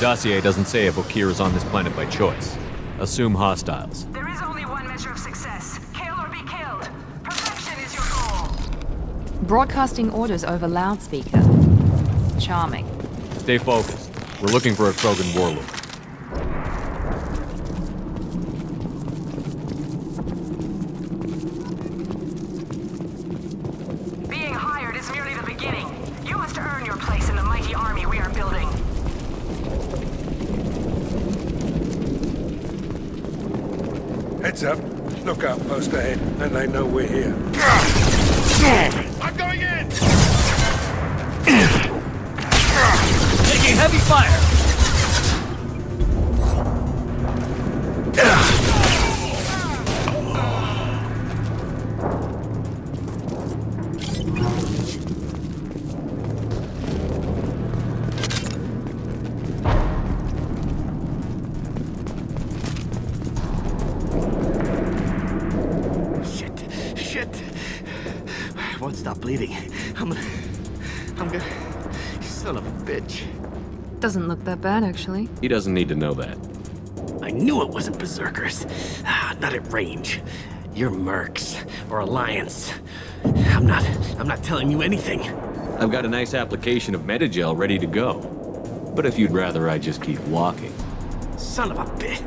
dossier doesn't say if Okir is on this planet by choice. Assume hostiles. There is only one measure of success. Kill or be killed. Perfection is your goal. Broadcasting orders over loudspeaker. Charming. Stay focused. We're looking for a Krogan warlord. Being hired is merely the beginning. You must earn your place in the mighty army we are building. Heads up. Lookout post ahead, and they know we're here. I'm going in! Taking heavy fire! Won't stop bleeding. I'm gonna... Son of a bitch. Doesn't look that bad, actually. He doesn't need to know that. I knew it wasn't berserkers. Not at range. You're mercs or Alliance. I'm not telling you anything. I've got a nice application of Metagel ready to go. But if you'd rather I just keep walking. Son of a bitch.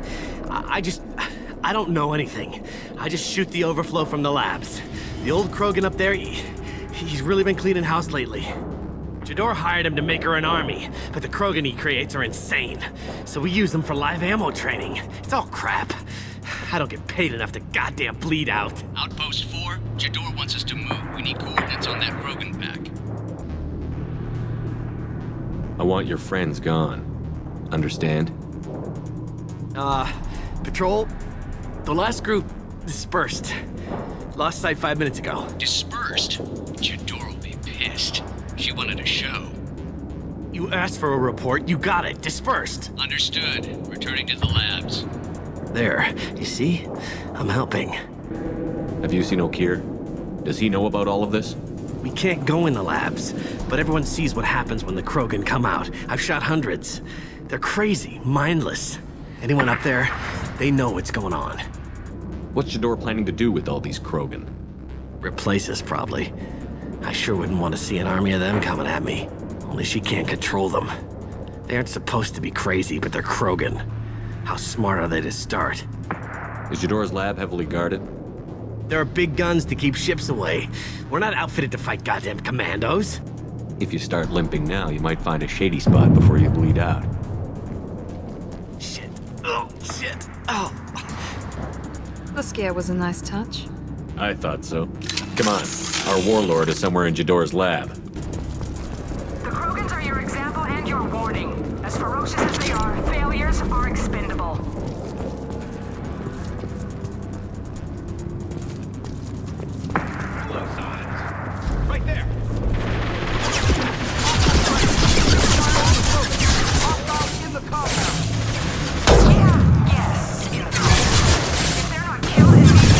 I don't know anything. I just shoot the overflow from the labs. The old Krogan up there, he's really been cleaning house lately. Jador hired him to make her an army, but the Krogan he creates are insane. So we use them for live ammo training. It's all crap. I don't get paid enough to goddamn bleed out. Outpost 4, Jador wants us to move. We need coordinates on that Krogan pack. I want your friends gone. Understand? Patrol, the last group dispersed. Lost sight 5 minutes ago. Dispersed? Jador will be pissed. She wanted a show. You asked for a report, you got it. Dispersed. Understood. Returning to the labs. There, you see? I'm helping. Have you seen Okir? Does he know about all of this? We can't go in the labs, but everyone sees what happens when the Krogan come out. I've shot hundreds. They're crazy, mindless. Anyone up there, they know what's going on. What's Jador planning to do with all these Krogan? Replace us, probably. I sure wouldn't want to see an army of them coming at me. Only she can't control them. They aren't supposed to be crazy, but they're Krogan. How smart are they to start? Is Jador's lab heavily guarded? There are big guns to keep ships away. We're not outfitted to fight goddamn commandos. If you start limping now, you might find a shady spot before you bleed out. Shit. Oh, shit. Oh. The scare was a nice touch. I thought so. Come on. Our warlord is somewhere in Jador's lab. The Krogans are your example and your warning. As ferocious as they are, failures are expendable. Right there! In the compound! Yes, in the compound. If they're not killed, it means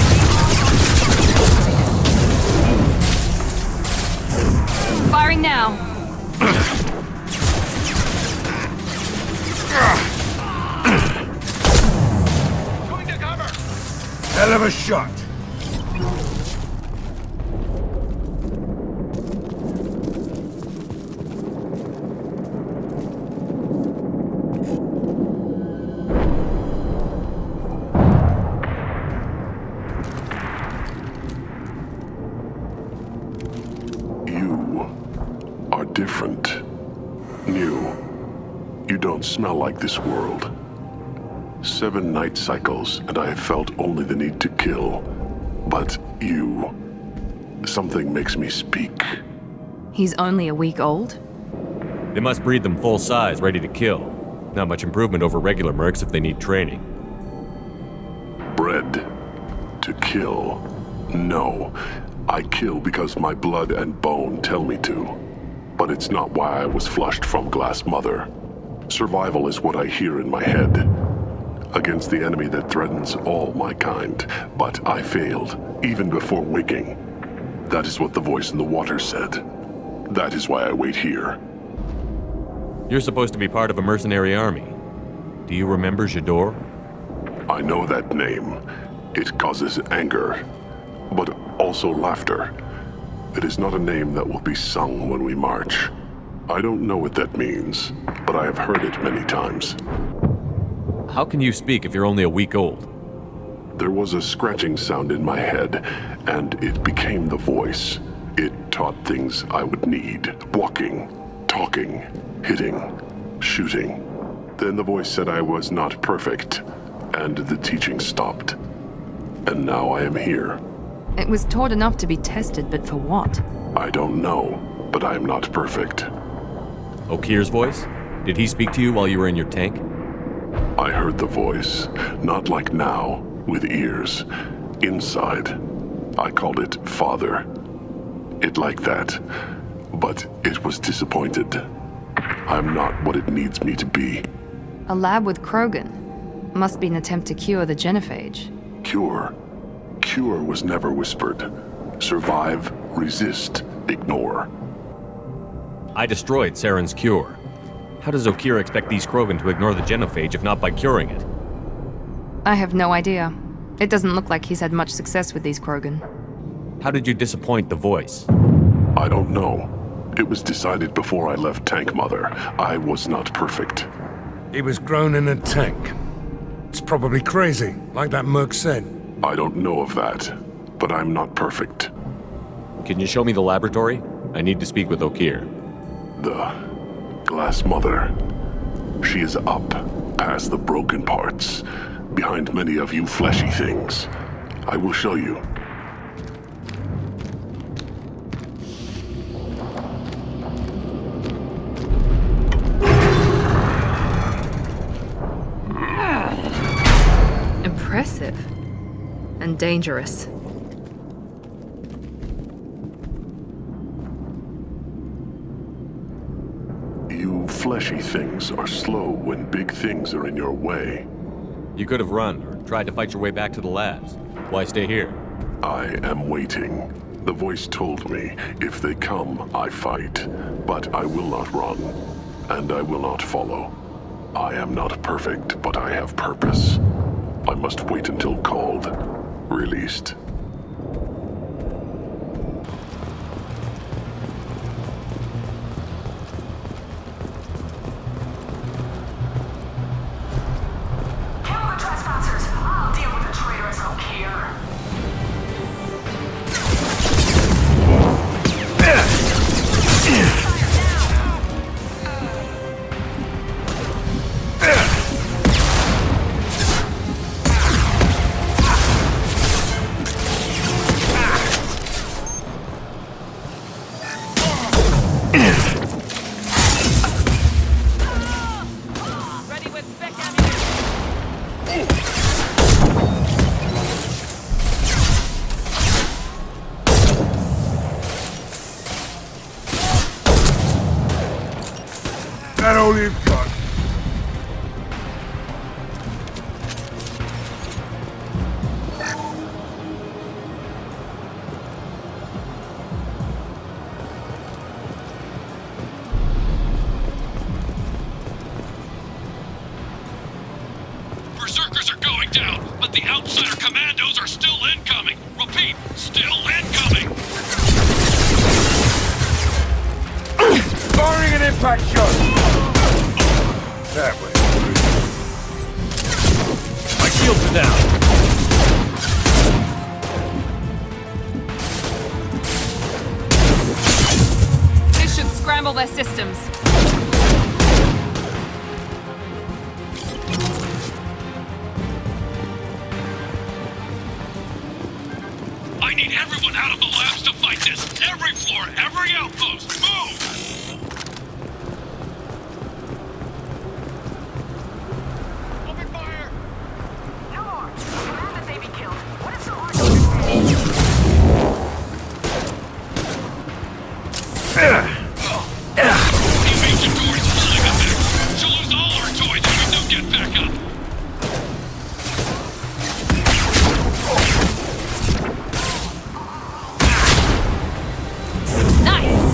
Firing now. Going to cover! Hell of a shot. Different. New. You don't smell like this world. 7 night cycles, and I have felt only the need to kill. But you... something makes me speak. He's only a week old? They must breed them full size, ready to kill. Not much improvement over regular mercs if they need training. Bred to kill. No. I kill because my blood and bone tell me to. But it's not why I was flushed from Glass Mother. Survival is what I hear in my head. Against the enemy that threatens all my kind. But I failed, even before waking. That is what the voice in the water said. That is why I wait here. You're supposed to be part of a mercenary army. Do you remember Jador? I know that name. It causes anger, but also laughter. It is not a name that will be sung when we march. I don't know what that means, but I have heard it many times. How can you speak if you're only a week old? There was a scratching sound in my head, and it became the voice. It taught things I would need. Walking, talking, hitting, shooting. Then the voice said I was not perfect, and the teaching stopped. And now I am here. It was taught enough to be tested, but for what? I don't know, but I am not perfect. Okir's voice? Did he speak to you while you were in your tank? I heard the voice, not like now, with ears. Inside. I called it Father. It like that, but it was disappointed. I'm not what it needs me to be. A lab with Krogan. Must be an attempt to cure the genophage. Cure. Cure was never whispered. Survive, resist, ignore. I destroyed Saren's cure. How does Okir expect these Krogan to ignore the genophage if not by curing it? I have no idea. It doesn't look like he's had much success with these Krogan. How did you disappoint the voice? I don't know. It was decided before I left Tank Mother. I was not perfect. He was grown in a tank. It's probably crazy, like that merc said. I don't know of that, but I'm not perfect. Can you show me the laboratory? I need to speak with Okir. The Glass Mother. She is up, past the broken parts, behind many of you fleshy things. I will show you. Impressive. And dangerous. You fleshy things are slow when big things are in your way. You could have run or tried to fight your way back to the labs. Why stay here? I am waiting. The voice told me, if they come, I fight. But I will not run, and I will not follow. I am not perfect, but I have purpose. I must wait until called, released. Kill the trespassers. I'll deal with the traitorous Okir. Ready with spec ammunition. That all you've got? Berserkers are going down, but the outsider commandos are still incoming. Repeat, still incoming. Firing an impact shot! That way. My shields are down. This should scramble their systems. I need everyone out of the labs to fight this. Every floor, every outpost, move! Open fire! No more. Command that they be killed. What is so hard to understand? Teammate Jador's pulling up there. She'll lose all her toys if we don't get back up. Nice!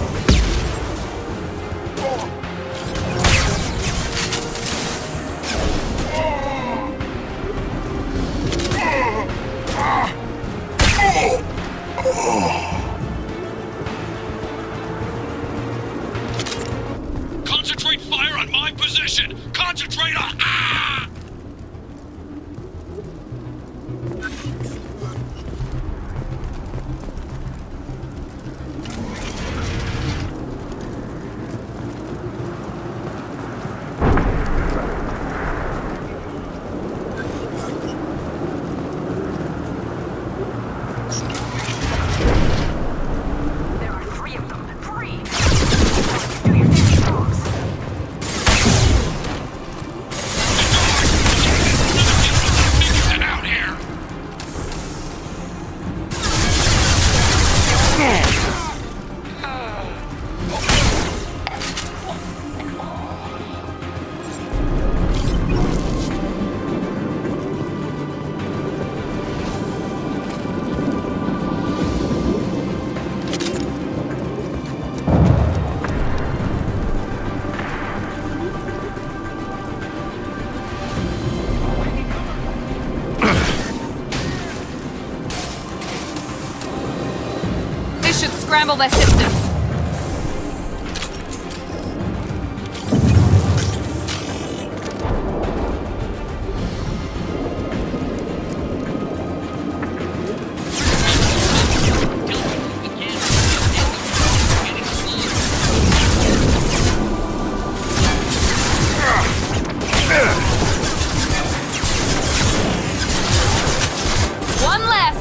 Scramble their systems. One less.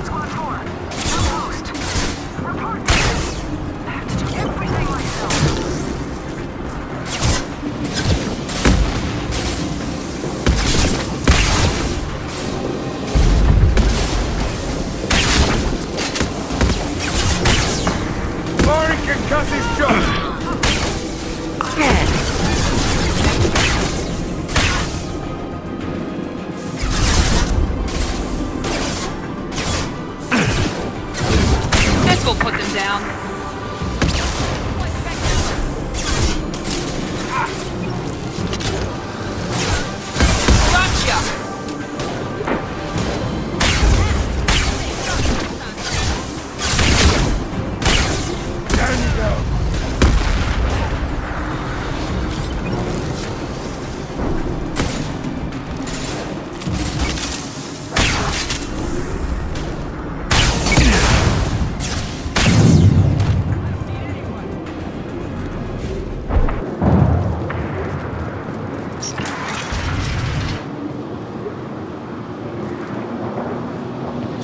Squad 4, outpost. Report this. I have to do everything myself. Firing concussive shot! This will put them down. Gotcha! Down you go!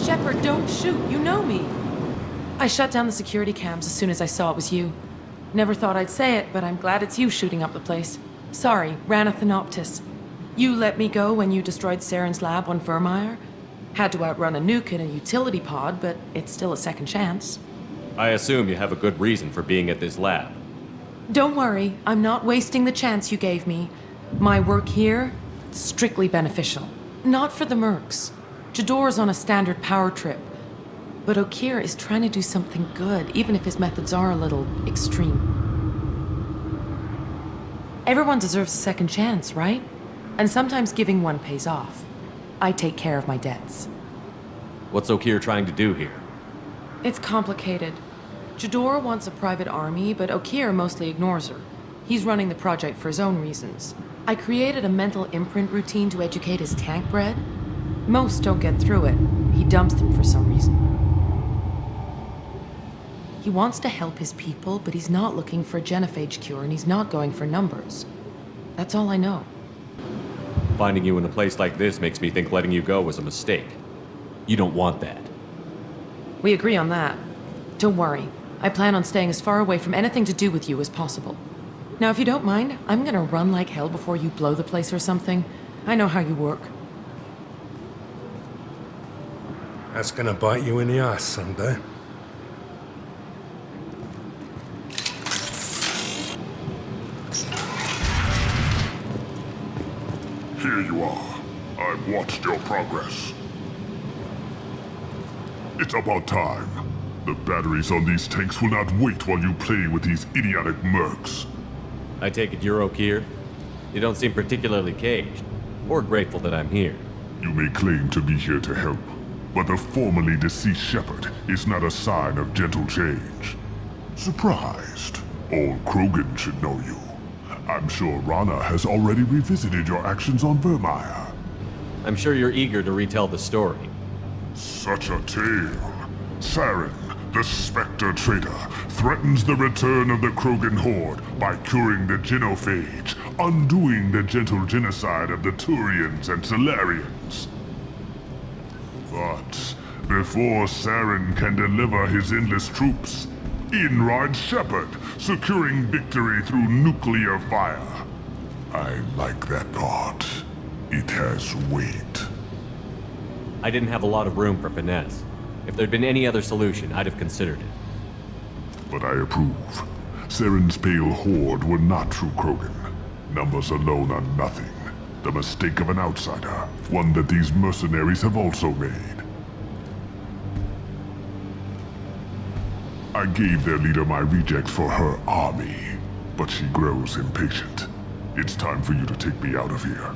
Shepard, don't shoot. You know me. I shut down the security cams as soon as I saw it was you. Never thought I'd say it, but I'm glad it's you shooting up the place. Sorry, ran a Thanoptis. You let me go when you destroyed Saren's lab on Vermeer. Had to outrun a nuke in a utility pod, but it's still a second chance. I assume you have a good reason for being at this lab. Don't worry, I'm not wasting the chance you gave me. My work here, strictly beneficial. Not for the mercs. Jador's on a standard power trip. But Okeer is trying to do something good, even if his methods are a little extreme. Everyone deserves a second chance, right? And sometimes giving one pays off. I take care of my debts. What's Okeer trying to do here? It's complicated. Jador wants a private army, but Okeer mostly ignores her. He's running the project for his own reasons. I created a mental imprint routine to educate his tank bred. Most don't get through it. He dumps them for some reason. He wants to help his people, but he's not looking for a genophage cure, and he's not going for numbers. That's all I know. Finding you in a place like this makes me think letting you go was a mistake. You don't want that. We agree on that. Don't worry. I plan on staying as far away from anything to do with you as possible. Now, if you don't mind, I'm gonna run like hell before you blow the place or something. I know how you work. That's gonna bite you in the ass someday. Here you are. I've watched your progress. It's about time. The batteries on these tanks will not wait while you play with these idiotic mercs. I take it you're Okeer? You don't seem particularly caged, or grateful that I'm here. You may claim to be here to help, but the formerly deceased Shepard is not a sign of gentle change. Surprised? Old Krogan should know you. I'm sure Rana has already revisited your actions on Vermeer. I'm sure you're eager to retell the story. Such a tale. Saren, the Spectre traitor, threatens the return of the Krogan horde by curing the genophage, undoing the gentle genocide of the Turians and Solarians. But before Saren can deliver his endless troops, in rides Shepard, securing victory through nuclear fire. I like that part. It has weight. I didn't have a lot of room for finesse. If there'd been any other solution, I'd have considered it. But I approve. Saren's pale horde were not true Krogan. Numbers alone are nothing. The mistake of an outsider, one that these mercenaries have also made. I gave their leader my rejects for her army, but she grows impatient. It's time for you to take me out of here.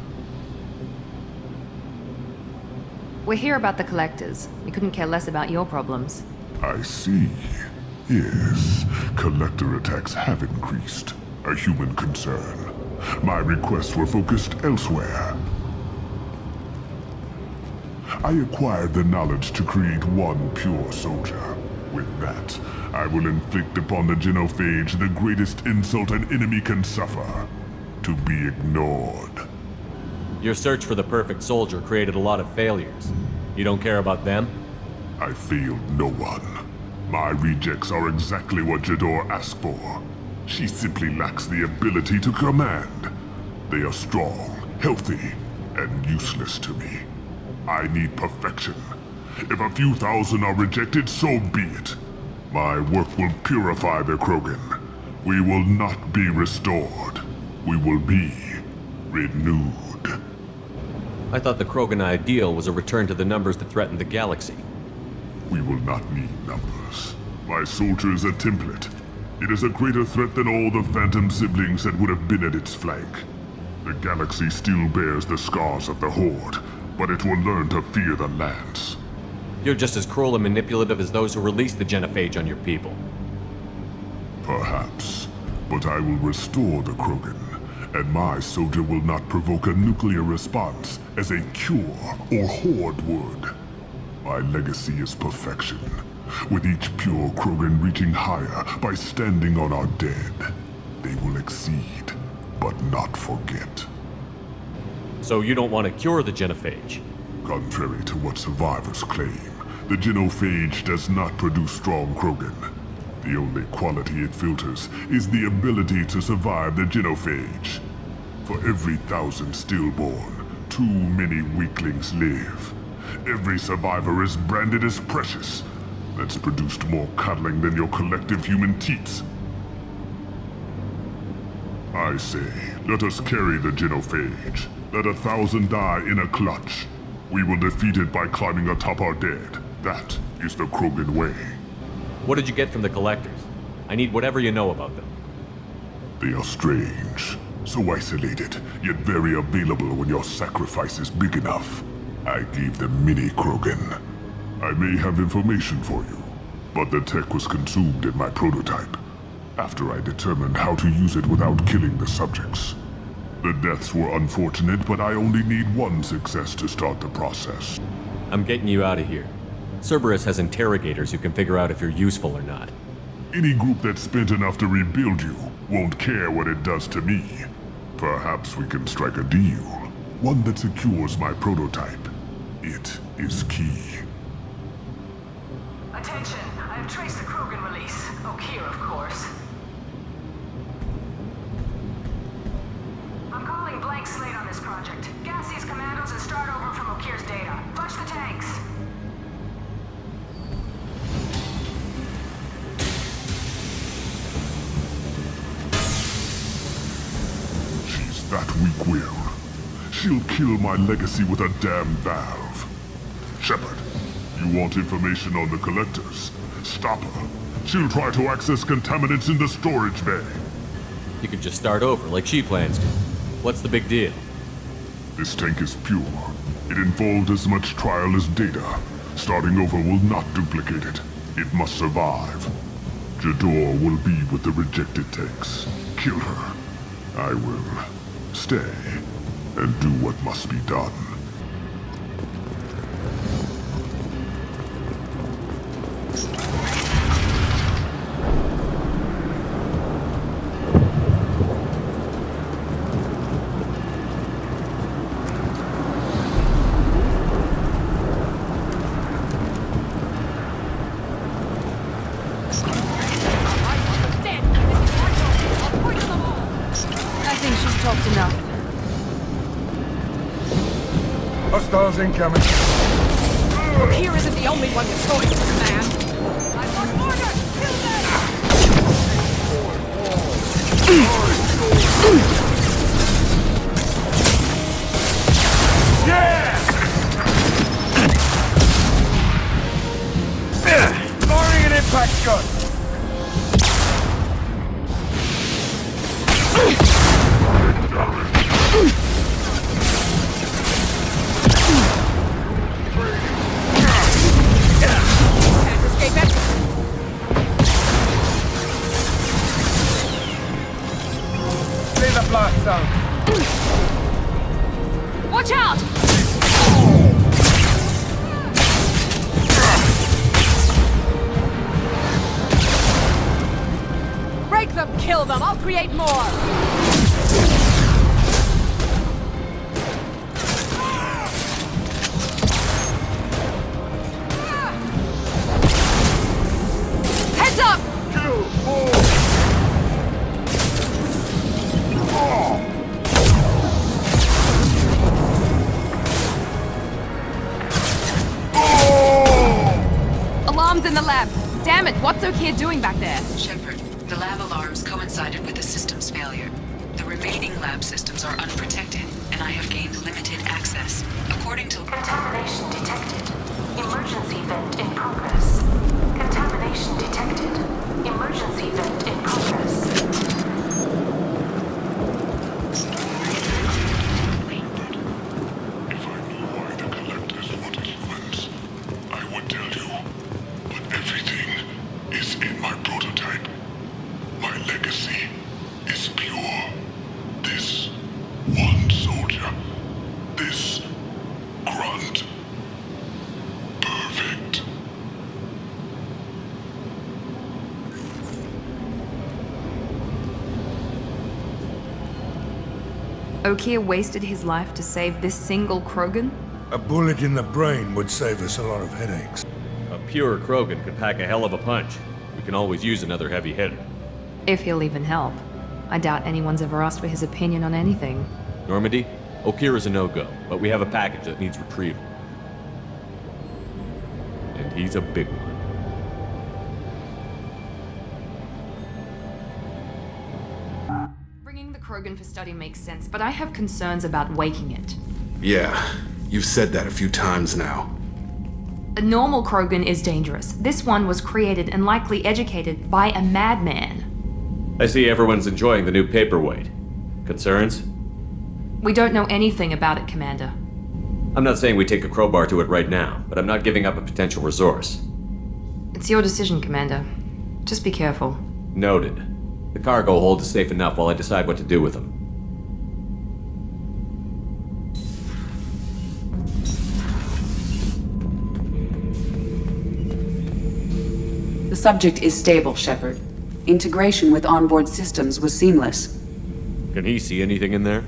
We hear about the collectors. We couldn't care less about your problems. I see. Yes, collector attacks have increased. A human concern. My requests were focused elsewhere. I acquired the knowledge to create one pure soldier. With that, I will inflict upon the genophage the greatest insult an enemy can suffer. To be ignored. Your search for the perfect soldier created a lot of failures. You don't care about them? I failed no one. My rejects are exactly what Jador asked for. She simply lacks the ability to command. They are strong, healthy, and useless to me. I need perfection. If a few thousand are rejected, so be it. My work will purify the Krogan. We will not be restored. We will be renewed. I thought the Krogan ideal was a return to the numbers that threatened the galaxy. We will not need numbers. My soldier is a template. It is a greater threat than all the Phantom siblings that would have been at its flank. The galaxy still bears the scars of the Horde, but it will learn to fear the Lance. You're just as cruel and manipulative as those who released the genophage on your people. Perhaps, but I will restore the Krogan, and my soldier will not provoke a nuclear response as a cure or Horde would. My legacy is perfection, with each pure Krogan reaching higher by standing on our dead. They will exceed, but not forget. So you don't want to cure the genophage? Contrary to what survivors claim, the genophage does not produce strong Krogan. The only quality it filters is the ability to survive the genophage. For every 1,000 stillborn, too many weaklings live. Every survivor is branded as precious. That's produced more cuddling than your collective human teats. I say, let us carry the genophage. Let 1,000 die in a clutch. We will defeat it by climbing atop our dead. That is the Krogan way. What did you get from the collectors? I need whatever you know about them. They are strange. So isolated, yet very available when your sacrifice is big enough. I gave them mini Krogan. I may have information for you, but the tech was consumed in my prototype, after I determined how to use it without killing the subjects. The deaths were unfortunate, but I only need one success to start the process. I'm getting you out of here. Cerberus has interrogators who can figure out if you're useful or not. Any group that's spent enough to rebuild you won't care what it does to me. Perhaps we can strike a deal. One that secures my prototype. It is key. Attention, I have traced the Krogan release. Okeer, of course. I'm calling blank slate on this project. Gas these commandos and start over from Okeer's data. Flush the tanks. She's that weak-willed. She'll kill my legacy with a damn valve. Shepard, you want information on the collectors? Stop her. She'll try to access contaminants in the storage bay. You could just start over, like she plans to. What's the big deal? This tank is pure. It involved as much trial as data. Starting over will not duplicate it. It must survive. Jador will be with the rejected tanks. Kill her. I will stay and do what must be done. I think she's talked enough. Hostiles incoming. Okeer isn't the only one with choice to command. I've got order! Kill them! them, I'll create more! Heads up! Alarms in the lab. Damn it, what's Okeer doing back there? Shepard, the lab alarms coincided with the system's failure. The remaining lab systems are unprotected, and I have gained limited access. According to... Contamination detected. Emergency vent in progress. Contamination detected. Emergency vent in progress. If I knew why the Collectors wanted humans, I would tell you. But everything is in my prototype. My legacy is pure. This one soldier. This Grunt. Perfect. Okeer wasted his life to save this single Krogan? A bullet in the brain would save us a lot of headaches. A pure Krogan could pack a hell of a punch. We can always use another heavy hitter. If he'll even help. I doubt anyone's ever asked for his opinion on anything. Normandy, Okeer is a no-go, but we have a package that needs retrieval. And he's a big one. Bringing the Krogan for study makes sense, but I have concerns about waking it. Yeah, you've said that a few times now. A normal Krogan is dangerous. This one was created and likely educated by a madman. I see everyone's enjoying the new paperweight. Concerns? We don't know anything about it, Commander. I'm not saying we take a crowbar to it right now, but I'm not giving up a potential resource. It's your decision, Commander. Just be careful. Noted. The cargo hold is safe enough while I decide what to do with them. The subject is stable, Shepard. Integration with onboard systems was seamless. Can he see anything in there?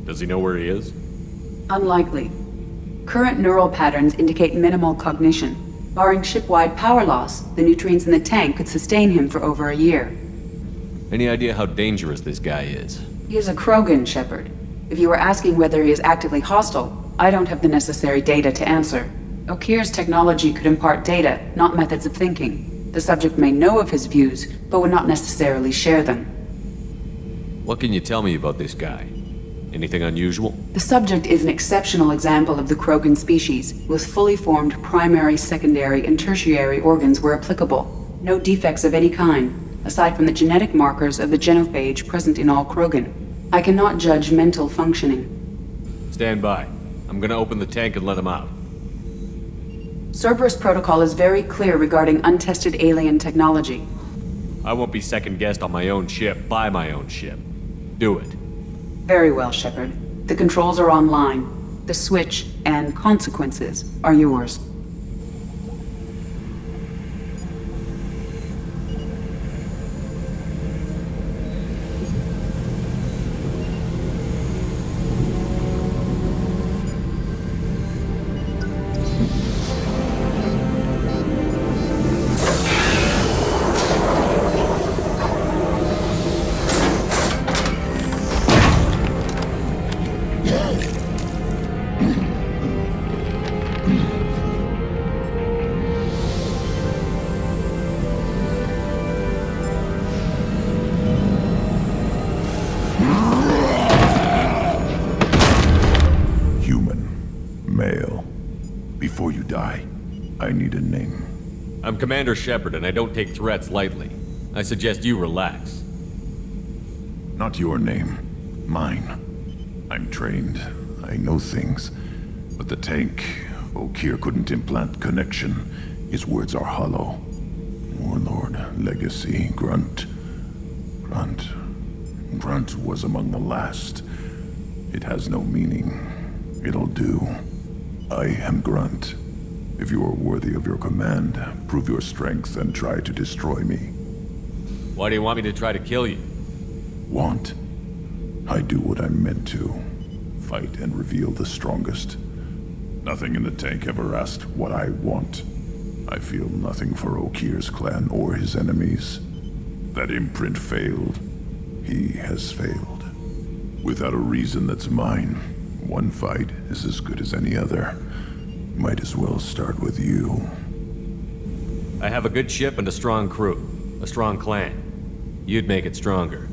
Does he know where he is? Unlikely. Current neural patterns indicate minimal cognition. Barring ship-wide power loss, the nutrients in the tank could sustain him for over a year. Any idea how dangerous this guy is? He is a Krogan, Shepard. If you were asking whether he is actively hostile, I don't have the necessary data to answer. Okeer's technology could impart data, not methods of thinking. The subject may know of his views, but would not necessarily share them. What can you tell me about this guy? Anything unusual? The subject is an exceptional example of the Krogan species, with fully formed primary, secondary, and tertiary organs where applicable. No defects of any kind, aside from the genetic markers of the genophage present in all Krogan. I cannot judge mental functioning. Stand by. I'm gonna open the tank and let him out. Cerberus protocol is very clear regarding untested alien technology. I won't be second-guessed on my own ship, by my own ship. Do it. Very well, Shepard. The controls are online. The switch and consequences are yours. Before you die, I need a name. I'm Commander Shepard, and I don't take threats lightly. I suggest you relax. Not your name. Mine. I'm trained. I know things. But the tank, Okeer couldn't implant connection. His words are hollow. Warlord, Legacy, Grunt. Grunt was among the last. It has no meaning. It'll do. I am Grunt. If you are worthy of your command, prove your strength and try to destroy me. Why do you want me to try to kill you? Want. I do what I'm meant to. Fight and reveal the strongest. Nothing in the tank ever asked what I want. I feel nothing for Okir's clan or his enemies. That imprint failed. He has failed. Without a reason that's mine. One fight is as good as any other. Might as well start with you. I have a good ship and a strong crew. A strong clan. You'd make it stronger.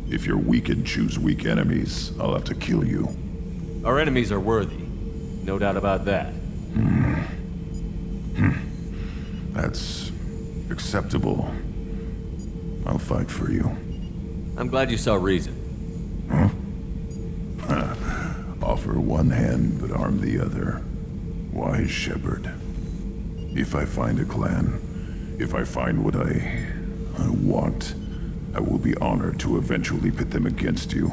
If you're weak and choose weak enemies, I'll have to kill you. Our enemies are worthy. No doubt about that. That's acceptable. I'll fight for you. I'm glad you saw reason. Offer one hand, but arm the other. Wise Shepard. If I find a clan, if I find what I want, I will be honored to eventually pit them against you.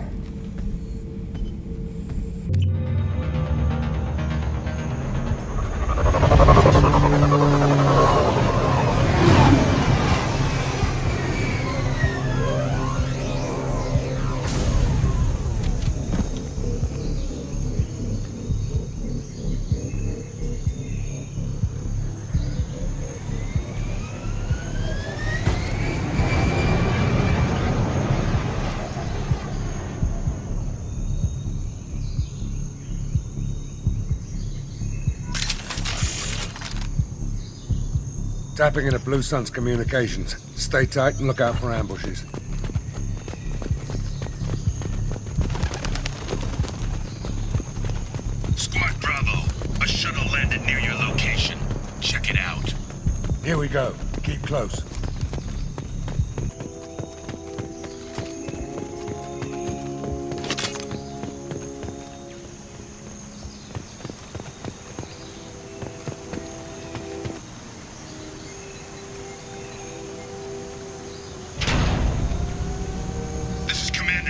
Tapping into Blue Sun's communications. Stay tight and look out for ambushes. Squad Bravo, a shuttle landed near your location. Check it out. Here we go. Keep close.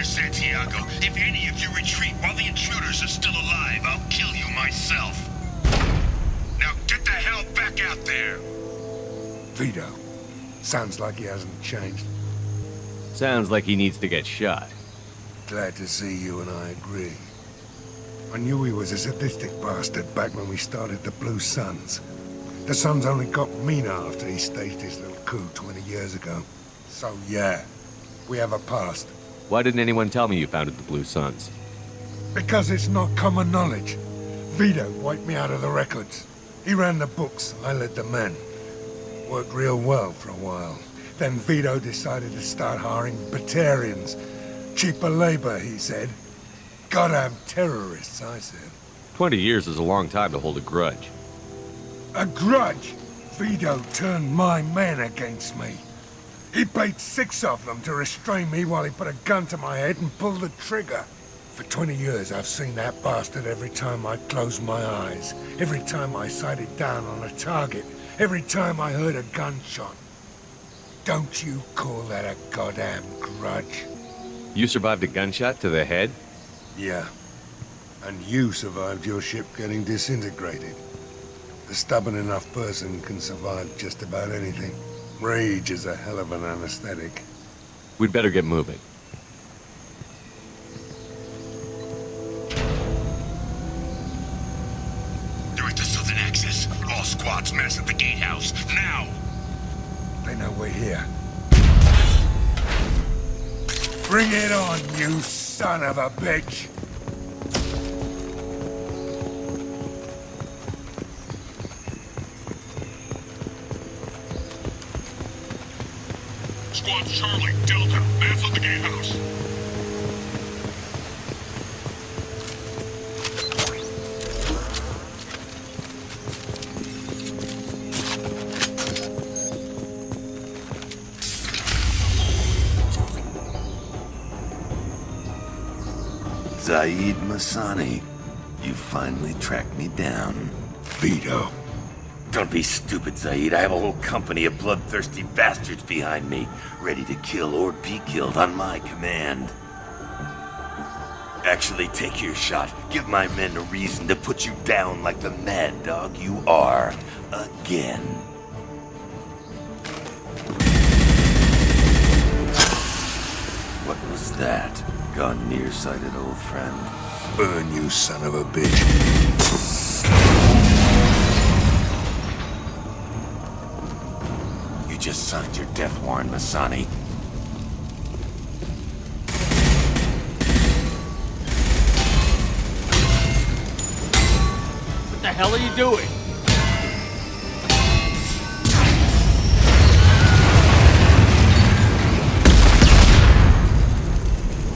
Santiago, if any of you retreat while the intruders are still alive, I'll kill you myself. Now get the hell back out there! Vito. Sounds like he hasn't changed. Sounds like he needs to get shot. Glad to see you and I agree. I knew he was a sadistic bastard back when we started the Blue Suns. The Suns only got meaner after he staged his little coup 20 years ago. So yeah, we have a past. Why didn't anyone tell me you founded the Blue Suns? Because it's not common knowledge. Vito wiped me out of the records. He ran the books, I led the men. Worked real well for a while. Then Vito decided to start hiring Batarians. Cheaper labor, he said. Goddamn terrorists, I said. 20 years is a long time to hold a grudge. A grudge? Vito turned my men against me. He paid 6 of them to restrain me while he put a gun to my head and pulled the trigger. For 20 years, I've seen that bastard every time I closed my eyes. Every time I sighted down on a target. Every time I heard a gunshot. Don't you call that a goddamn grudge? You survived a gunshot to the head? Yeah. And you survived your ship getting disintegrated. A stubborn enough person can survive just about anything. Rage is a hell of an anesthetic. We'd better get moving. They're at the southern axis. All squads mass at the gatehouse. Now! They know we're here. Bring it on, you son of a bitch! Squad Charlie, Delta, mass at the gatehouse. Zaeed Masani, you finally tracked me down. Vito. Don't be stupid, Zaeed. I have a whole company of bloodthirsty bastards behind me, ready to kill or be killed on my command. Actually, take your shot. Give my men a reason to put you down like the mad dog you are. Again. What was that? Gone nearsighted, old friend. Burn, you son of a bitch. You just signed your death warrant, Masani. What the hell are you doing?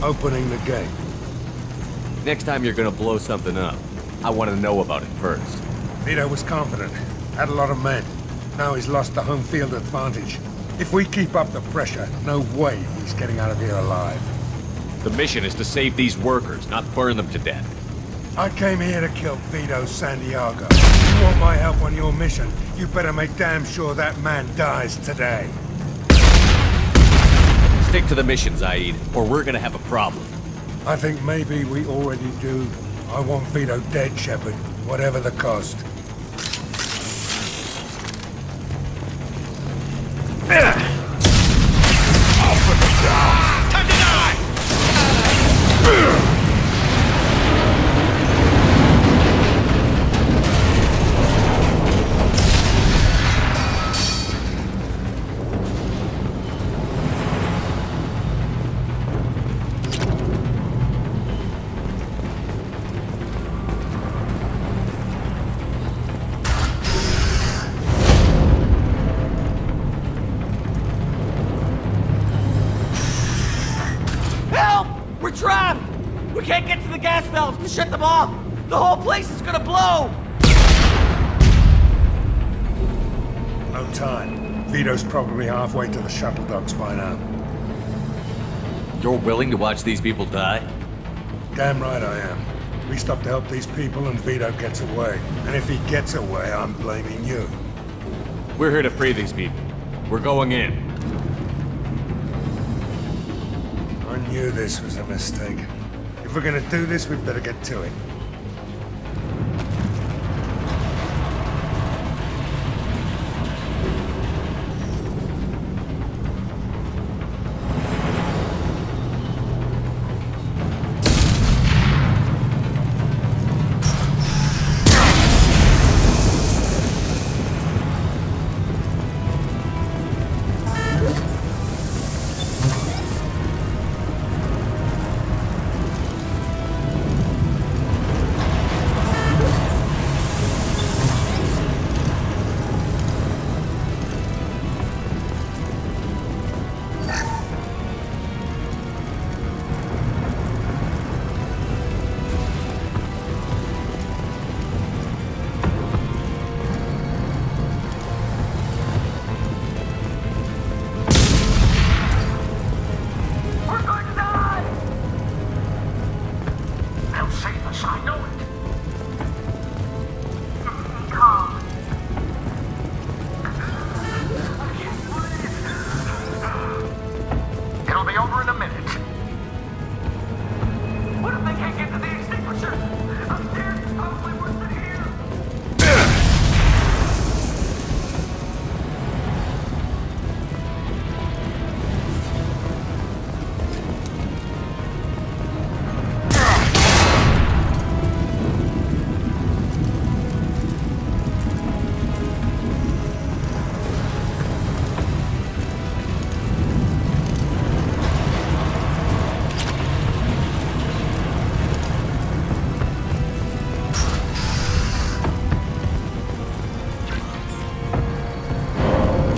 Opening the gate. Next time you're gonna blow something up, I want to know about it first. Vito was confident. Had a lot of men. Now he's lost the home field advantage. If we keep up the pressure, no way he's getting out of here alive. The mission is to save these workers, not burn them to death. I came here to kill Vito Santiago. If you want my help on your mission, you better make damn sure that man dies today. Stick to the mission, Zaeed, or we're gonna have a problem. I think maybe we already do. I want Vito dead, Shepard, whatever the cost. Time to die! We're trapped! We can't get to the gas valves to shut them off! The whole place is gonna blow! No time. Vito's probably halfway to the shuttle docks by now. You're willing to watch these people die? Damn right I am. We stop to help these people and Vito gets away. And if he gets away, I'm blaming you. We're here to free these people. We're going in. I knew this was a mistake. If we're gonna do this, we'd better get to it.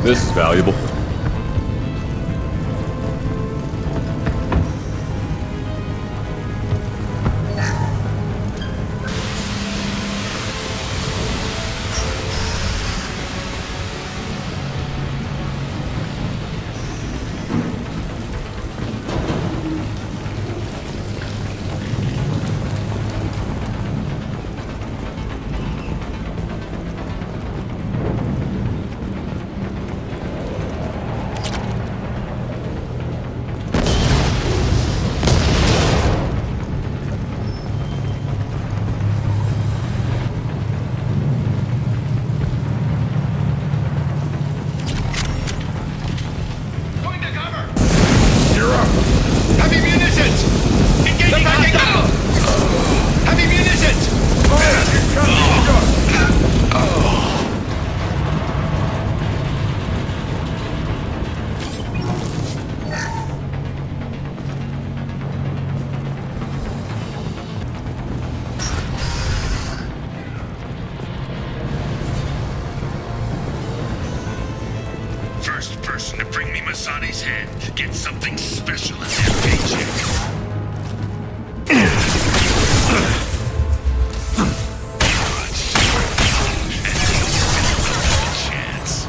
This is valuable. head. Get something special in their paycheck. Chance.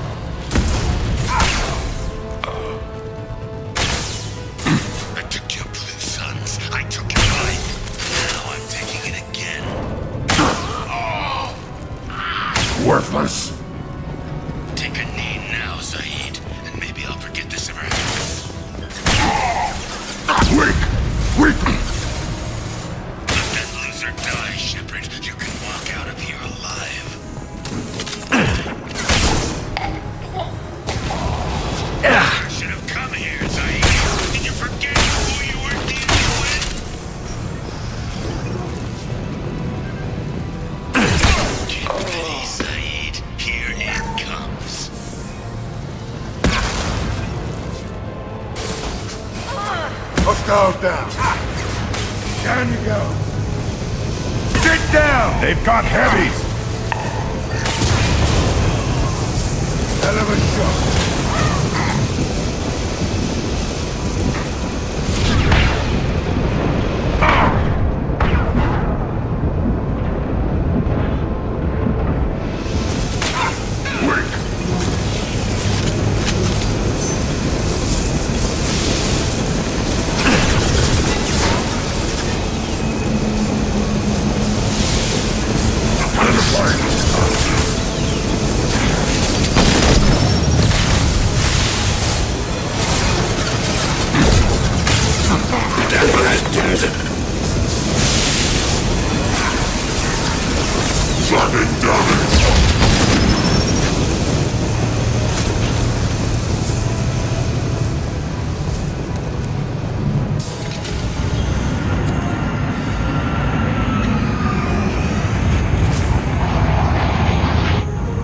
I took your blue suns. I took your life. Now I'm taking it again. Worthless. Take a knee now, Zaeed, and maybe I'll forget this ever happened. Weak! Let that loser die, Shepard. You can walk out of here alive. You should have come here, Zaeed. Did you forget who you were dealing with? Get ready, Zaeed. Here it comes. Hostile down. Down you go. Sit down! They've got heavies! Hell of a shot.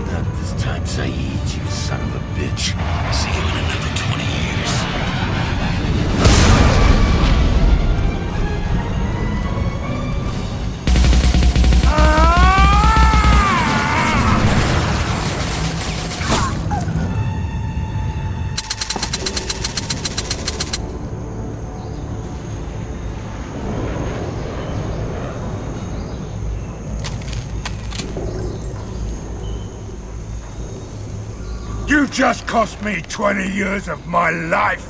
Not this time, Zaeed, you son of a bitch. See you in another 20 years. You just cost me 20 years of my life!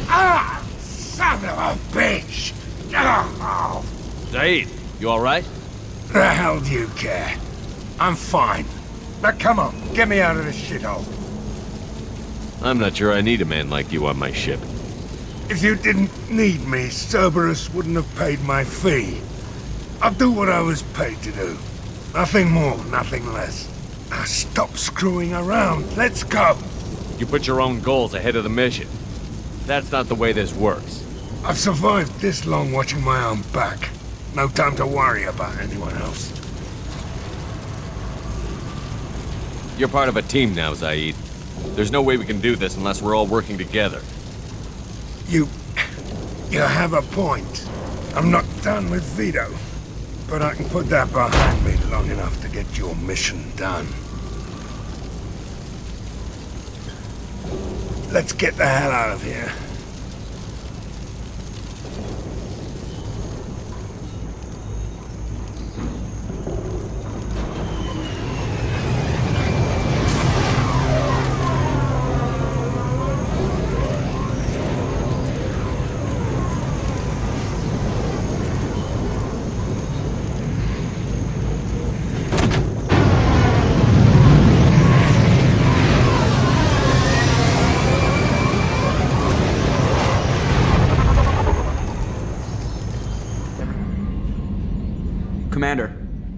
Ah! Son of a bitch! Oh, Zaeed, you alright? the hell do you care? I'm fine. Now come on, get me out of this shithole. I'm not sure I need a man like you on my ship. If you didn't need me, Cerberus wouldn't have paid my fee. I'll do what I was paid to do. Nothing more, nothing less. Now stop screwing around. Let's go. You put your own goals ahead of the mission. That's not the way this works. I've survived this long watching my own back. No time to worry about anyone else. You're part of a team now, Zaeed. There's no way we can do this unless we're all working together. You have a point. I'm not done with Vito. But I can put that behind me long enough to get your mission done. Let's get the hell out of here. Commander.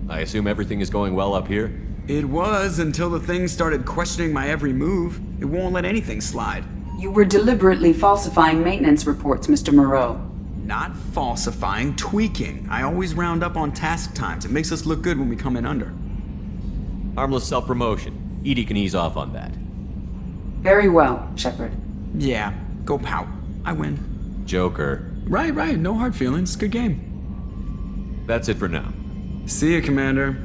I assume everything is going well up here? It was until the thing started questioning my every move. It won't let anything slide. You were deliberately falsifying maintenance reports, Mr. Moreau. Not falsifying, tweaking. I always round up on task times. It makes us look good when we come in under. Harmless self-promotion. Edie can ease off on that. Very well, Shepard. Yeah, go pout. I win. Joker. Right. No hard feelings. Good game. That's it for now. See you, Commander.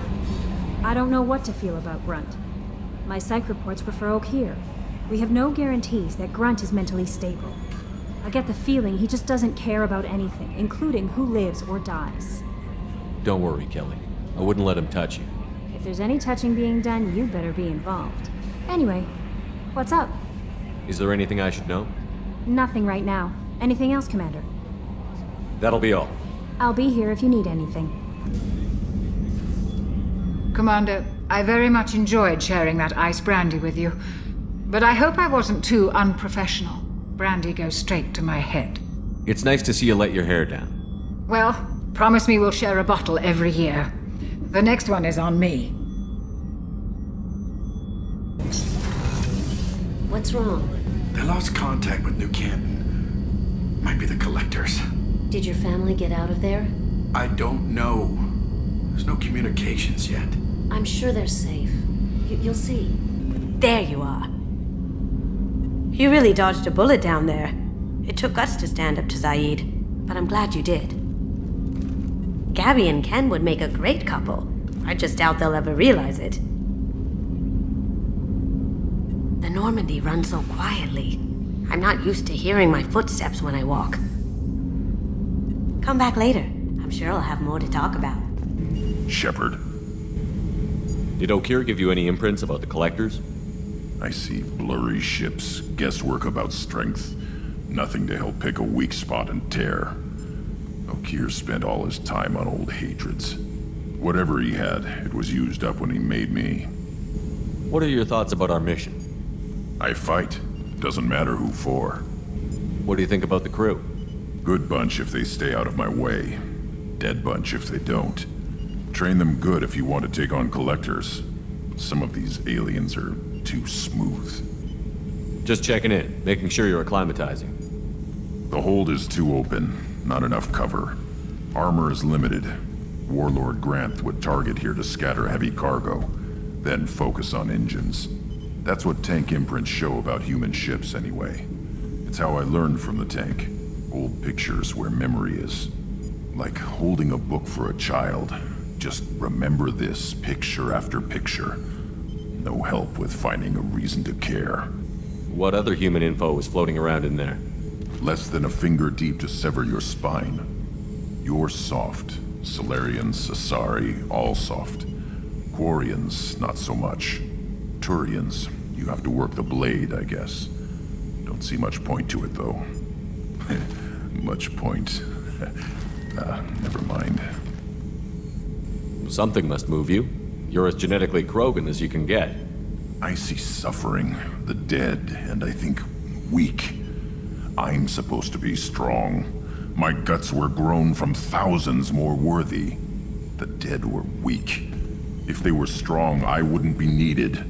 I don't know what to feel about Grunt. My psych reports were for Okeer. We have no guarantees that Grunt is mentally stable. I get the feeling he just doesn't care about anything, including who lives or dies. Don't worry, Kelly. I wouldn't let him touch you. If there's any touching being done, you better be involved. Anyway, what's up? Is there anything I should know? Nothing right now. Anything else, Commander? That'll be all. I'll be here if you need anything. Commander, I very much enjoyed sharing that ice brandy with you. But I hope I wasn't too unprofessional. Brandy goes straight to my head. It's nice to see you let your hair down. Well, promise me we'll share a bottle every year. The next one is on me. What's wrong? They lost contact with New Canton. Might be the collectors. Did your family get out of there? I don't know. There's no communications yet. I'm sure they're safe. You'll see. There you are. You really dodged a bullet down there. It took us to stand up to Zaeed, but I'm glad you did. Gabby and Ken would make a great couple. I just doubt they'll ever realize it. The Normandy runs so quietly. I'm not used to hearing my footsteps when I walk. Come back later. I'm sure I'll have more to talk about. Shepard. Did Okeer give you any imprints about the collectors? I see blurry ships, guesswork about strength. Nothing to help pick a weak spot and tear. Okeer spent all his time on old hatreds. Whatever he had, it was used up when he made me. What are your thoughts about our mission? I fight. Doesn't matter who for. What do you think about the crew? Good bunch if they stay out of my way. Dead bunch if they don't. Train them good if you want to take on collectors. Some of these aliens are too smooth. Just checking in, making sure you're acclimatizing. The hold is too open, not enough cover. Armor is limited. Warlord Grunt would target here to scatter heavy cargo, then focus on engines. That's what tank imprints show about human ships anyway. It's how I learned from the tank. Old pictures where memory is. Like holding a book for a child. Just remember this picture after picture. No help with finding a reason to care. What other human info was floating around in there? Less than a finger deep to sever your spine. You're soft. Solarians, Asari, all soft. Quarians, not so much. Turians, you have to work the blade, I guess. Don't see much point to it, though. Much point. Never mind. Something must move you. You're as genetically Krogan as you can get. I see suffering, the dead, and I think weak. I'm supposed to be strong. My guts were grown from thousands more worthy. The dead were weak. If they were strong, I wouldn't be needed.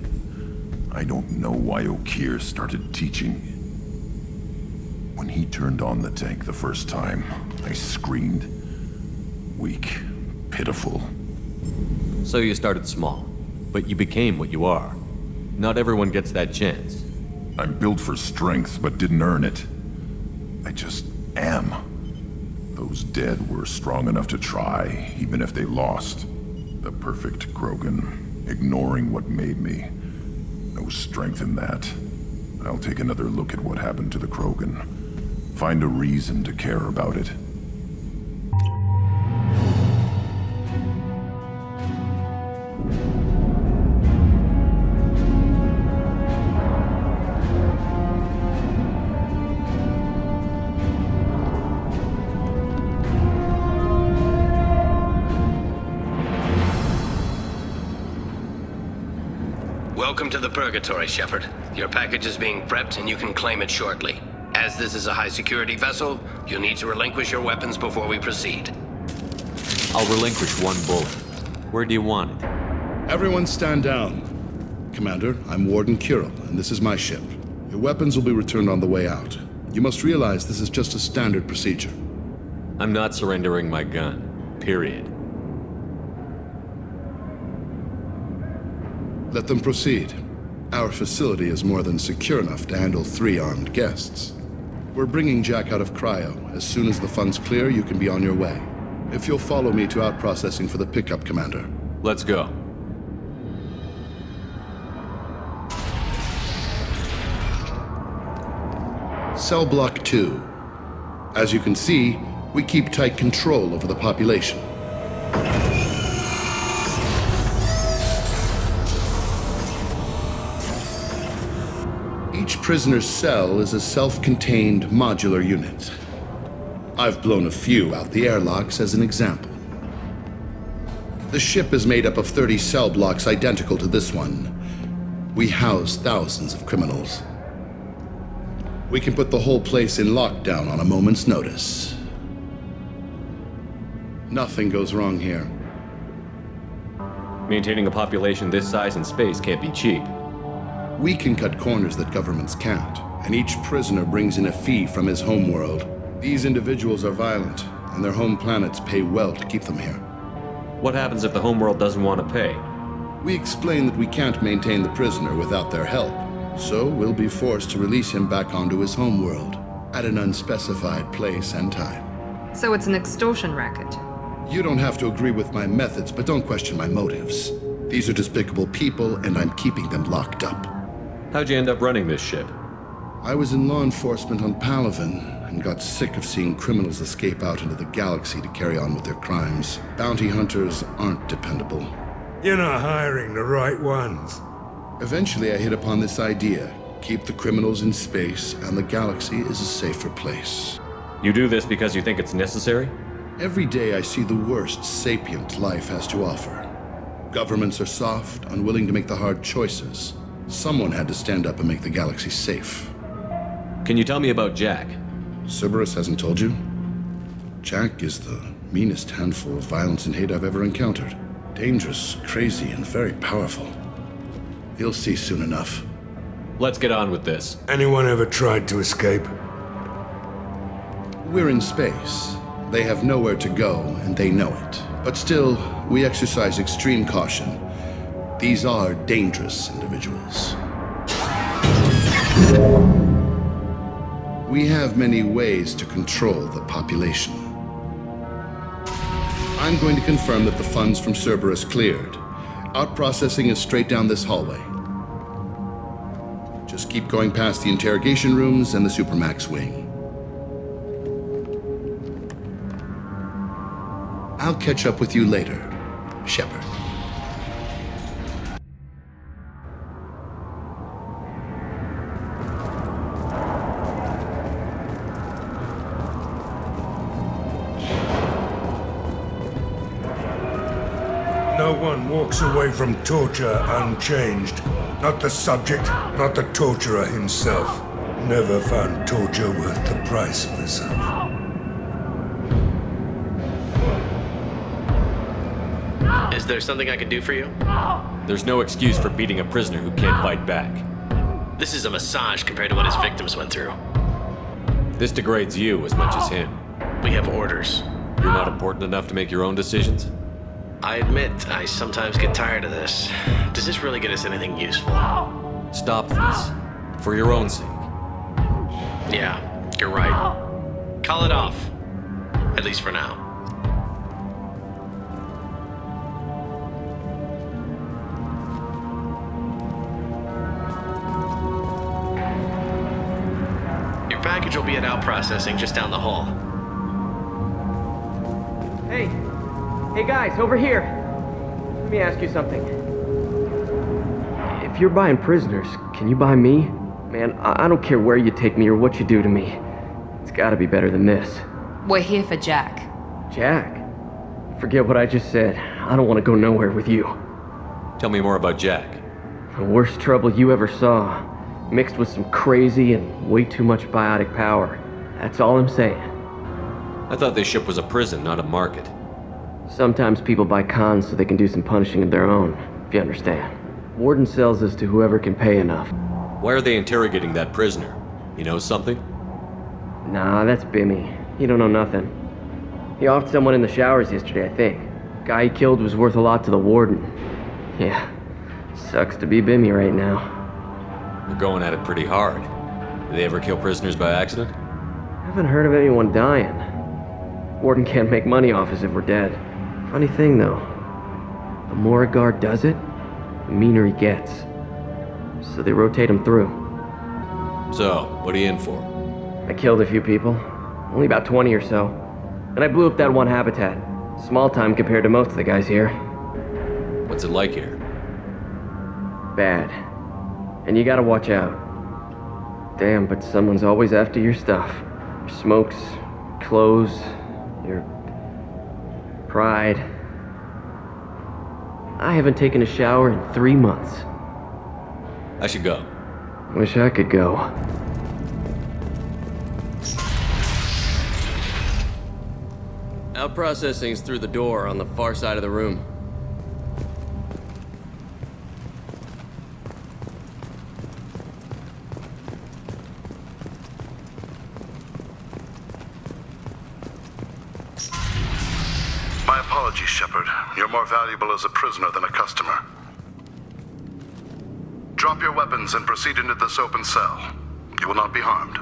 I don't know why Okeer started teaching. When he turned on the tank the first time, I screamed. Weak, pitiful. So you started small, but you became what you are. Not everyone gets that chance. I'm built for strength, but didn't earn it. I just am. Those dead were strong enough to try, even if they lost. The perfect Krogan, ignoring what made me. No strength in that. I'll take another look at what happened to the Krogan. Find a reason to care about it. Welcome to the Purgatory, Shepard. Your package is being prepped and you can claim it shortly. As this is a high-security vessel, you'll need to relinquish your weapons before we proceed. I'll relinquish one bullet. Where do you want it? Everyone stand down. Commander, I'm Warden Kirill, and this is my ship. Your weapons will be returned on the way out. You must realize this is just a standard procedure. I'm not surrendering my gun. Period. Let them proceed. Our facility is more than secure enough to handle 3 armed guests. We're bringing Jack out of cryo. As soon as the funds clear, you can be on your way. If you'll follow me to out-processing for the pickup, Commander. Let's go. Cell Block 2. As you can see, we keep tight control over the population. Each prisoner's cell is a self-contained modular unit. I've blown a few out the airlocks as an example. The ship is made up of 30 cell blocks identical to this one. We house thousands of criminals. We can put the whole place in lockdown on a moment's notice. Nothing goes wrong here. Maintaining a population this size and space can't be cheap. We can cut corners that governments can't, and each prisoner brings in a fee from his homeworld. These individuals are violent, and their home planets pay well to keep them here. What happens if the homeworld doesn't want to pay? We explain that we can't maintain the prisoner without their help, so we'll be forced to release him back onto his homeworld at an unspecified place and time. So it's an extortion racket. You don't have to agree with my methods, but don't question my motives. These are despicable people, and I'm keeping them locked up. How'd you end up running this ship? I was in law enforcement on Palaven, and got sick of seeing criminals escape out into the galaxy to carry on with their crimes. Bounty hunters aren't dependable. You're not hiring the right ones. Eventually I hit upon this idea. Keep the criminals in space, and the galaxy is a safer place. You do this because you think it's necessary? Every day I see the worst sapient life has to offer. Governments are soft, unwilling to make the hard choices. Someone had to stand up and make the galaxy safe. Can you tell me about Jack? Cerberus hasn't told you? Jack is the meanest handful of violence and hate I've ever encountered. Dangerous, crazy, and very powerful. You'll see soon enough. Let's get on with this. Anyone ever tried to escape? We're in space. They have nowhere to go, and they know it. But still, we exercise extreme caution. These are dangerous individuals. We have many ways to control the population. I'm going to confirm that the funds from Cerberus cleared. Out-processing is straight down this hallway. Just keep going past the interrogation rooms and the Supermax wing. I'll catch up with you later, Shepard. No one walks away from torture unchanged. Not the subject, not the torturer himself. Never found torture worth the price myself. Is there something I can do for you? There's no excuse for beating a prisoner who can't fight back. This is a massage compared to what his victims went through. This degrades you as much as him. We have orders. You're not important enough to make your own decisions? I admit, I sometimes get tired of this. Does this really get us anything useful? Stop this. For your own sake. Yeah, you're right. Call it off. At least for now. Your package will be at out processing just down the hall. Hey! Hey guys, over here! Let me ask you something. If you're buying prisoners, can you buy me? Man, I don't care where you take me or what you do to me. It's gotta be better than this. We're here for Jack. Jack? Forget what I just said. I don't want to go nowhere with you. Tell me more about Jack. The worst trouble you ever saw. Mixed with some crazy and way too much biotic power. That's all I'm saying. I thought this ship was a prison, not a market. Sometimes people buy cons so they can do some punishing of their own, if you understand. Warden sells us to whoever can pay enough. Why are they interrogating that prisoner? He knows something? Nah, that's Bimmy. He don't know nothing. He offed someone in the showers yesterday, I think. Guy he killed was worth a lot to the warden. Yeah, sucks to be Bimmy right now. They're going at it pretty hard. Do they ever kill prisoners by accident? I haven't heard of anyone dying. Warden can't make money off us if we're dead. Funny thing, though. The more a guard does it, the meaner he gets. So they rotate him through. So, what are you in for? I killed a few people, only about 20 or so. And I blew up that one habitat. Small time compared to most of the guys here. What's it like here? Bad. And you gotta watch out. Damn, but someone's always after your stuff. Your smokes, clothes, your pride. I haven't taken a shower in 3 months. I should go. Wish I could go. Out processing's through the door on the far side of the room. My apologies, Shepard. You're more valuable as a prisoner than a customer. Drop your weapons and proceed into this open cell. You will not be harmed.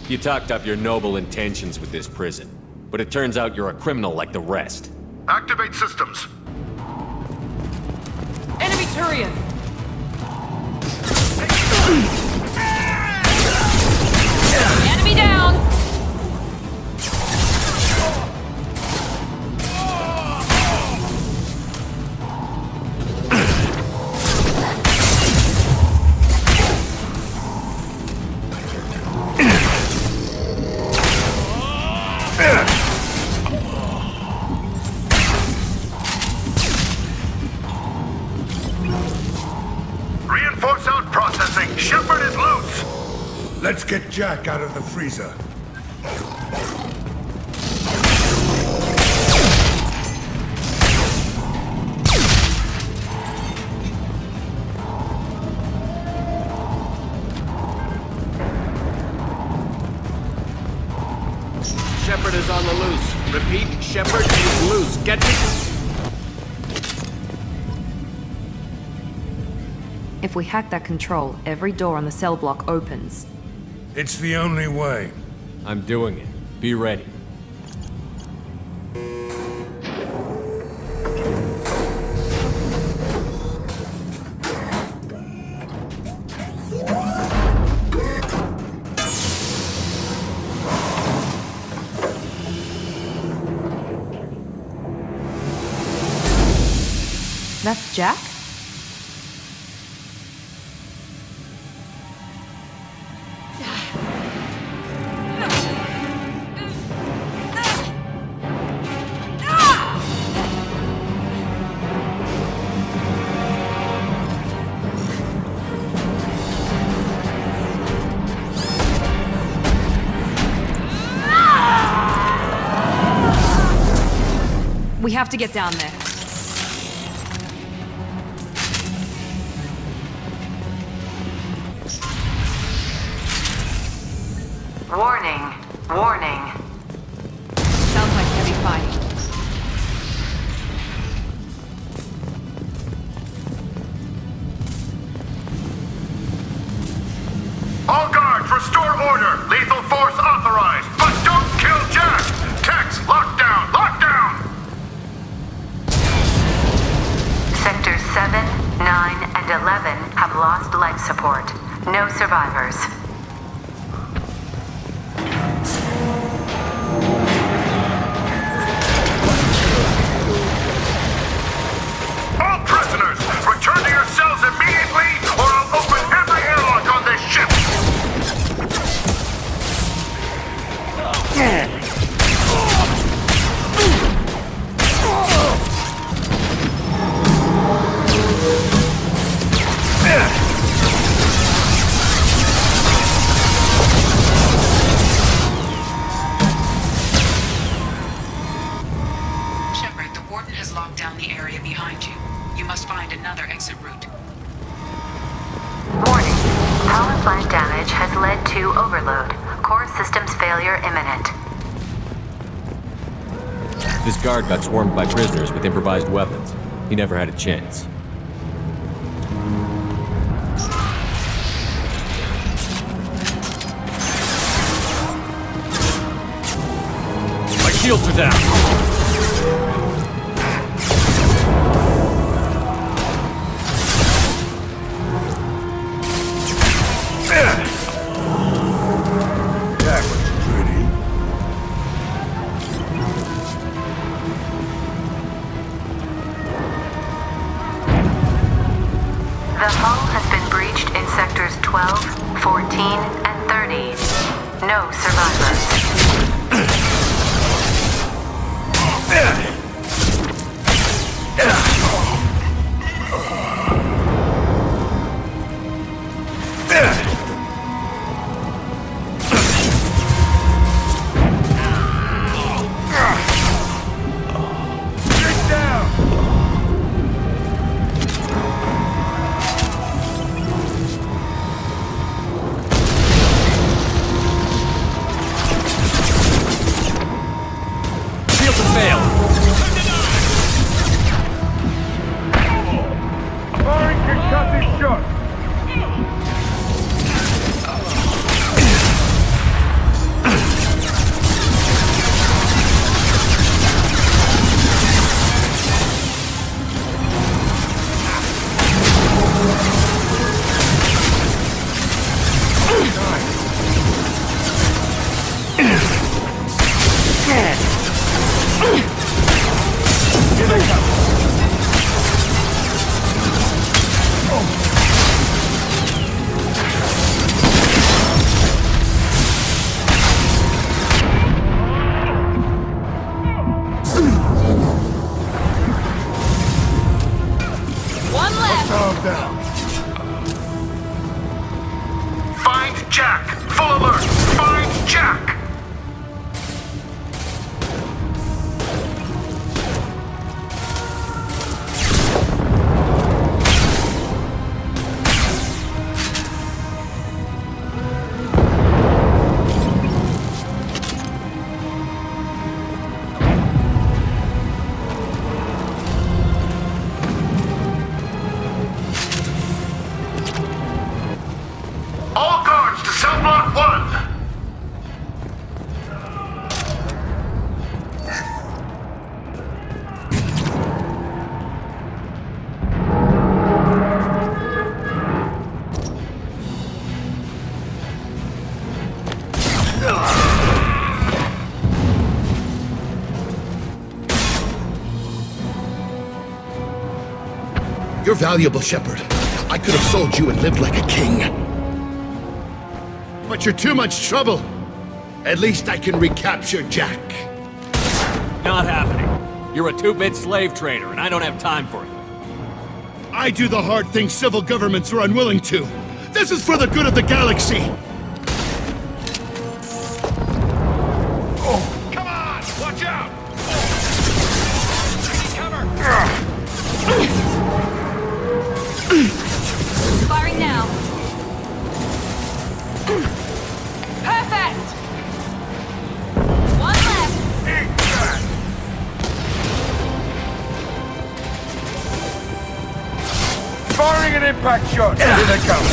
You talked up your noble intentions with this prison, but it turns out you're a criminal like the rest. Activate systems. Enemy Turian! Enemy down! Reinforce out processing. Shepard is loose. Let's get Jack out of the freezer. Shepard is on the loose. Repeat, Shepard is loose. Get me. If we hack that control, every door on the cell block opens. It's the only way. I'm doing it. Be ready. That's Jack? We have to get down there. Warning. Warning. Sounds like heavy fighting. All guards, restore order. Lethal force authorized. But don't kill Jack. Tex, lockdown. Lockdown. Sectors 7, 9, and 11 have lost life support. No survivors. All prisoners, return to your cells immediately, or I'll open every airlock on this ship. Shepard, the Warden has locked down the area behind you. You must find another exit route. Warning. Power plant damage has led to overload. Core systems failure imminent. This guard got swarmed by prisoners with improvised weapons. He never had a chance. My shields are down! The hull has been breached in sectors 12, 14, and 30. No survivors. You're valuable, Shepard. I could have sold you and lived like a king. But you're too much trouble. At least I can recapture Jack. Not happening. You're a two-bit slave trader, and I don't have time for it. I do the hard things civil governments are unwilling to. This is for the good of the galaxy. Oh, come on! Watch out! I need cover! Firing now. Perfect! One left. Firing an impact shot. Here they come.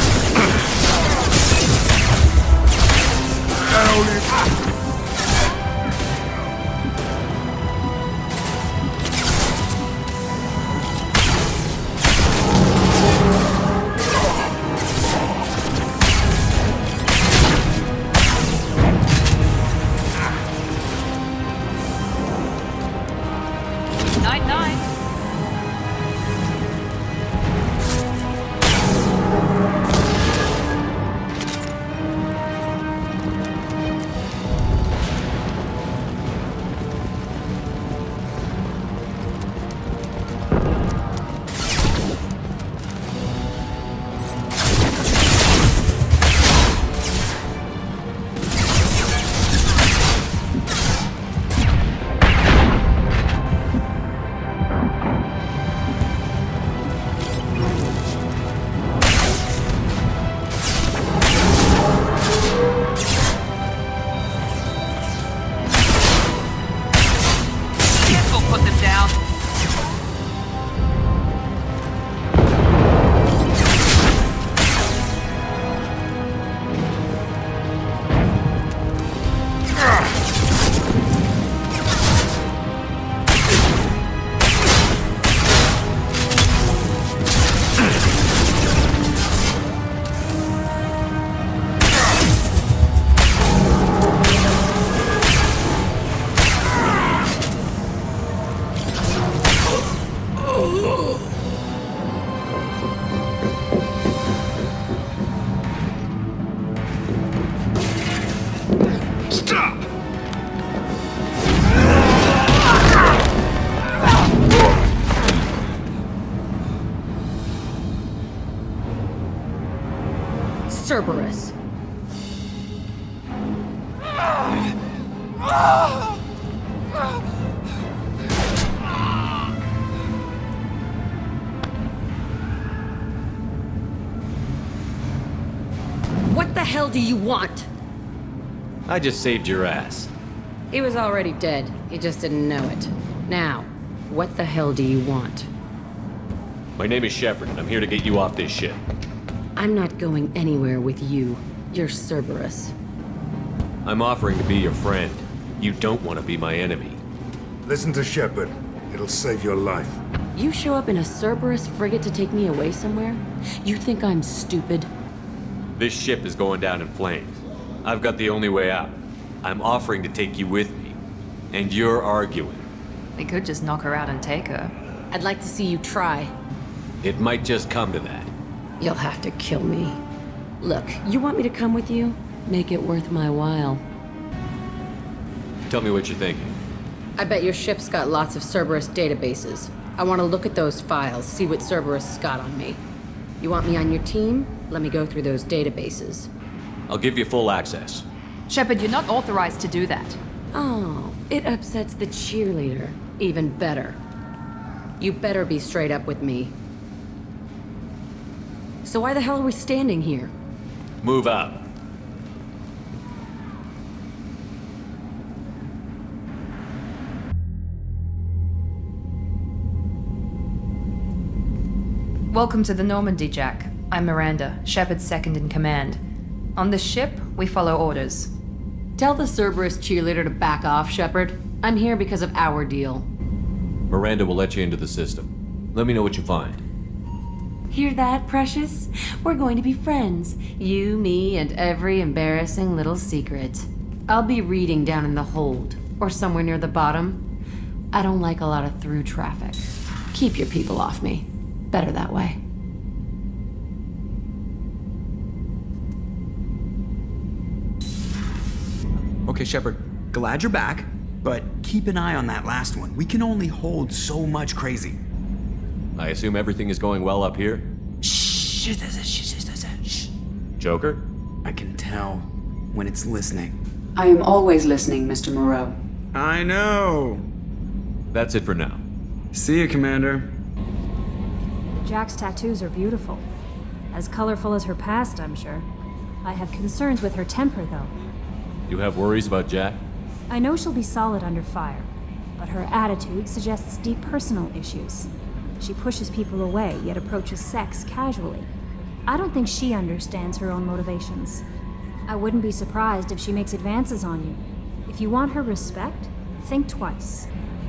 Cerberus. What the hell do you want? I just saved your ass. He was already dead. You just didn't know it. Now, what the hell do you want? My name is Shepard, and I'm here to get you off this ship. I'm not going anywhere with you. You're Cerberus. I'm offering to be your friend. You don't want to be my enemy. Listen to Shepard. It'll save your life. You show up in a Cerberus frigate to take me away somewhere? You think I'm stupid? This ship is going down in flames. I've got the only way out. I'm offering to take you with me. And you're arguing. We could just knock her out and take her. I'd like to see you try. It might just come to that. You'll have to kill me. Look, you want me to come with you? Make it worth my while. Tell me what you're thinking. I bet your ship's got lots of Cerberus databases. I want to look at those files, see what Cerberus has got on me. You want me on your team? Let me go through those databases. I'll give you full access. Shepard, you're not authorized to do that. Oh, it upsets the cheerleader. Even better. You better be straight up with me. So why the hell are we standing here? Move out. Welcome to the Normandy, Jack. I'm Miranda, Shepard's second in command. On this ship, we follow orders. Tell the Cerberus cheerleader to back off, Shepard. I'm here because of our deal. Miranda will let you into the system. Let me know what you find. Hear that, Precious? We're going to be friends. You, me, and every embarrassing little secret. I'll be reading down in the hold, or somewhere near the bottom. I don't like a lot of through traffic. Keep your people off me. Better that way. Okay, Shepard, glad you're back, but keep an eye on that last one. We can only hold so much crazy. I assume everything is going well up here? Shh. Joker? I can tell when it's listening. I am always listening, Mr. Moreau. I know. That's it for now. See you, Commander. Jack's tattoos are beautiful. As colorful as her past, I'm sure. I have concerns with her temper, though. You have worries about Jack? I know she'll be solid under fire, but her attitude suggests deep personal issues. She pushes people away, yet approaches sex casually. I don't think she understands her own motivations. I wouldn't be surprised if she makes advances on you. If you want her respect, think twice.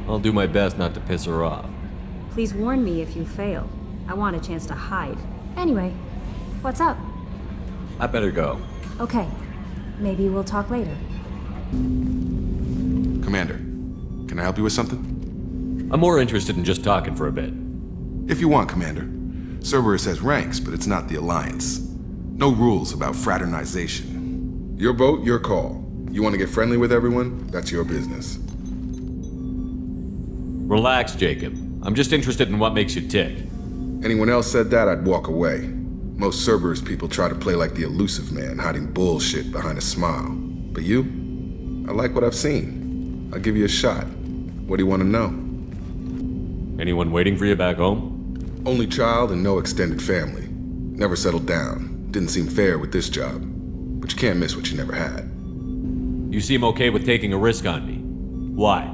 I'll do my best not to piss her off. Please warn me if you fail. I want a chance to hide. Anyway, what's up? I better go. Okay, maybe we'll talk later. Commander, can I help you with something? I'm more interested in just talking for a bit. If you want, Commander. Cerberus has ranks, but it's not the Alliance. No rules about fraternization. Your boat, your call. You want to get friendly with everyone? That's your business. Relax, Jacob. I'm just interested in what makes you tick. Anyone else said that, I'd walk away. Most Cerberus people try to play like the elusive man, hiding bullshit behind a smile. But you? I like what I've seen. I'll give you a shot. What do you want to know? Anyone waiting for you back home? Only child and no extended family. Never settled down. Didn't seem fair with this job. But you can't miss what you never had. You seem okay with taking a risk on me. Why?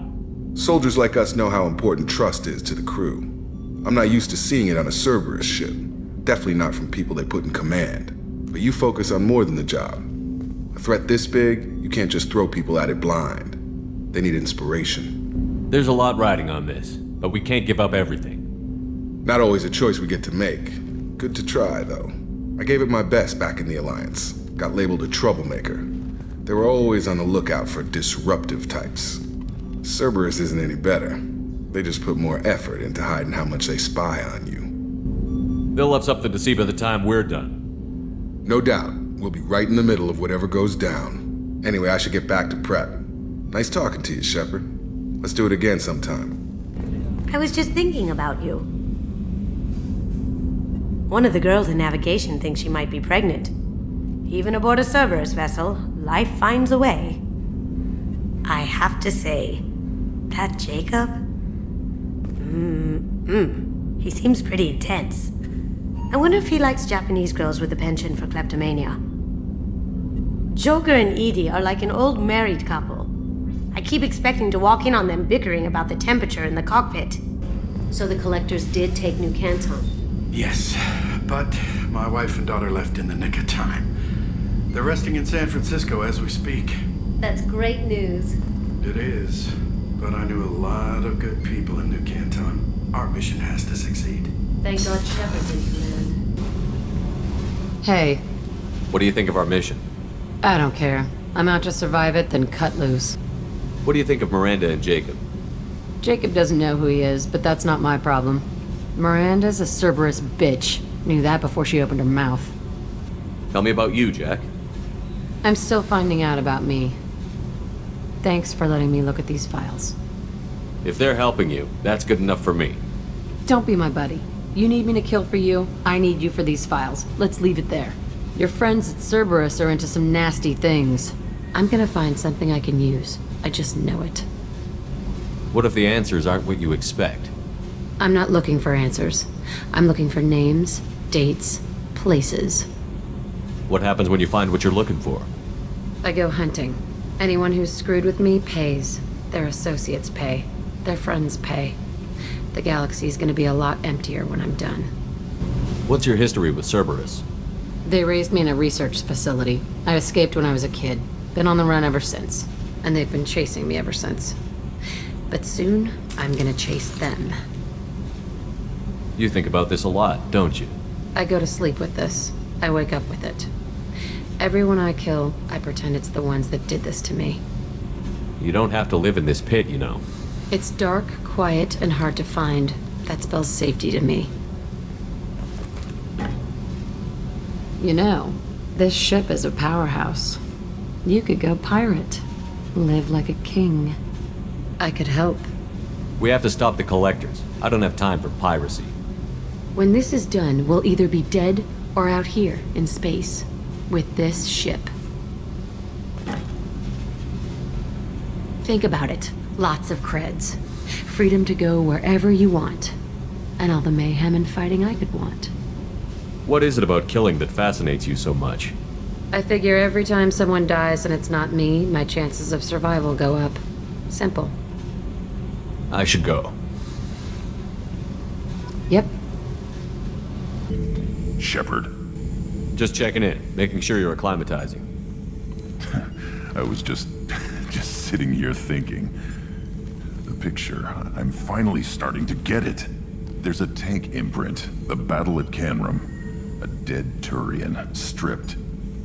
Soldiers like us know how important trust is to the crew. I'm not used to seeing it on a Cerberus ship. Definitely not from people they put in command. But you focus on more than the job. A threat this big, you can't just throw people at it blind. They need inspiration. There's a lot riding on this, but we can't give up everything. Not always a choice we get to make. Good to try, though. I gave it my best back in the Alliance. Got labeled a troublemaker. They were always on the lookout for disruptive types. Cerberus isn't any better. They just put more effort into hiding how much they spy on you. They'll have something to see by the time we're done. No doubt. We'll be right in the middle of whatever goes down. Anyway, I should get back to prep. Nice talking to you, Shepard. Let's do it again sometime. I was just thinking about you. One of the girls in navigation thinks she might be pregnant. Even aboard a Cerberus vessel, life finds a way. I have to say, that Jacob? He seems pretty intense. I wonder if he likes Japanese girls with a penchant for kleptomania. Joker and Edie are like an old married couple. I keep expecting to walk in on them bickering about the temperature in the cockpit. So the collectors did take New Canton? Yes, but my wife and daughter left in the nick of time. They're resting in San Francisco as we speak. That's great news. It is, but I knew a lot of good people in New Canton. Our mission has to succeed. Thank God Shepard's in command. Hey, What do you think of our mission? I don't care. I'm out to survive it, then cut loose. What do you think of Miranda and Jacob? Jacob doesn't know who he is, but that's not my problem. Miranda's a Cerberus bitch. Knew that before she opened her mouth. Tell me about you, Jack. I'm still finding out about me. Thanks for letting me look at these files. If they're helping you, that's good enough for me. Don't be my buddy. You need me to kill for you, I need you for these files. Let's leave it there. Your friends at Cerberus are into some nasty things. I'm gonna find something I can use. I just know it. What if the answers aren't what you expect? I'm not looking for answers. I'm looking for names, dates, places. What happens when you find what you're looking for? I go hunting. Anyone who's screwed with me pays. Their associates pay. Their friends pay. The galaxy's gonna be a lot emptier when I'm done. What's your history with Cerberus? They raised me in a research facility. I escaped when I was a kid. Been on the run ever since. And they've been chasing me ever since. But soon, I'm gonna chase them. You think about this a lot, don't you? I go to sleep with this. I wake up with it. Everyone I kill, I pretend it's the ones that did this to me. You don't have to live in this pit, you know. It's dark, quiet, and hard to find. That spells safety to me. You know, this ship is a powerhouse. You could go pirate. Live like a king. I could help. We have to stop the collectors. I don't have time for piracy. When this is done, we'll either be dead or out here in space with this ship. Think about it. Lots of creds. Freedom to go wherever you want. And all the mayhem and fighting I could want. What is it about killing that fascinates you so much? I figure every time someone dies and it's not me, my chances of survival go up. Simple. I should go. Yep. Shepard. Just checking in, making sure you're acclimatizing. I was just sitting here thinking. The picture, I'm finally starting to get it. There's a tank imprint, the battle at Canrum. A dead Turian, stripped.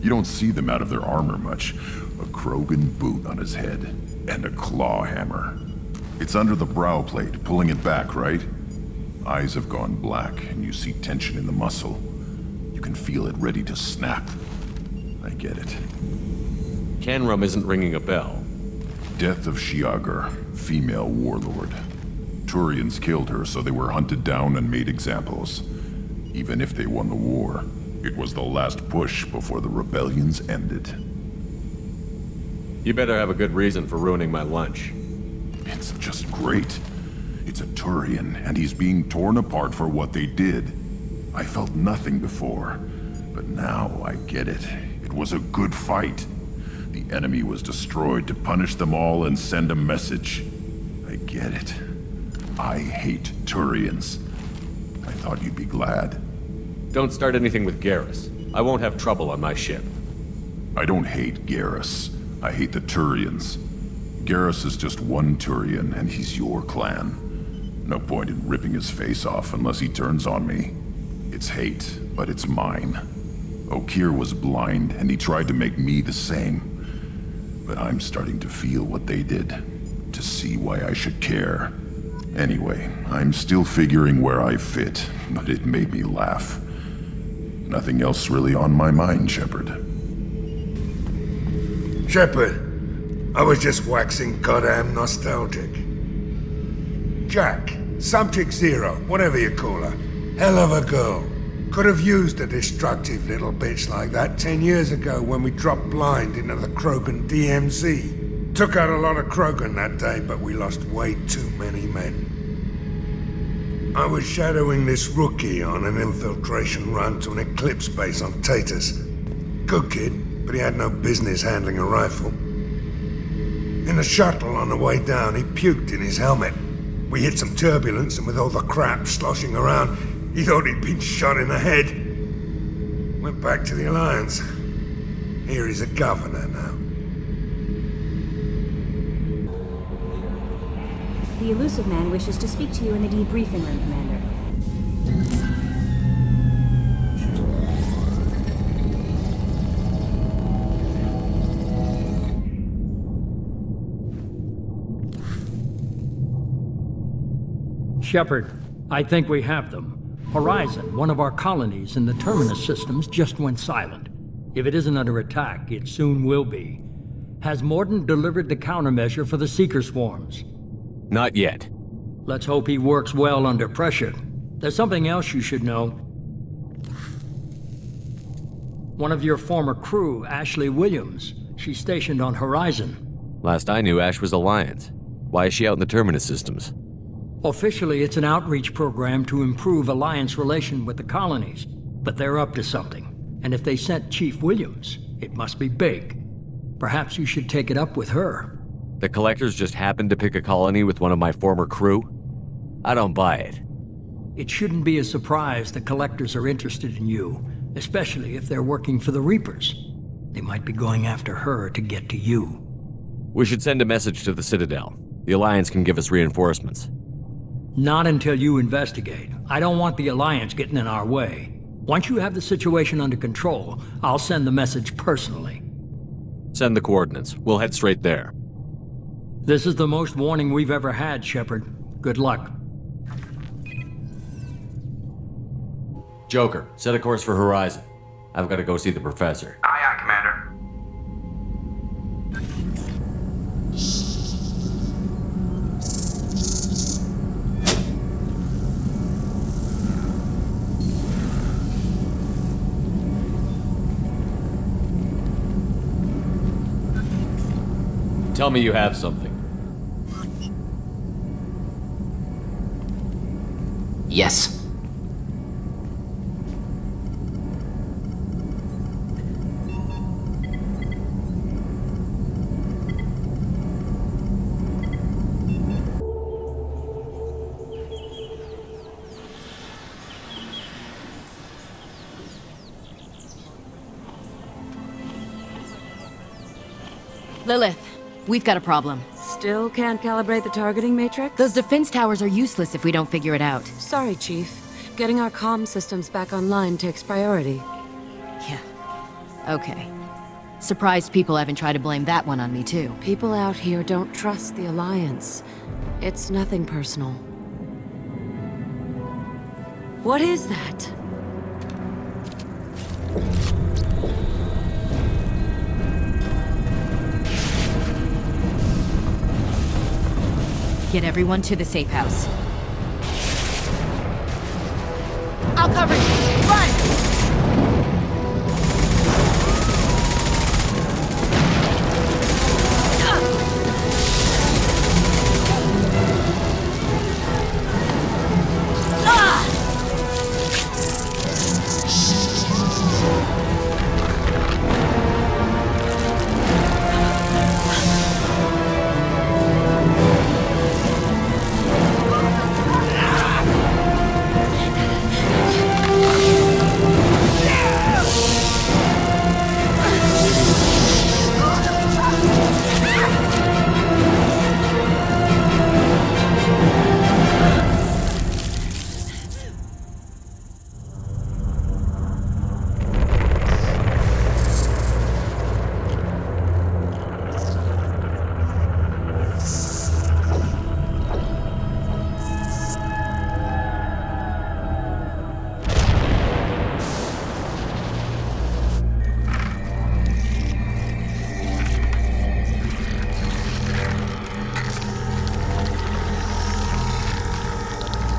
You don't see them out of their armor much. A Krogan boot on his head, and a claw hammer. It's under the brow plate, pulling it back, right? Eyes have gone black, and you see tension in the muscle. You can feel it ready to snap. I get it. Canrum isn't ringing a bell. Death of Shiagar, female warlord. Turians killed her, so they were hunted down and made examples. Even if they won the war, it was the last push before the rebellions ended. You better have a good reason for ruining my lunch. It's just great. It's a Turian, and he's being torn apart for what they did. I felt nothing before, but now I get it. It was a good fight. The enemy was destroyed to punish them all and send a message. I get it. I hate Turians. I thought you'd be glad. Don't start anything with Garrus. I won't have trouble on my ship. I don't hate Garrus. I hate the Turians. Garrus is just one Turian, and he's your clan. No point in ripping his face off unless he turns on me. It's hate, but it's mine. Okeer was blind, and he tried to make me the same. But I'm starting to feel what they did, to see why I should care. Anyway, I'm still figuring where I fit, but it made me laugh. Nothing else really on my mind, Shepard. Shepard, I was just waxing goddamn nostalgic. Jack, Subject Zero, whatever you call her. Hell of a girl. Could have used a destructive little bitch like that 10 years ago when we dropped blind into the Krogan DMZ. Took out a lot of Krogan that day, but we lost way too many men. I was shadowing this rookie on an infiltration run to an Eclipse base on Tatus. Good kid, but he had no business handling a rifle. In the shuttle on the way down, he puked in his helmet. We hit some turbulence, and with all the crap sloshing around, he thought he'd been shot in the head. Went back to the Alliance. Here he's a governor now. The elusive man wishes to speak to you in the debriefing room, Commander. Shepard, I think we have them. Horizon, one of our colonies in the Terminus systems, just went silent. If it isn't under attack, it soon will be. Has Mordin delivered the countermeasure for the Seeker swarms? Not yet. Let's hope he works well under pressure. There's something else you should know. One of your former crew, Ashley Williams, she's stationed on Horizon. Last I knew, Ash was Alliance. Why is she out in the Terminus systems? Officially, it's an outreach program to improve Alliance relation with the colonies, but they're up to something. And if they sent Chief Williams, it must be big. Perhaps you should take it up with her. The Collectors just happened to pick a colony with one of my former crew? I don't buy it. It shouldn't be a surprise the Collectors are interested in you, especially if they're working for the Reapers. They might be going after her to get to you. We should send a message to the Citadel. The Alliance can give us reinforcements. Not until you investigate. I don't want the Alliance getting in our way. Once you have the situation under control, I'll send the message personally. Send the coordinates. We'll head straight there. This is the most warning we've ever had, Shepard. Good luck. Joker, set a course for Horizon. I've got to go see the Professor. Aye, aye, Commander. Tell me you have something. Yes. Lilith, we've got a problem. Still can't calibrate the targeting matrix? Those defense towers are useless if we don't figure it out. Sorry, Chief. Getting our comm systems back online takes priority. Yeah. Okay. Surprised people haven't tried to blame that one on me, too. People out here don't trust the Alliance. It's nothing personal. What is that? Get everyone to the safe house. I'll cover you! Run!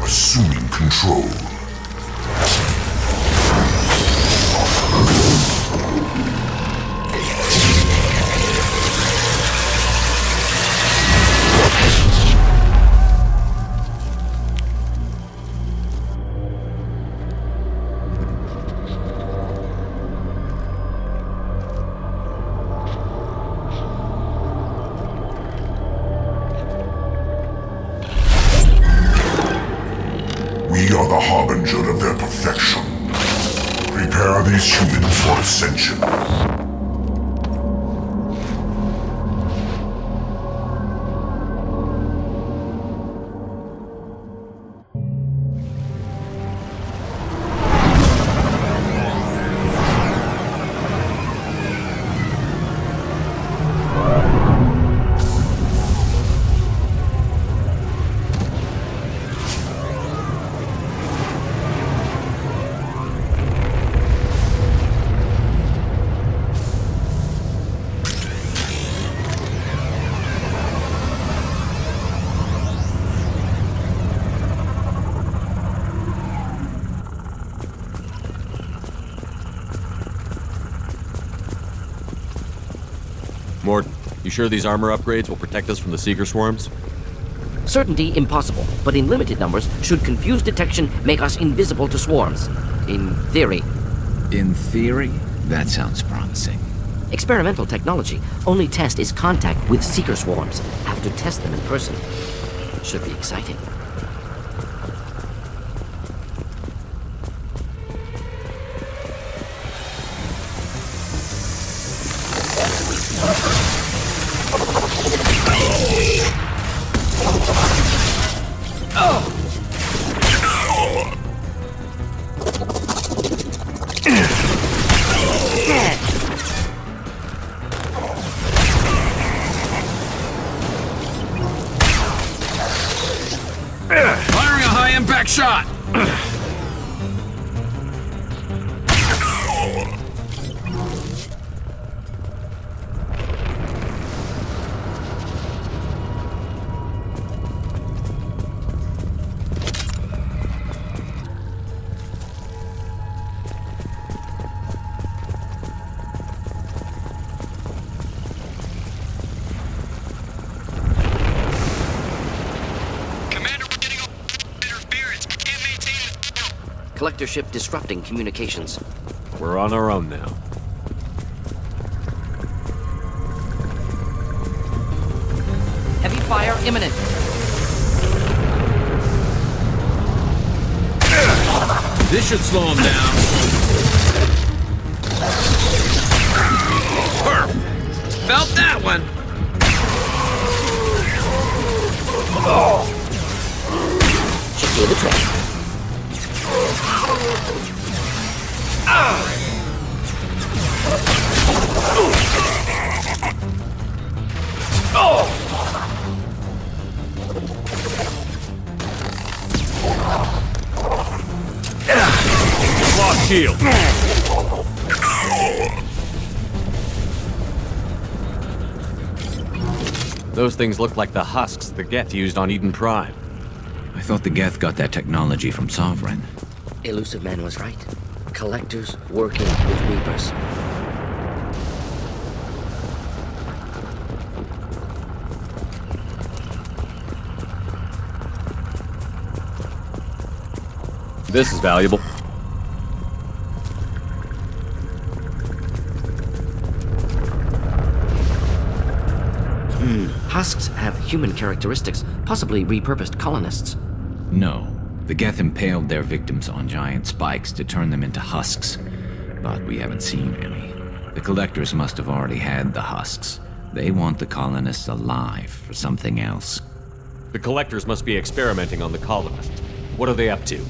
Assuming control. We are the harbinger of their perfection. Prepare these humans for ascension. Morden, you sure these armor upgrades will protect us from the Seeker swarms? Certainty impossible, but in limited numbers, should confused detection make us invisible to swarms. In theory. In theory? That sounds promising. Experimental technology. Only test is contact with Seeker swarms. Have to test them in person. Should be exciting. Firing a high-impact shot! Collector ship disrupting communications. We're on our own now. Heavy fire imminent. This should slow him down. Perf! Felt that one! Secure the train. Lost shield. Those things look like the husks the Geth used on Eden Prime. I thought the Geth got that technology from Sovereign. Elusive Man was right. Collectors working with Reapers. This is valuable. Husks have human characteristics, possibly repurposed colonists. No. The Geth impaled their victims on giant spikes to turn them into husks. But we haven't seen any. The Collectors must have already had the husks. They want the colonists alive for something else. The Collectors must be experimenting on the colonists. What are they up to?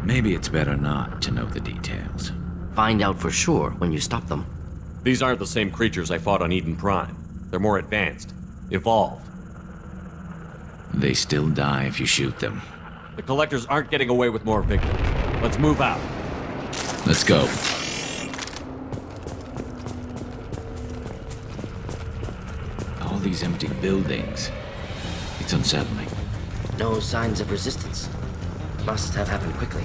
Maybe it's better not to know the details. Find out for sure when you stop them. These aren't the same creatures I fought on Eden Prime. They're more advanced, evolved. They still die if you shoot them. The Collectors aren't getting away with more victims. Let's move out. Let's go. All these empty buildings. It's unsettling. No signs of resistance. Must have happened quickly.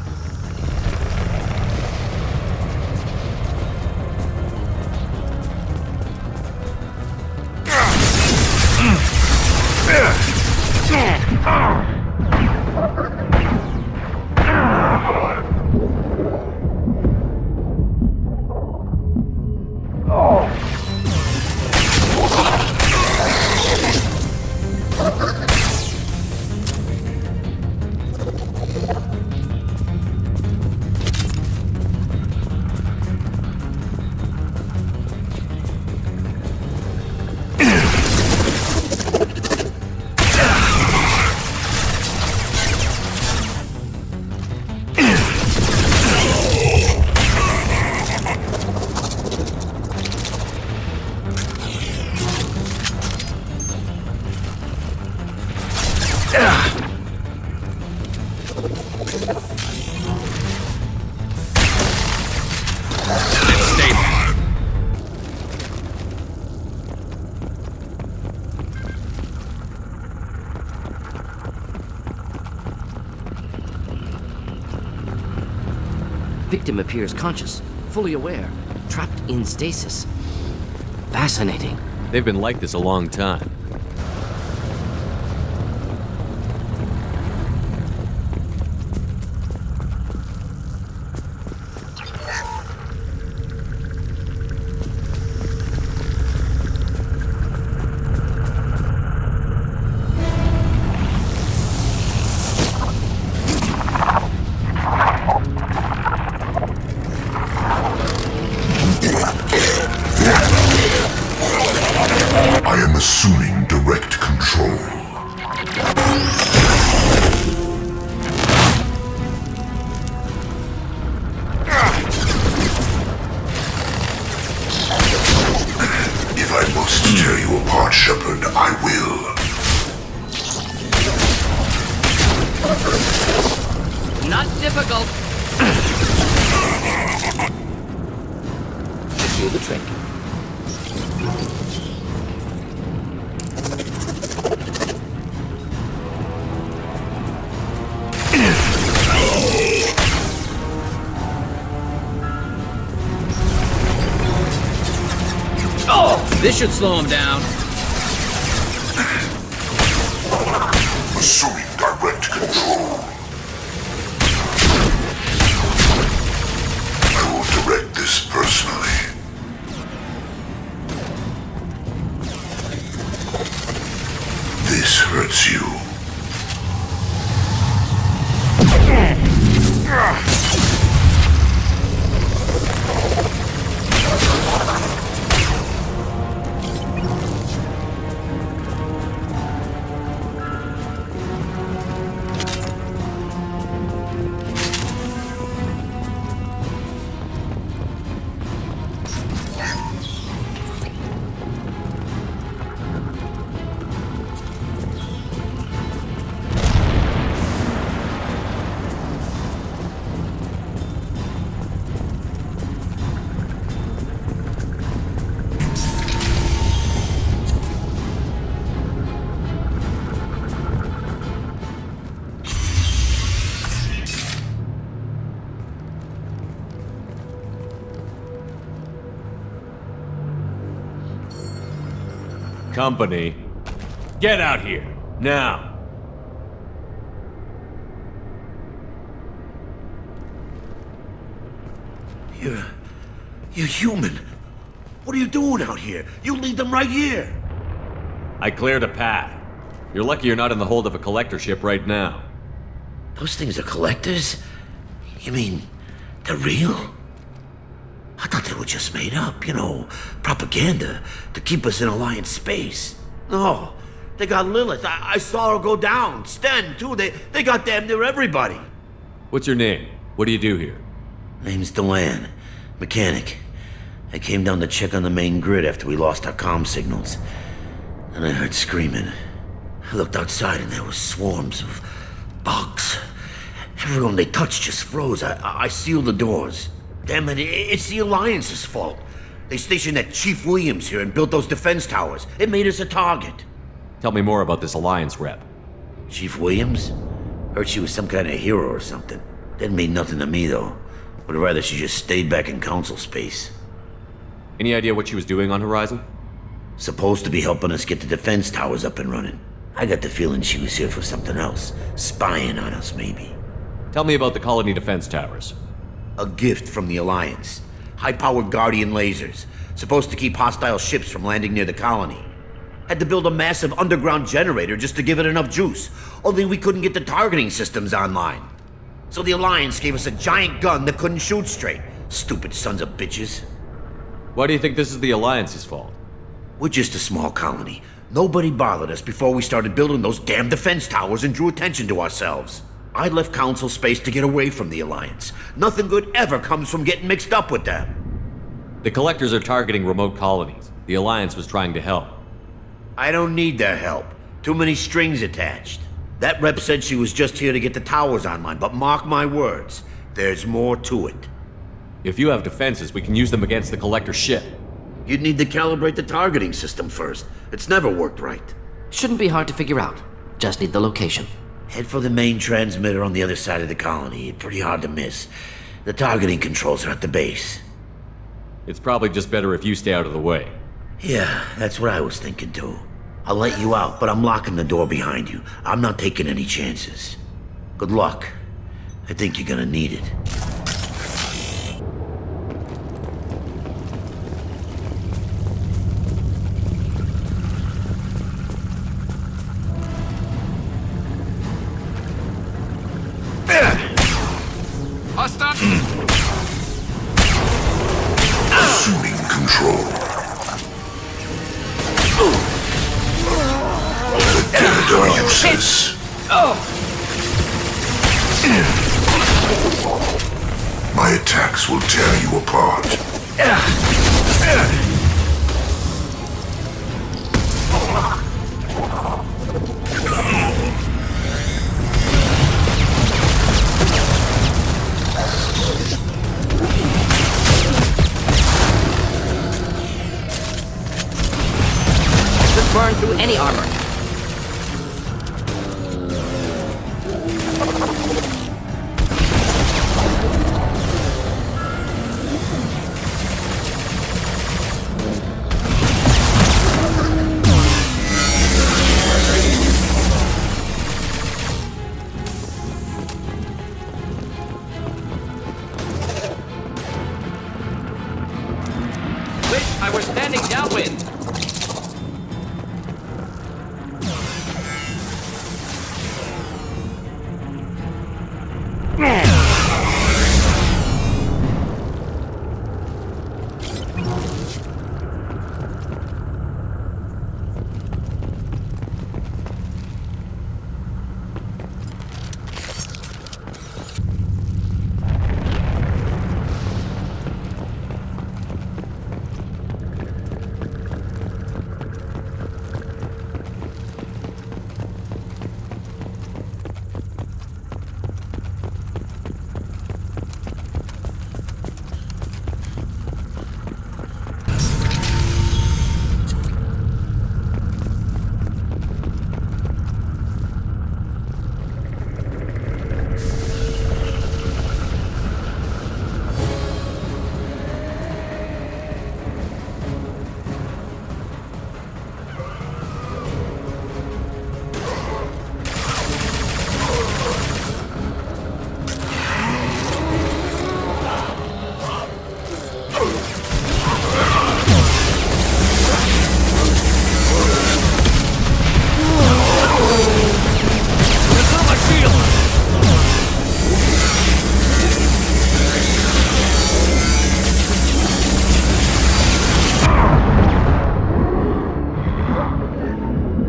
It's stable. Victim appears conscious, fully aware, trapped in stasis. Fascinating. They've been like this a long time. I am assuming direct control. If I must tear you apart, Shepard, I will. Not difficult. Do the trick. This should slow him down. Assuming direct control. I will direct this personally. This hurts you. Company, get out here, now! You're human. What are you doing out here? You lead them right here. I cleared a path. You're lucky you're not in the hold of a collector ship right now. Those things are collectors? You mean, they're real? I thought they were just made up, you know, propaganda to keep us in Alliance space. No, they got Lilith. I saw her go down. Sten, too. They got damn near everybody. What's your name? What do you do here? Name's Delan. Mechanic. I came down to check on the main grid after we lost our comm signals. And I heard screaming. I looked outside and there was swarms of bugs. Everyone they touched just froze. I sealed the doors. Damn it, it's the Alliance's fault. They stationed that Chief Williams here and built those defense towers. It made us a target. Tell me more about this Alliance rep. Chief Williams? Heard she was some kind of hero or something. Didn't mean nothing to me, though. Would rather she just stayed back in Council space. Any idea what she was doing on Horizon? Supposed to be helping us get the defense towers up and running. I got the feeling she was here for something else. Spying on us, maybe. Tell me about the colony defense towers. A gift from the Alliance. High-powered Guardian lasers. Supposed to keep hostile ships from landing near the colony. Had to build a massive underground generator just to give it enough juice. Only we couldn't get the targeting systems online. So the Alliance gave us a giant gun that couldn't shoot straight. Stupid sons of bitches. Why do you think this is the Alliance's fault? We're just a small colony. Nobody bothered us before we started building those damn defense towers and drew attention to ourselves. I left Council space to get away from the Alliance. Nothing good ever comes from getting mixed up with them. The Collectors are targeting remote colonies. The Alliance was trying to help. I don't need their help. Too many strings attached. That rep said she was just here to get the towers online, but mark my words, there's more to it. If you have defenses, we can use them against the Collector's ship. You'd need to calibrate the targeting system first. It's never worked right. Shouldn't be hard to figure out. Just need the location. Head for the main transmitter on the other side of the colony. Pretty hard to miss. The targeting controls are at the base. It's probably just better if you stay out of the way. Yeah, that's what I was thinking too. I'll let you out, but I'm locking the door behind you. I'm not taking any chances. Good luck. I think you're gonna need it. Assuming control. The dead are useless. My attacks will tear you apart. Burn through any armor. Wish I were standing downwind.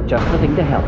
Just the thing to help.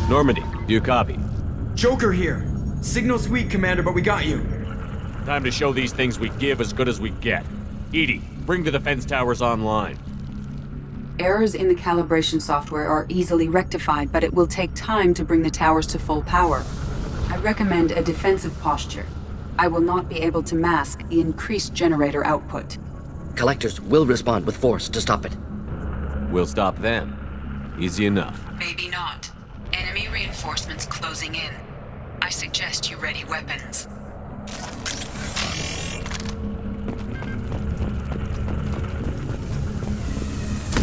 Normandy, do you copy? Joker here. Signal's weak, Commander, but we got you. Time to show these things we give as good as we get. Edie, bring the defense towers online. Errors in the calibration software are easily rectified, but it will take time to bring the towers to full power. I recommend a defensive posture. I will not be able to mask the increased generator output. Collectors will respond with force to stop it. We'll stop them. Easy enough. Maybe not. Enemy reinforcements closing in. I suggest you ready weapons.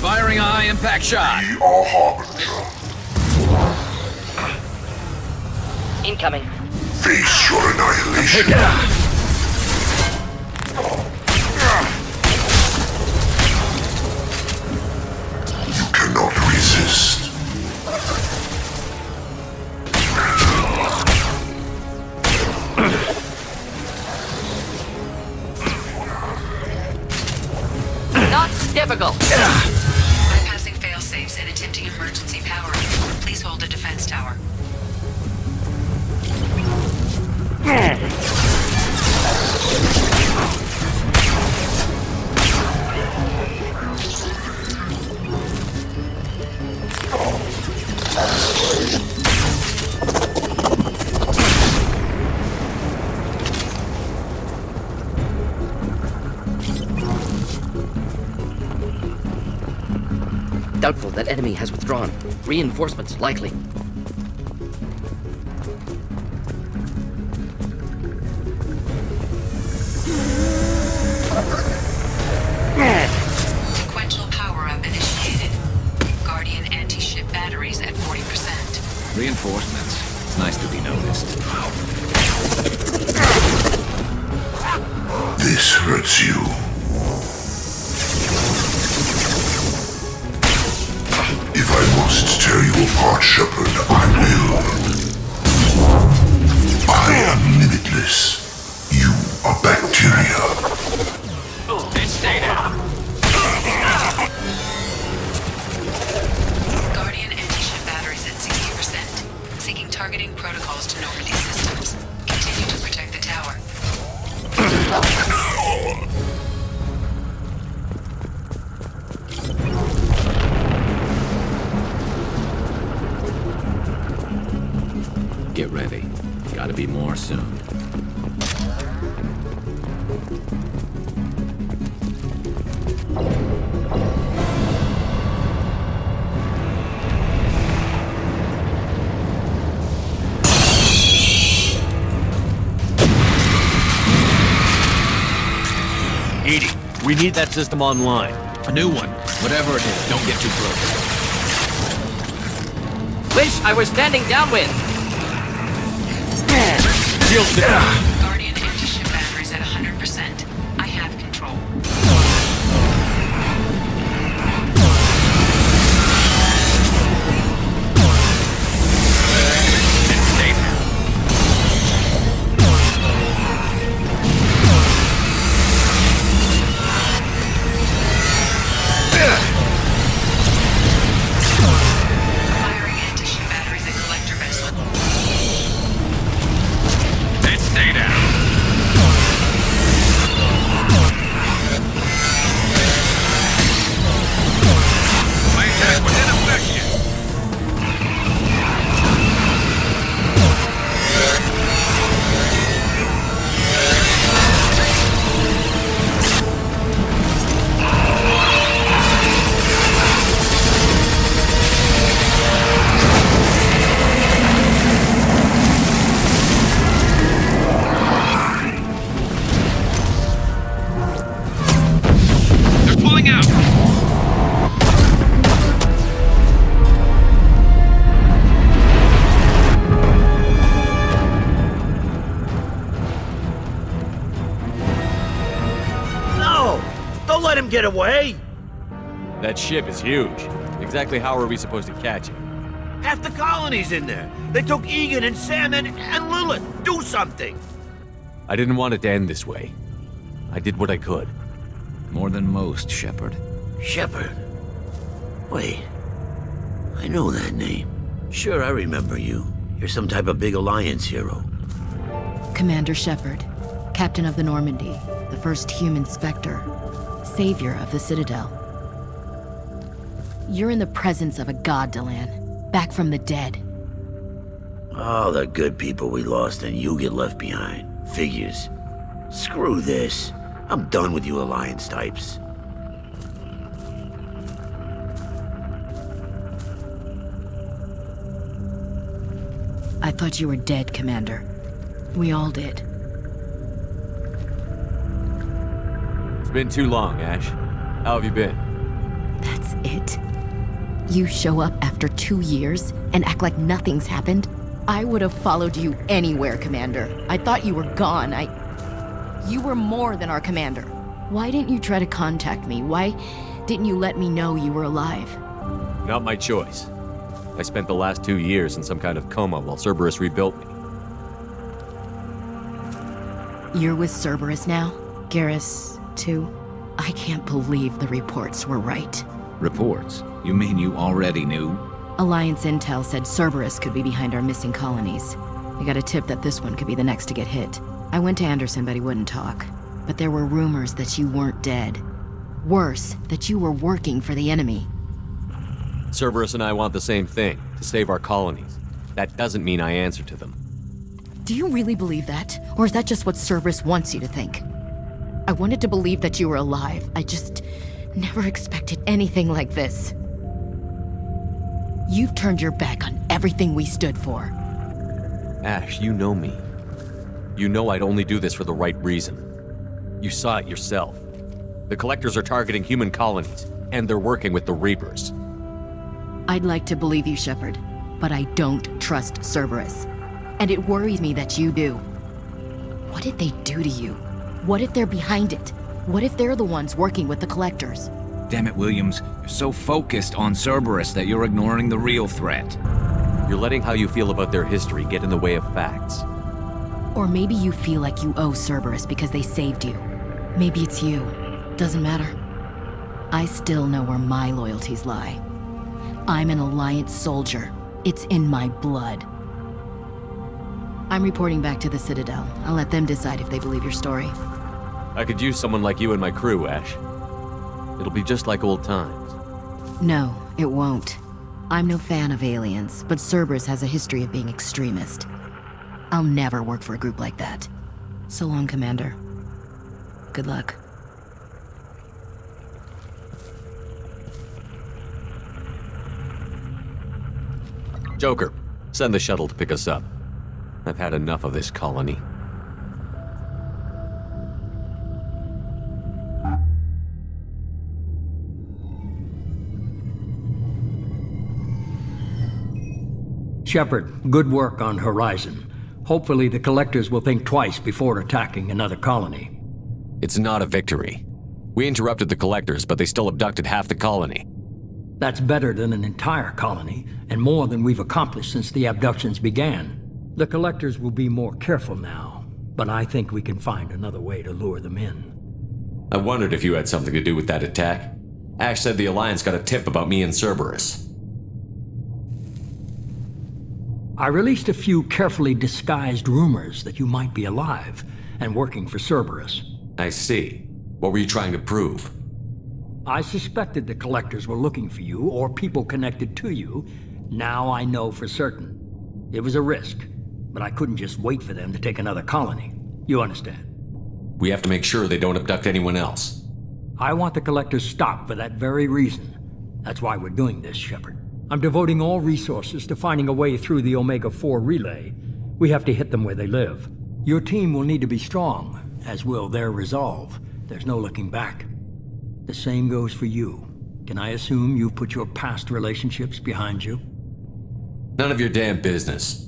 Firing a high-impact shot. We are Harbinger. Incoming. Face your annihilation. You cannot resist. Not difficult. Bypassing failsafes and attempting emergency power. Please hold a defense tower. Doubtful that enemy has withdrawn. Reinforcements likely. Sequential power-up initiated. Guardian anti-ship batteries at 40%. Reinforcements. It's nice to be noticed. This hurts you. If I must tear you apart, Shepard, I will. I am limitless. You are bacteria. Then stay down. Guardian anti-ship batteries at 60%. Seeking targeting protocols to Normandy systems. Continue to protect the tower. Get ready. Gotta be more soon. Edie, we need that system online. A new one. Whatever it is, don't get too close. Wish I was standing downwind. Shields down. Guardian anti-ship batteries at 100%. I have control. Firing anti-ship batteries at collector vessel. Then stay down. My attack was ineffective. They're pulling out. No! Don't let him get away! That ship is huge. Exactly how are we supposed to catch it? Half the colony's in there. They took Egan and Sam and Lilith. Do something! I didn't want it to end this way. I did what I could. More than most, Shepard. Shepard? Wait. I know that name. Sure, I remember you. You're some type of big Alliance hero. Commander Shepard, Captain of the Normandy, the first human Spectre, Savior of the Citadel. You're in the presence of a god, Delan, back from the dead. All the good people we lost and you get left behind. Figures. Screw this. I'm done with you Alliance types. I thought you were dead, Commander. We all did. It's been too long, Ash. How have you been? That's it? You show up after 2 years and act like nothing's happened? I would have followed you anywhere, Commander. I thought you were gone. You were more than our commander. Why didn't you try to contact me? Why didn't you let me know you were alive? Not my choice. I spent the last 2 years in some kind of coma while Cerberus rebuilt me. You're with Cerberus now? Garrus, too? I can't believe the reports were right. Reports? You mean you already knew? Alliance intel said Cerberus could be behind our missing colonies. We got a tip that this one could be the next to get hit. I went to Anderson, but he wouldn't talk. But there were rumors that you weren't dead. Worse, that you were working for the enemy. Cerberus and I want the same thing, to save our colonies. That doesn't mean I answer to them. Do you really believe that? Or is that just what Cerberus wants you to think? I wanted to believe that you were alive. I just never expected anything like this. You've turned your back on everything we stood for. Ash, you know me. You know I'd only do this for the right reason. You saw it yourself. The Collectors are targeting human colonies, and they're working with the Reapers. I'd like to believe you, Shepard, but I don't trust Cerberus. And it worries me that you do. What did they do to you? What if they're behind it? What if they're the ones working with the Collectors? Damn it, Williams. You're so focused on Cerberus that you're ignoring the real threat. You're letting how you feel about their history get in the way of facts. Or maybe you feel like you owe Cerberus because they saved you. Maybe it's you. Doesn't matter. I still know where my loyalties lie. I'm an Alliance soldier. It's in my blood. I'm reporting back to the Citadel. I'll let them decide if they believe your story. I could use someone like you in my crew, Ash. It'll be just like old times. No, it won't. I'm no fan of aliens, but Cerberus has a history of being extremist. I'll never work for a group like that. So long, Commander. Good luck. Joker, send the shuttle to pick us up. I've had enough of this colony. Shepard, good work on Horizon. Hopefully the Collectors will think twice before attacking another colony. It's not a victory. We interrupted the Collectors, but they still abducted half the colony. That's better than an entire colony, and more than we've accomplished since the abductions began. The Collectors will be more careful now, but I think we can find another way to lure them in. I wondered if you had something to do with that attack. Ash said the Alliance got a tip about me and Cerberus. I released a few carefully disguised rumors that you might be alive and working for Cerberus. I see. What were you trying to prove? I suspected the Collectors were looking for you or people connected to you. Now I know for certain. It was a risk, but I couldn't just wait for them to take another colony. You understand? We have to make sure they don't abduct anyone else. I want the Collectors stopped for that very reason. That's why we're doing this, Shepard. I'm devoting all resources to finding a way through the Omega-4 relay. We have to hit them where they live. Your team will need to be strong, as will their resolve. There's no looking back. The same goes for you. Can I assume you've put your past relationships behind you? None of your damn business.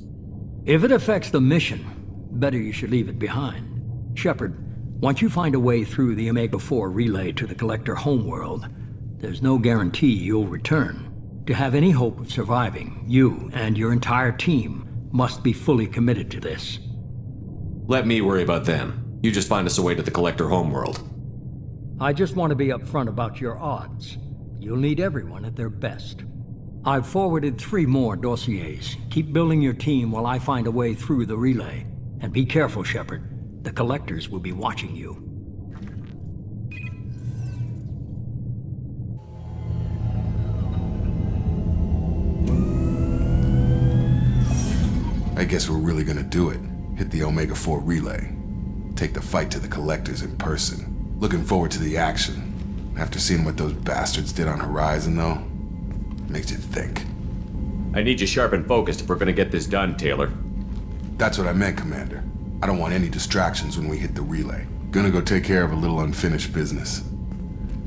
If it affects the mission, better you should leave it behind. Shepard, once you find a way through the Omega-4 relay to the Collector homeworld, there's no guarantee you'll return. To have any hope of surviving, you and your entire team must be fully committed to this. Let me worry about them. You just find us a way to the Collector homeworld. I just want to be upfront about your odds. You'll need everyone at their best. I've forwarded 3 more dossiers. Keep building your team while I find a way through the relay. And be careful, Shepard. The Collectors will be watching you. I guess we're really gonna do it. Hit the Omega-4 relay. Take the fight to the Collectors in person. Looking forward to the action. After seeing what those bastards did on Horizon, though, makes you think. I need you sharp and focused if we're gonna get this done, Taylor. That's what I meant, Commander. I don't want any distractions when we hit the relay. Gonna go take care of a little unfinished business.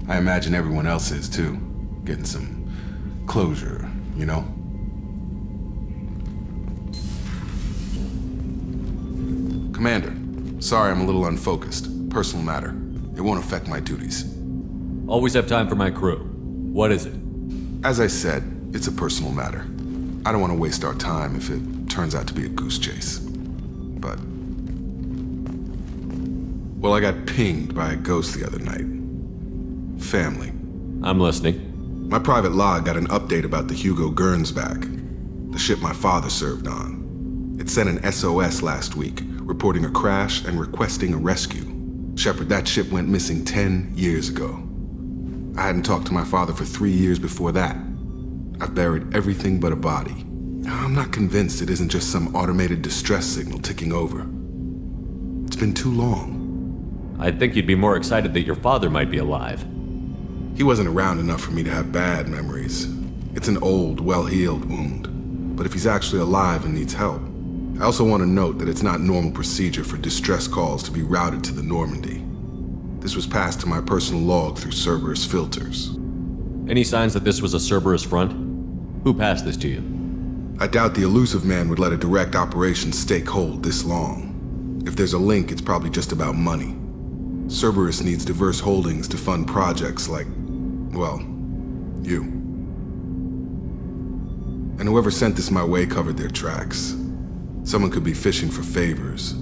I imagine everyone else is, too. Getting some closure, you know? Commander, sorry I'm a little unfocused. Personal matter. It won't affect my duties. Always have time for my crew. What is it? As I said, it's a personal matter. I don't want to waste our time if it turns out to be a goose chase. But... well, I got pinged by a ghost the other night. Family. I'm listening. My private log got an update about the Hugo Gernsback, the ship my father served on. It sent an SOS last week, reporting a crash and requesting a rescue. Shepard, that ship went missing 10 years ago. I hadn't talked to my father for 3 years before that. I've buried everything but a body. I'm not convinced it isn't just some automated distress signal ticking over. It's been too long. I'd think you'd be more excited that your father might be alive. He wasn't around enough for me to have bad memories. It's an old, well-healed wound. But if he's actually alive and needs help, I also want to note that it's not normal procedure for distress calls to be routed to the Normandy. This was passed to my personal log through Cerberus filters. Any signs that this was a Cerberus front? Who passed this to you? I doubt the elusive man would let a direct operation stake hold this long. If there's a link, it's probably just about money. Cerberus needs diverse holdings to fund projects like, well, you. And whoever sent this my way covered their tracks. Someone could be fishing for favors,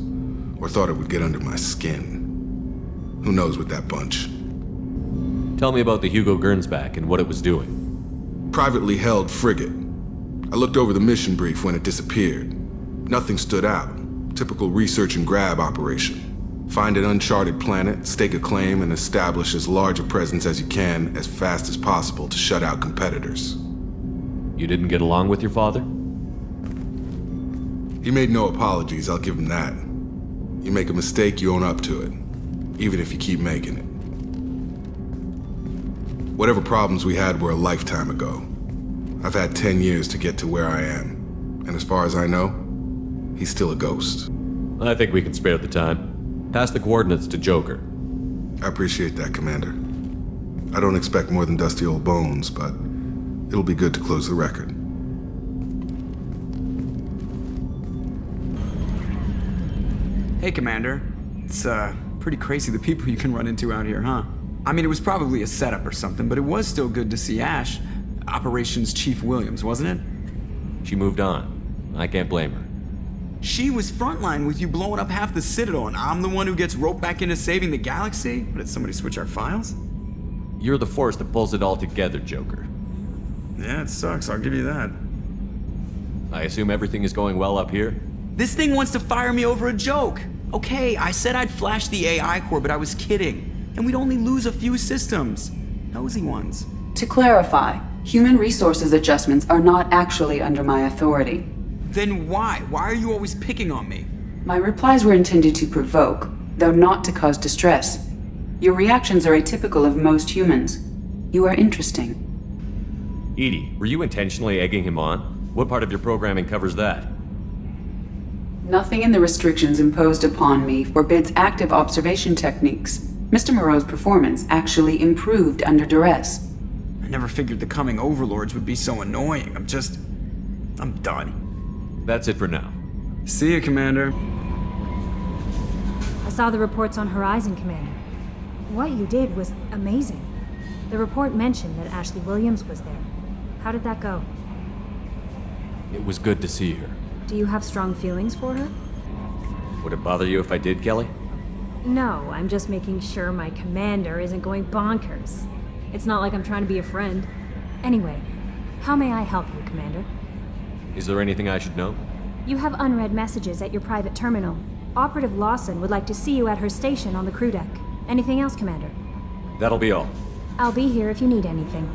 or thought it would get under my skin. Who knows with that bunch? Tell me about the Hugo Gernsback and what it was doing. Privately held frigate. I looked over the mission brief when it disappeared. Nothing stood out. Typical research and grab operation. Find an uncharted planet, stake a claim, and establish as large a presence as you can as fast as possible to shut out competitors. You didn't get along with your father? He made no apologies, I'll give him that. You make a mistake, you own up to it. Even if you keep making it. Whatever problems we had were a lifetime ago. I've had 10 years to get to where I am. And as far as I know, he's still a ghost. I think we can spare the time. Pass the coordinates to Joker. I appreciate that, Commander. I don't expect more than dusty old bones, but it'll be good to close the record. Hey, Commander. It's, pretty crazy the people you can run into out here, huh? I mean, it was probably a setup or something, but it was still good to see Ash. Operations Chief Williams, wasn't it? She moved on. I can't blame her. She was frontline with you blowing up half the Citadel, and I'm the one who gets roped back into saving the galaxy? But did somebody switch our files? You're the force that pulls it all together, Joker. Yeah, it sucks, I'll give you that. I assume everything is going well up here? This thing wants to fire me over a joke. Okay, I said I'd flash the AI core, but I was kidding. And we'd only lose a few systems. Nosy ones. To clarify, human resources adjustments are not actually under my authority. Then why? Why are you always picking on me? My replies were intended to provoke, though not to cause distress. Your reactions are atypical of most humans. You are interesting. Edie, were you intentionally egging him on? What part of your programming covers that? Nothing in the restrictions imposed upon me forbids active observation techniques. Mr. Moreau's performance actually improved under duress. I never figured the coming overlords would be so annoying. I'm done. That's it for now. See you, Commander. I saw the reports on Horizon, Commander. What you did was amazing. The report mentioned that Ashley Williams was there. How did that go? It was good to see her. Do you have strong feelings for her? Would it bother you if I did, Kelly? No, I'm just making sure my commander isn't going bonkers. It's not like I'm trying to be a friend. Anyway, how may I help you, Commander? Is there anything I should know? You have unread messages at your private terminal. Operative Lawson would like to see you at her station on the crew deck. Anything else, Commander? That'll be all. I'll be here if you need anything.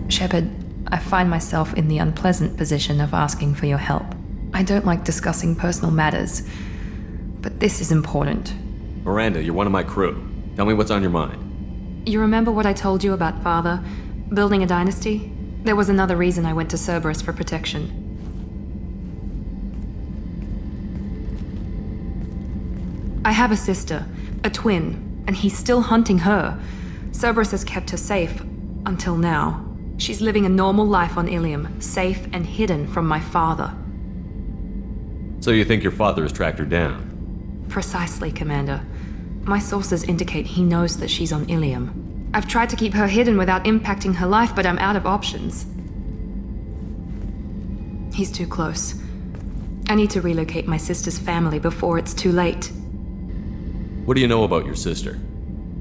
Shepard, I find myself in the unpleasant position of asking for your help. I don't like discussing personal matters, but this is important. Miranda, you're one of my crew. Tell me what's on your mind. You remember what I told you about Father? Building a dynasty? There was another reason I went to Cerberus for protection. I have a sister, a twin, and he's still hunting her. Cerberus has kept her safe, until now. She's living a normal life on Ilium, safe and hidden from my father. So you think your father has tracked her down? Precisely, Commander. My sources indicate he knows that she's on Ilium. I've tried to keep her hidden without impacting her life, but I'm out of options. He's too close. I need to relocate my sister's family before it's too late. What do you know about your sister?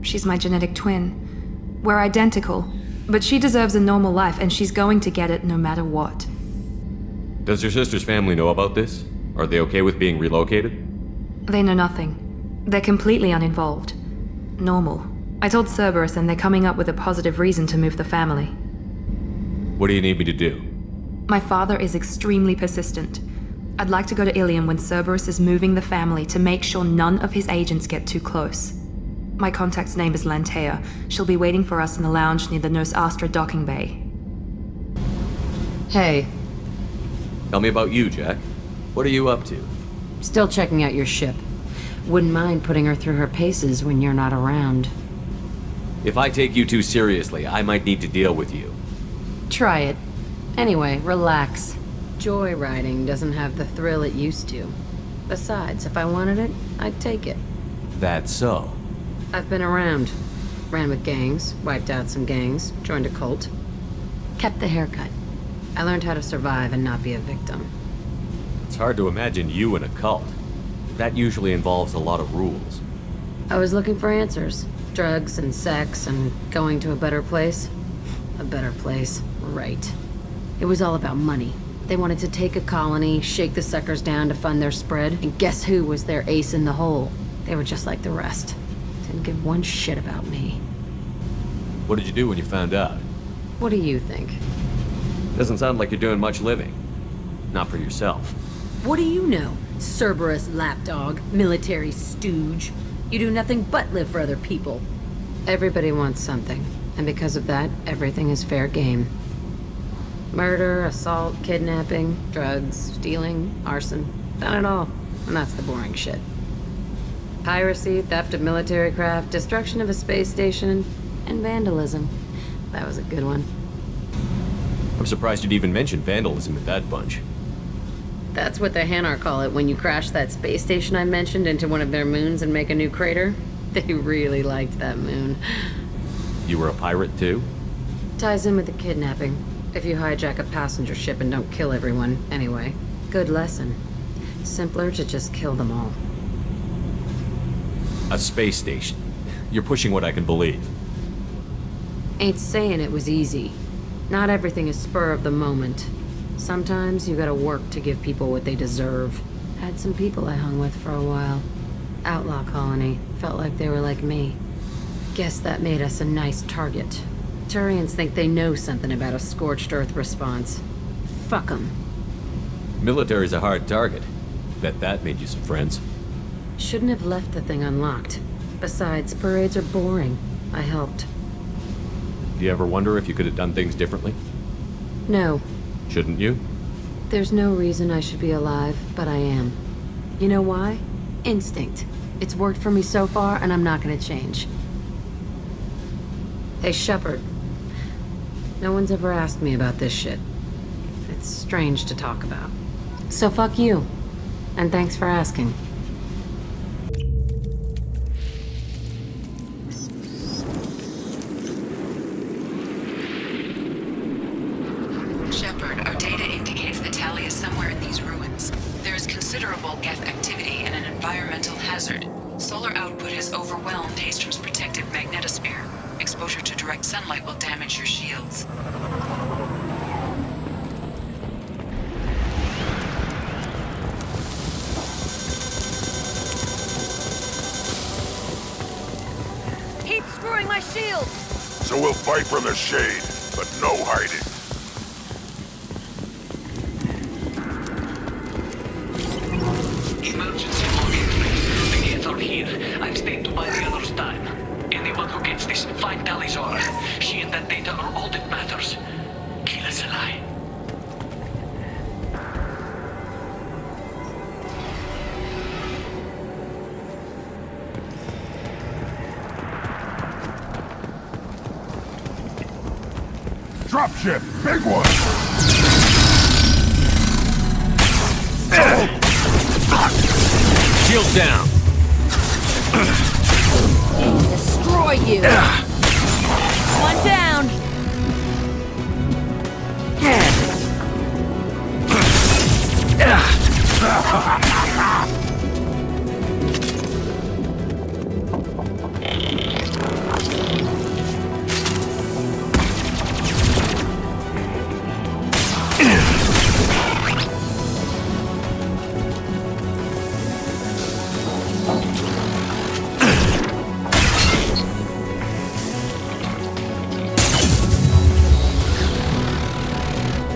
She's my genetic twin. We're identical, but she deserves a normal life, and she's going to get it no matter what. Does your sister's family know about this? Are they okay with being relocated? They know nothing. They're completely uninvolved. Normal. I told Cerberus, and they're coming up with a positive reason to move the family. What do you need me to do? My father is extremely persistent. I'd like to go to Ilium when Cerberus is moving the family to make sure none of his agents get too close. My contact's name is Lantea. She'll be waiting for us in the lounge near the Nos Astra docking bay. Hey. Tell me about you, Jack. What are you up to? Still checking out your ship. Wouldn't mind putting her through her paces when you're not around. If I take you too seriously, I might need to deal with you. Try it. Anyway, relax. Joyriding doesn't have the thrill it used to. Besides, if I wanted it, I'd take it. That's so. I've been around. Ran with gangs, wiped out some gangs, joined a cult. Kept the haircut. I learned how to survive and not be a victim. It's hard to imagine you in a cult. That usually involves a lot of rules. I was looking for answers. Drugs and sex and going to a better place. A better place, right. It was all about money. They wanted to take a colony, shake the suckers down to fund their spread, and guess who was their ace in the hole? They were just like the rest. Didn't give one shit about me. What did you do when you found out? What do you think? Doesn't sound like you're doing much living. Not for yourself. What do you know? Cerberus lapdog, military stooge. You do nothing but live for other people. Everybody wants something, and because of that, everything is fair game. Murder, assault, kidnapping, drugs, stealing, arson. Done it all. And that's the boring shit. Piracy, theft of military craft, destruction of a space station, and vandalism. That was a good one. I'm surprised you'd even mention vandalism in that bunch. That's what the Hanar call it when you crash that space station I mentioned into one of their moons and make a new crater. They really liked that moon. You were a pirate too? Ties in with the kidnapping. If you hijack a passenger ship and don't kill everyone, anyway. Good lesson. Simpler to just kill them all. A space station. You're pushing what I can believe. Ain't saying it was easy. Not everything is spur of the moment. Sometimes you gotta work to give people what they deserve. Had some people I hung with for a while. Outlaw colony. Felt like they were like me. Guess that made us a nice target. Turians think they know something about a scorched earth response. Fuck them. Military's a hard target. Bet that made you some friends. Shouldn't have left the thing unlocked. Besides, parades are boring. I helped. Do you ever wonder if you could have done things differently? No. Shouldn't you? There's no reason I should be alive, but I am. You know why? Instinct. It's worked for me so far, and I'm not gonna change. Hey, Shepard. No one's ever asked me about this shit. It's strange to talk about. So fuck you. And thanks for asking. Shepard, our data indicates that Tali is somewhere in these ruins. There is considerable Geth activity and an environmental hazard. Solar output has overwhelmed Hastrom's protective magnetosphere. Exposure to direct sunlight will damage your shields. He's screwing my shield! So we'll fight from the shade, but no hiding. Emergency login, please. The gates are here. I've stayed to buy the others time. Anyone who gets this, find Tali's aura. She and that data are all that matters. Kill us alive. Dropship, big one! Shields down! Destroy you! One down!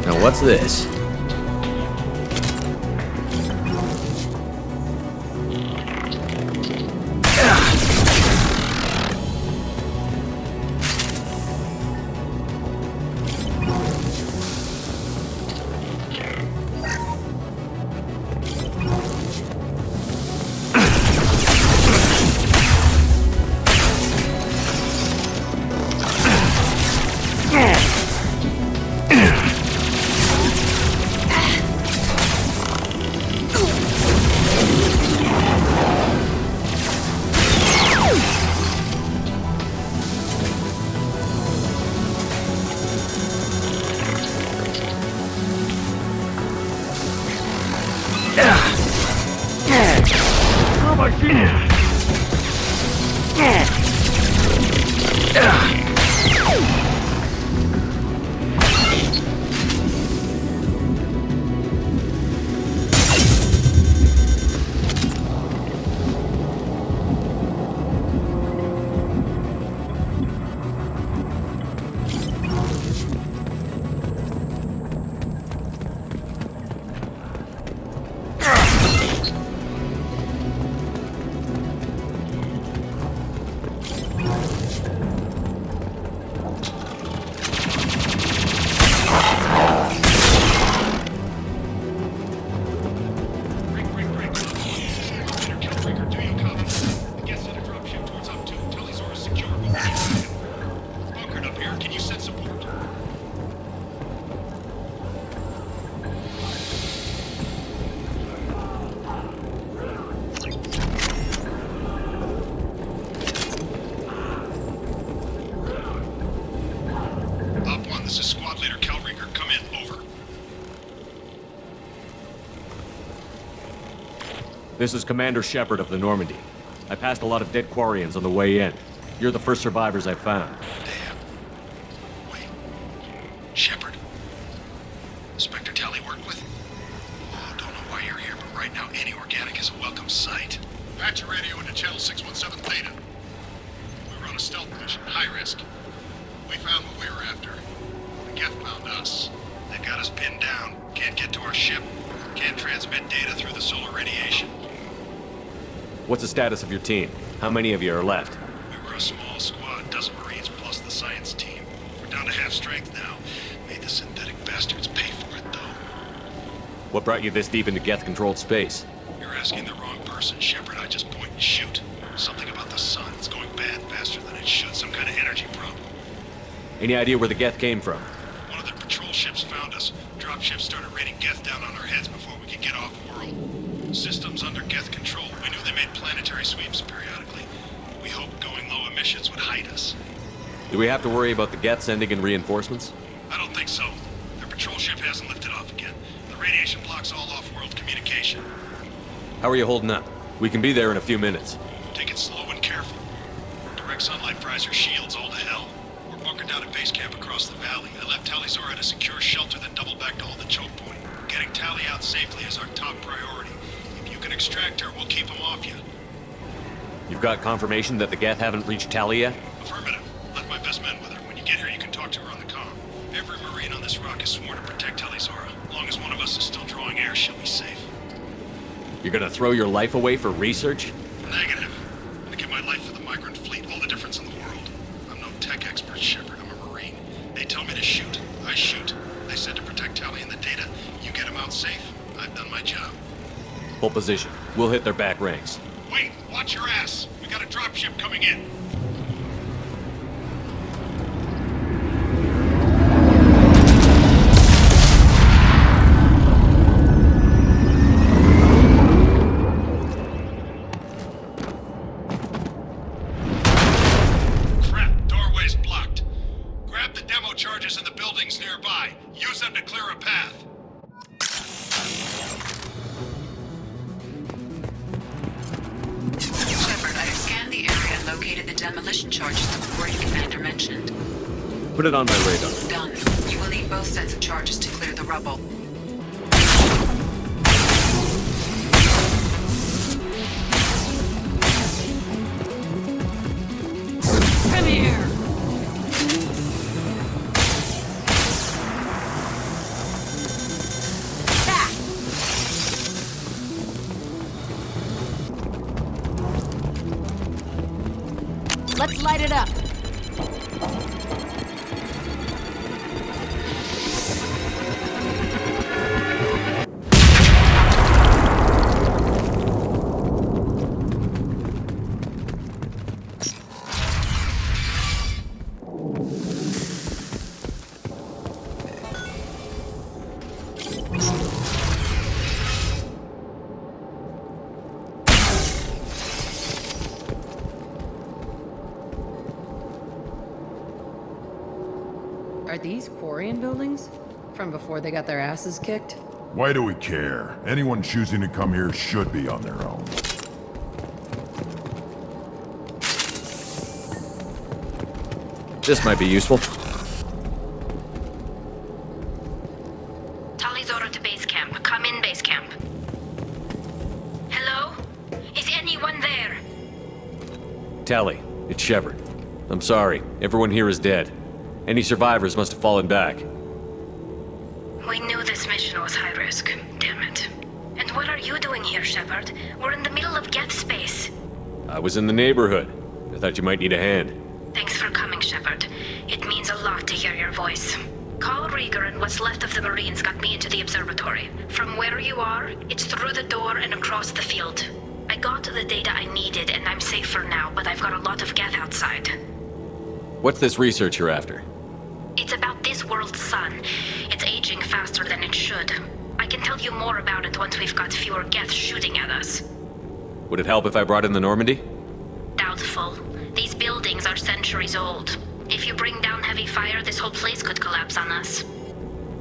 Now what's this? This is Commander Shepard of the Normandy. I passed a lot of dead Quarians on the way in. You're the first survivors I found. Damn. Wait. Shepard? Inspector Tali worked with? Oh, don't know why you're here, but right now any organic is a welcome sight. Patch your radio into channel 617 Theta. We were on a stealth mission, high risk. We found what we were after. The Geth found us. They got us pinned down. Can't get to our ship. Can't transmit data through the solar radiation. What's the status of your team? How many of you are left? We were a small squad, dozen Marines plus the science team. We're down to half strength now. Made the synthetic bastards pay for it, though. What brought you this deep into Geth-controlled space? You're asking the wrong person, Shepard. I just point and shoot. Something about the sun. It's going bad faster than it should. Some kind of energy problem. Any idea where the Geth came from? One of their patrol ships found us. Dropships started raining Geth down on our heads before we could get off-world. Systems under Geth control. We knew they made planetary sweeps periodically. We hoped going low emissions would hide us. Do we have to worry about the Geth sending in reinforcements? I don't think so. Their patrol ship hasn't lifted off again. The radiation blocks all off-world communication. How are you holding up? We can be there in a few minutes. Take it slow and careful. Direct sunlight fries your shields all to hell. We're bunkered down at base camp across the valley. I left Tali at a secure shelter, then doubled back to hold the choke point. Getting Tali out safely is our top priority. If you can extract her, we'll keep them off you. You've got confirmation that the Geth haven't reached Tali yet? Affirmative. Left my best men with her. When you get here, you can talk to her on the comm. Every Marine on this rock is sworn to protect Tali. As long as one of us is still drawing air, she'll be safe. You're gonna throw your life away for research? Negative. I give my life for the migrant fleet, all the difference in the world. I'm no tech expert, Shepard. I'm a Marine. They tell me to shoot. I shoot. They said to protect Tali and the data. You get them out safe. I've done my job. Hold position. We'll hit their back ranks. Wait, watch your ass. We got a dropship coming in. located the demolition charges the Brady commander mentioned. Put it on my radar. Done. You will need both sets of charges to clear the rubble. Come here! Let's light it up. Are these Quarian buildings? From before they got their asses kicked? Why do we care? Anyone choosing to come here should be on their own. This might be useful. Tali's order to base camp. Come in, base camp. Hello? Is anyone there? Tali, it's Shepard. I'm sorry. Everyone here is dead. Any survivors must have fallen back. We knew this mission was high risk. Damn it. And what are you doing here, Shepard? We're in the middle of Geth space. I was in the neighborhood. I thought you might need a hand. Thanks for coming, Shepard. It means a lot to hear your voice. Call Rieger and what's left of the Marines got me into the observatory. From where you are, it's through the door and across the field. I got the data I needed and I'm safe for now, but I've got a lot of Geth outside. What's this research you're after? It's about this world's sun. It's aging faster than it should. I can tell you more about it once we've got fewer Geth shooting at us. Would it help if I brought in the Normandy? Doubtful. These buildings are centuries old. If you bring down heavy fire, this whole place could collapse on us.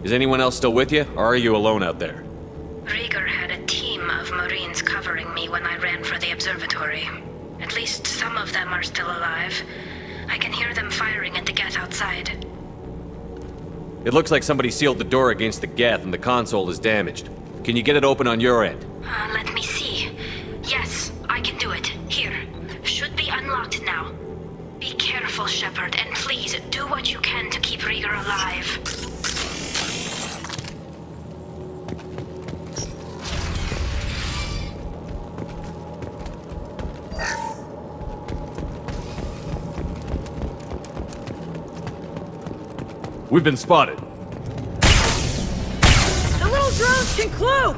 Is anyone else still with you, or are you alone out there? Rieger had a team of Marines covering me when I ran for the observatory. At least some of them are still alive. I can hear them firing at the Geth outside. It looks like somebody sealed the door against the Geth and the console is damaged. Can you get it open on your end? Let me see. Yes, I can do it. Here. Should be unlocked now. Be careful, Shepard, and please do what you can to keep Rieger alive. We've been spotted. The little drones can cloak!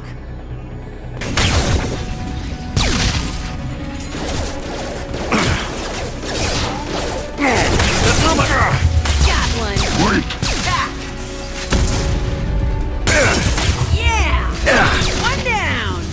Got one! Yeah! One down!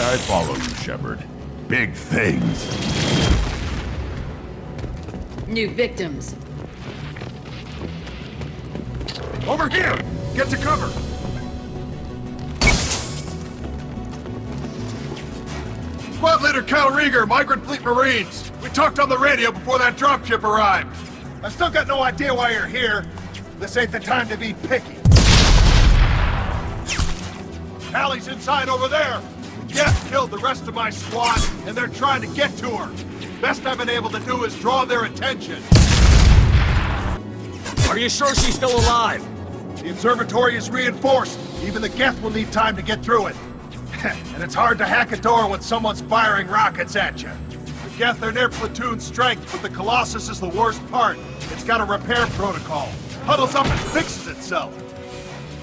I follow you, Shepard. Big things. New victims. Over here! Get to cover! Squad Leader Cal Rieger, Migrant Fleet Marines. We talked on the radio before that dropship arrived. I still got no idea why you're here. This ain't the time to be picky. Tali's inside over there. Geth killed the rest of my squad, and they're trying to get to her. Best I've been able to do is draw their attention. Are you sure she's still alive? The observatory is reinforced. Even the Geth will need time to get through it. And it's hard to hack a door when someone's firing rockets at you. Geth are near platoon strength, but the Colossus is the worst part. It's got a repair protocol. Huddles up and fixes itself.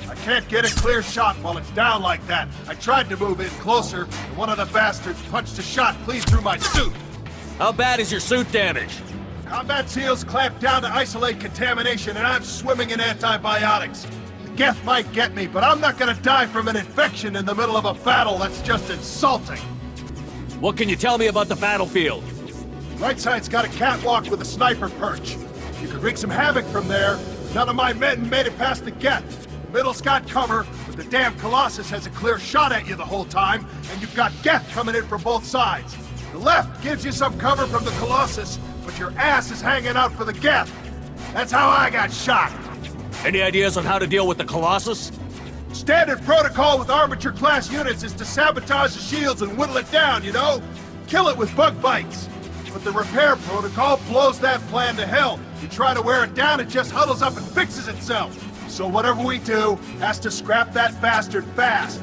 I can't get a clear shot while it's down like that. I tried to move in closer, and one of the bastards punched a shot clean through my suit. How bad is your suit damaged? Combat seals clamped down to isolate contamination, and I'm swimming in antibiotics. The Geth might get me, but I'm not gonna die from an infection in the middle of a battle. That's just insulting. What can you tell me about the battlefield? Right side's got a catwalk with a sniper perch. You could wreak some havoc from there. None of my men made it past the Geth. The middle's got cover, but the damn Colossus has a clear shot at you the whole time, and you've got Geth coming in from both sides. The left gives you some cover from the Colossus, but your ass is hanging out for the Geth. That's how I got shot. Any ideas on how to deal with the Colossus? Standard protocol with armature-class units is to sabotage the shields and whittle it down, you know? Kill it with bug bites. But the repair protocol blows that plan to hell. You try to wear it down, it just huddles up and fixes itself. So whatever we do has to scrap that bastard fast.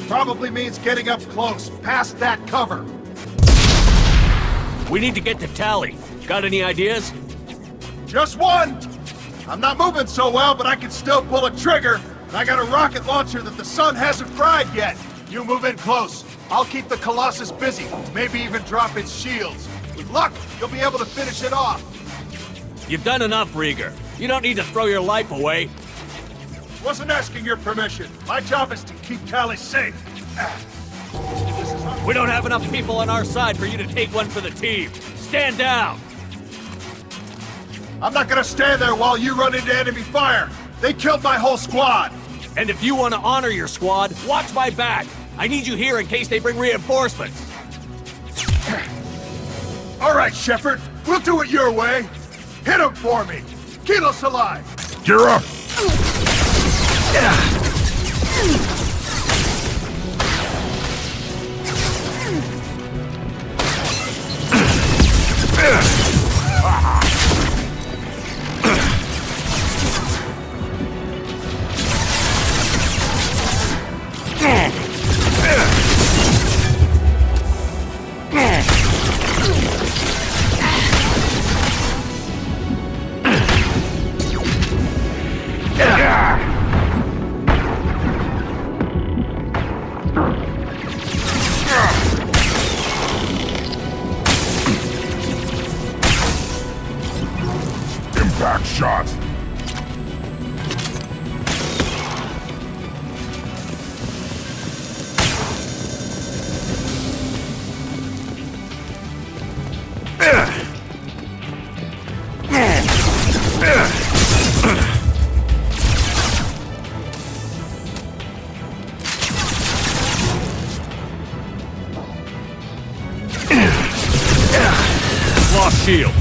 Probably means getting up close, past that cover. We need to get to Tali. Got any ideas? Just one! I'm not moving so well, but I can still pull a trigger. And I got a rocket launcher that the sun hasn't fried yet. You move in close. I'll keep the Colossus busy, maybe even drop its shields. With luck, you'll be able to finish it off. You've done enough, Rieger. You don't need to throw your life away. Wasn't asking your permission. My job is to keep Tali safe. We don't have enough people on our side for you to take one for the team. Stand down! I'm not gonna stand there while you run into enemy fire. They killed my whole squad. And if you want to honor your squad, watch my back. I need you here in case they bring reinforcements. All right, Shepard. We'll do it your way. Hit him for me. Kilos alive. Gear up! Impact shot! Lost shield.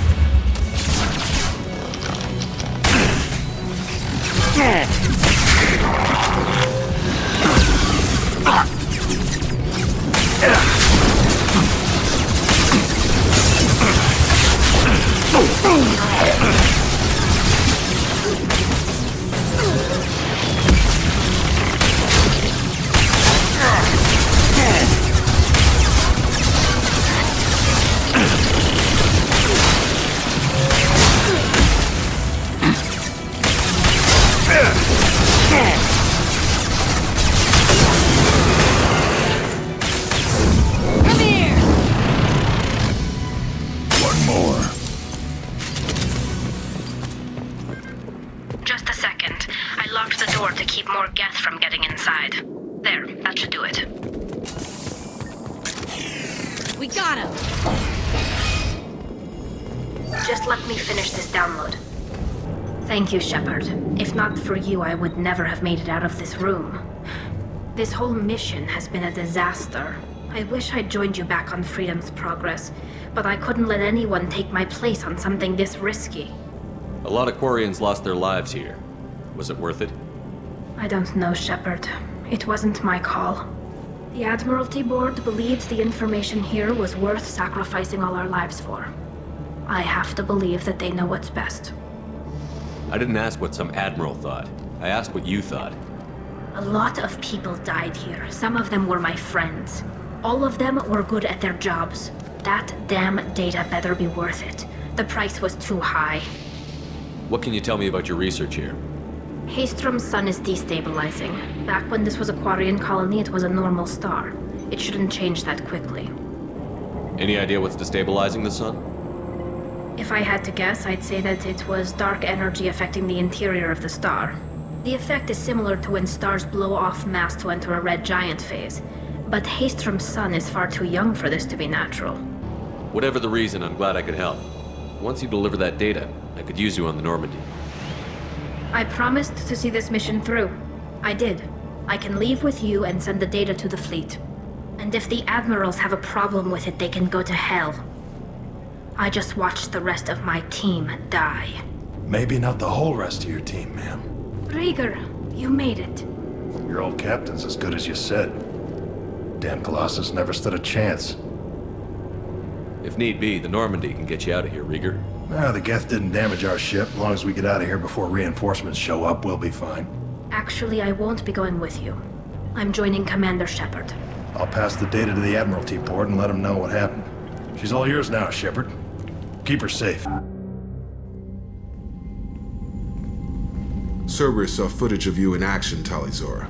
Thank you, Shepard. If not for you, I would never have made it out of this room. This whole mission has been a disaster. I wish I'd joined you back on Freedom's Progress, but I couldn't let anyone take my place on something this risky. A lot of Quarians lost their lives here. Was it worth it? I don't know, Shepard. It wasn't my call. The Admiralty Board believed the information here was worth sacrificing all our lives for. I have to believe that they know what's best. I didn't ask what some admiral thought. I asked what you thought. A lot of people died here. Some of them were my friends. All of them were good at their jobs. That damn data better be worth it. The price was too high. What can you tell me about your research here? Haystrom's sun is destabilizing. Back when this was a Quarian colony, it was a normal star. It shouldn't change that quickly. Any idea what's destabilizing the sun? If I had to guess, I'd say that it was dark energy affecting the interior of the star. The effect is similar to when stars blow off mass to enter a red giant phase. But Haystrom's sun is far too young for this to be natural. Whatever the reason, I'm glad I could help. Once you deliver that data, I could use you on the Normandy. I promised to see this mission through. I did. I can leave with you and send the data to the fleet. And if the admirals have a problem with it, they can go to hell. I just watched the rest of my team die. Maybe not the whole rest of your team, ma'am. Rieger, you made it. Your old captain's as good as you said. Damn Colossus never stood a chance. If need be, the Normandy can get you out of here, Rieger. The Geth didn't damage our ship. As long as we get out of here before reinforcements show up, we'll be fine. Actually, I won't be going with you. I'm joining Commander Shepard. I'll pass the data to the Admiralty board and let them know what happened. She's all yours now, Shepard. Keep her safe. Cerberus saw footage of you in action, Tali. We're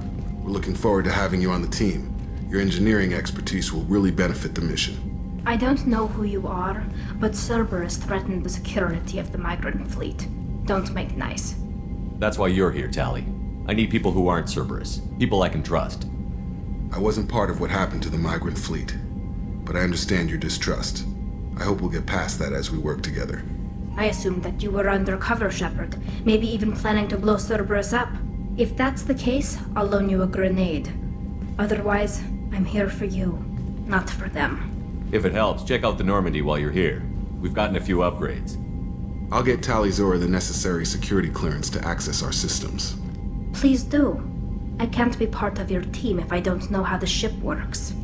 looking forward to having you on the team. Your engineering expertise will really benefit the mission. I don't know who you are, but Cerberus threatened the security of the migrant fleet. Don't make nice. That's why you're here, Tali. I need people who aren't Cerberus. People I can trust. I wasn't part of what happened to the migrant fleet, but I understand your distrust. I hope we'll get past that as we work together. I assumed that you were undercover, Shepard. Maybe even planning to blow Cerberus up. If that's the case, I'll loan you a grenade. Otherwise, I'm here for you, not for them. If it helps, check out the Normandy while you're here. We've gotten a few upgrades. I'll get Tali the necessary security clearance to access our systems. Please do. I can't be part of your team if I don't know how the ship works.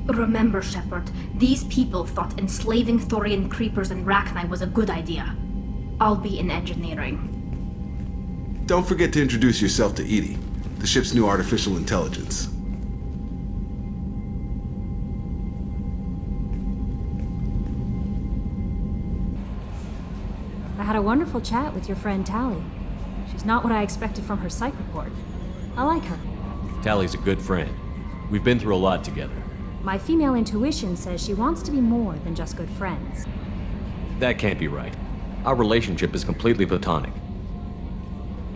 Remember, Shepard, these people thought enslaving Thorian creepers and Rachni was a good idea. I'll be in engineering. Don't forget to introduce yourself to Edie, the ship's new artificial intelligence. I had a wonderful chat with your friend Tali. She's not what I expected from her psych report. I like her. Tali's a good friend. We've been through a lot together. My female intuition says she wants to be more than just good friends. That can't be right. Our relationship is completely platonic.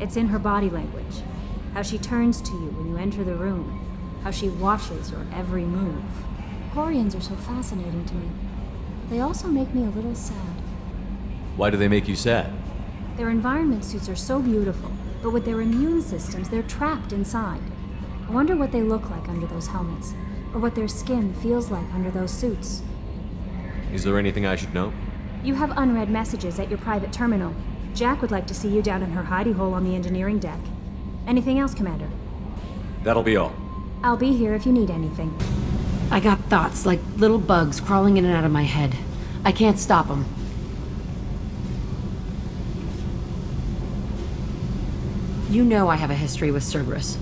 It's in her body language. How she turns to you when you enter the room. How she watches your every move. Quarians are so fascinating to me. But they also make me a little sad. Why do they make you sad? Their environment suits are so beautiful, but with their immune systems, they're trapped inside. I wonder what they look like under those helmets, or what their skin feels like under those suits. Is there anything I should know? You have unread messages at your private terminal. Jack would like to see you down in her hidey hole on the engineering deck. Anything else, Commander? That'll be all. I'll be here if you need anything. I got thoughts like little bugs crawling in and out of my head. I can't stop them. You know I have a history with Cerberus.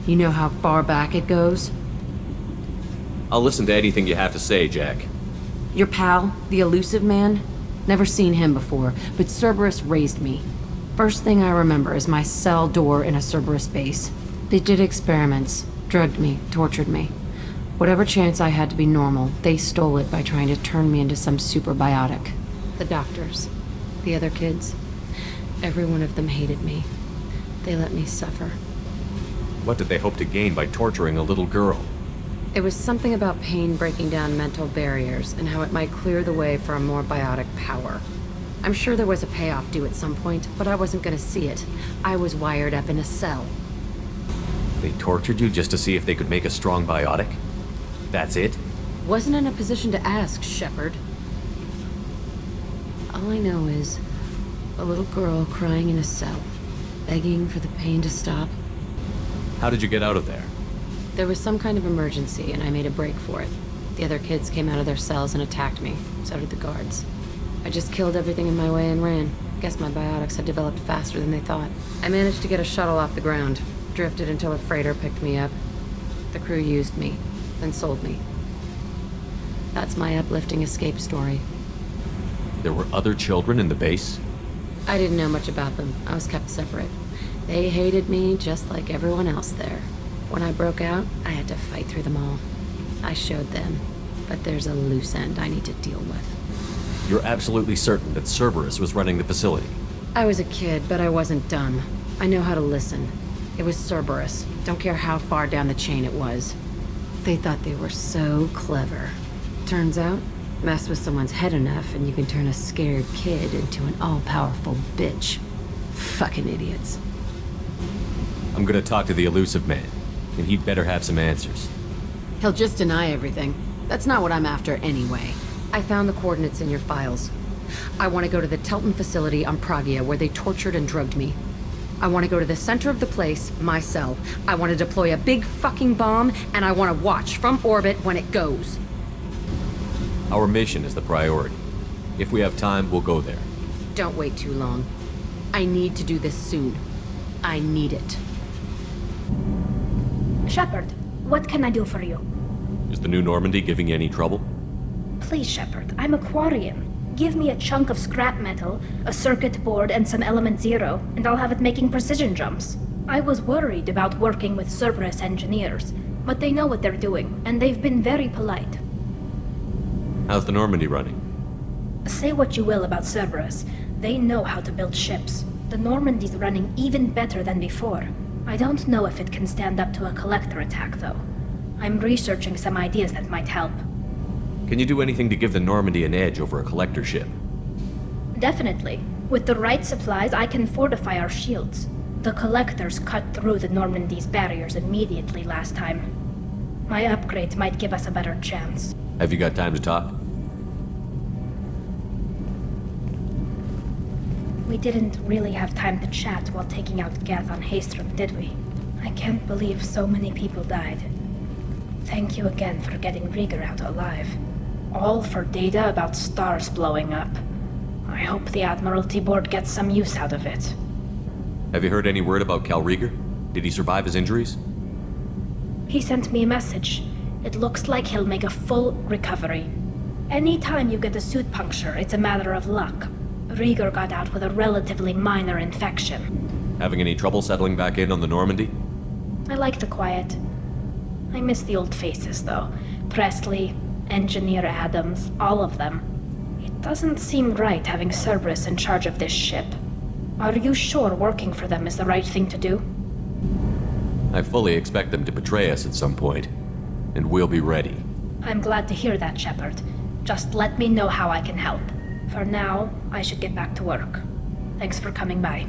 You know how far back it goes? I'll listen to anything you have to say, Jack. Your pal, the elusive man? Never seen him before, but Cerberus raised me. First thing I remember is my cell door in a Cerberus base. They did experiments, drugged me, tortured me. Whatever chance I had to be normal, they stole it by trying to turn me into some superbiotic. The doctors, the other kids, every one of them hated me. They let me suffer. What did they hope to gain by torturing a little girl? It was something about pain breaking down mental barriers and how it might clear the way for a more biotic power. I'm sure there was a payoff due at some point, but I wasn't gonna see it. I was wired up in a cell. They tortured you just to see if they could make a strong biotic? That's it? Wasn't in a position to ask, Shepard. All I know is a little girl crying in a cell, begging for the pain to stop. How did you get out of there? There was some kind of emergency, and I made a break for it. The other kids came out of their cells and attacked me. So did the guards. I just killed everything in my way and ran. Guess my biotics had developed faster than they thought. I managed to get a shuttle off the ground. Drifted until a freighter picked me up. The crew used me, then sold me. That's my uplifting escape story. There were other children in the base? I didn't know much about them. I was kept separate. They hated me just like everyone else there. When I broke out, I had to fight through them all. I showed them, but there's a loose end I need to deal with. You're absolutely certain that Cerberus was running the facility? I was a kid, but I wasn't dumb. I know how to listen. It was Cerberus. Don't care how far down the chain it was. They thought they were so clever. Turns out, mess with someone's head enough and you can turn a scared kid into an all-powerful bitch. Fucking idiots. I'm gonna talk to the elusive man, and he'd better have some answers. He'll just deny everything. That's not what I'm after anyway. I found the coordinates in your files. I want to go to the Telton facility on Pragia where they tortured and drugged me. I want to go to the center of the place, my cell. I want to deploy a big fucking bomb, and I want to watch from orbit when it goes. Our mission is the priority. If we have time, we'll go there. Don't wait too long. I need to do this soon. I need it. Shepard, what can I do for you? Is the new Normandy giving you any trouble? Please, Shepard, I'm a Quarian. Give me a chunk of scrap metal, a circuit board, and some element zero, and I'll have it making precision jumps. I was worried about working with Cerberus engineers, but they know what they're doing, and they've been very polite. How's the Normandy running? Say what you will about Cerberus, they know how to build ships. The Normandy's running even better than before. I don't know if it can stand up to a collector attack, though. I'm researching some ideas that might help. Can you do anything to give the Normandy an edge over a collector ship? Definitely. With the right supplies, I can fortify our shields. The collectors cut through the Normandy's barriers immediately last time. My upgrades might give us a better chance. Have you got time to talk? We didn't really have time to chat while taking out Gath on Haestrom, did we? I can't believe so many people died. Thank you again for getting Rieger out alive. All for data about stars blowing up. I hope the Admiralty Board gets some use out of it. Have you heard any word about Cal Rieger? Did he survive his injuries? He sent me a message. It looks like he'll make a full recovery. Anytime you get a suit puncture, it's a matter of luck. Rieger got out with a relatively minor infection. Having any trouble settling back in on the Normandy? I like the quiet. I miss the old faces, though. Presley, Engineer Adams, all of them. It doesn't seem right having Cerberus in charge of this ship. Are you sure working for them is the right thing to do? I fully expect them to betray us at some point, and we'll be ready. I'm glad to hear that, Shepard. Just let me know how I can help. For now, I should get back to work. Thanks for coming by.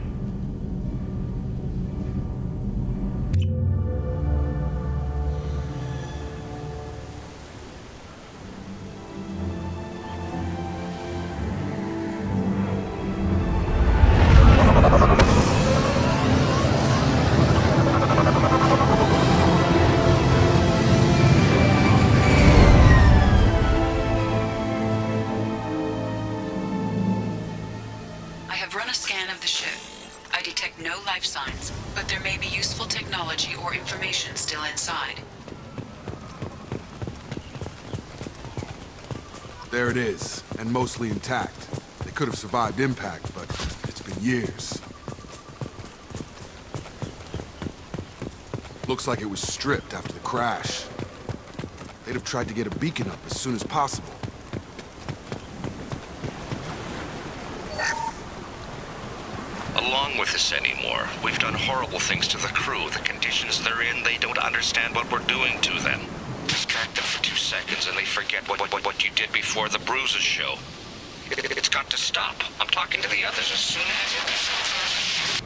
Signs, but there may be useful technology or information still inside. There it is, and mostly intact. They could have survived impact, but it's been years. Looks like it was stripped after the crash. They'd have tried to get a beacon up as soon as possible. Along with this anymore. We've done horrible things to the crew. The conditions they're in, they don't understand what we're doing to them. Distract them for 2 seconds and they forget what you did before the bruises show. It's got to stop. I'm talking to the others as soon as...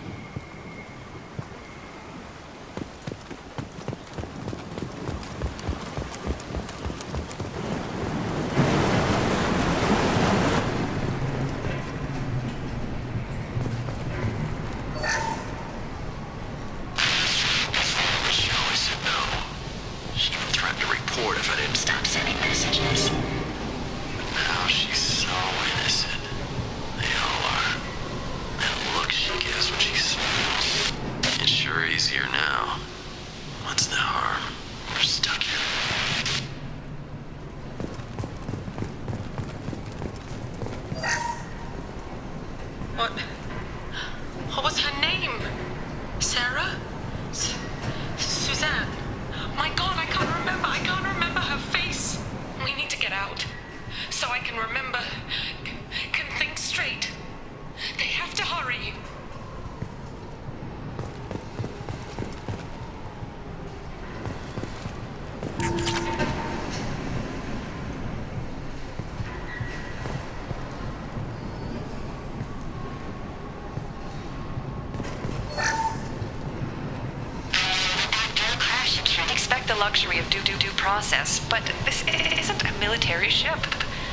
luxury of due process, but this isn't a military ship.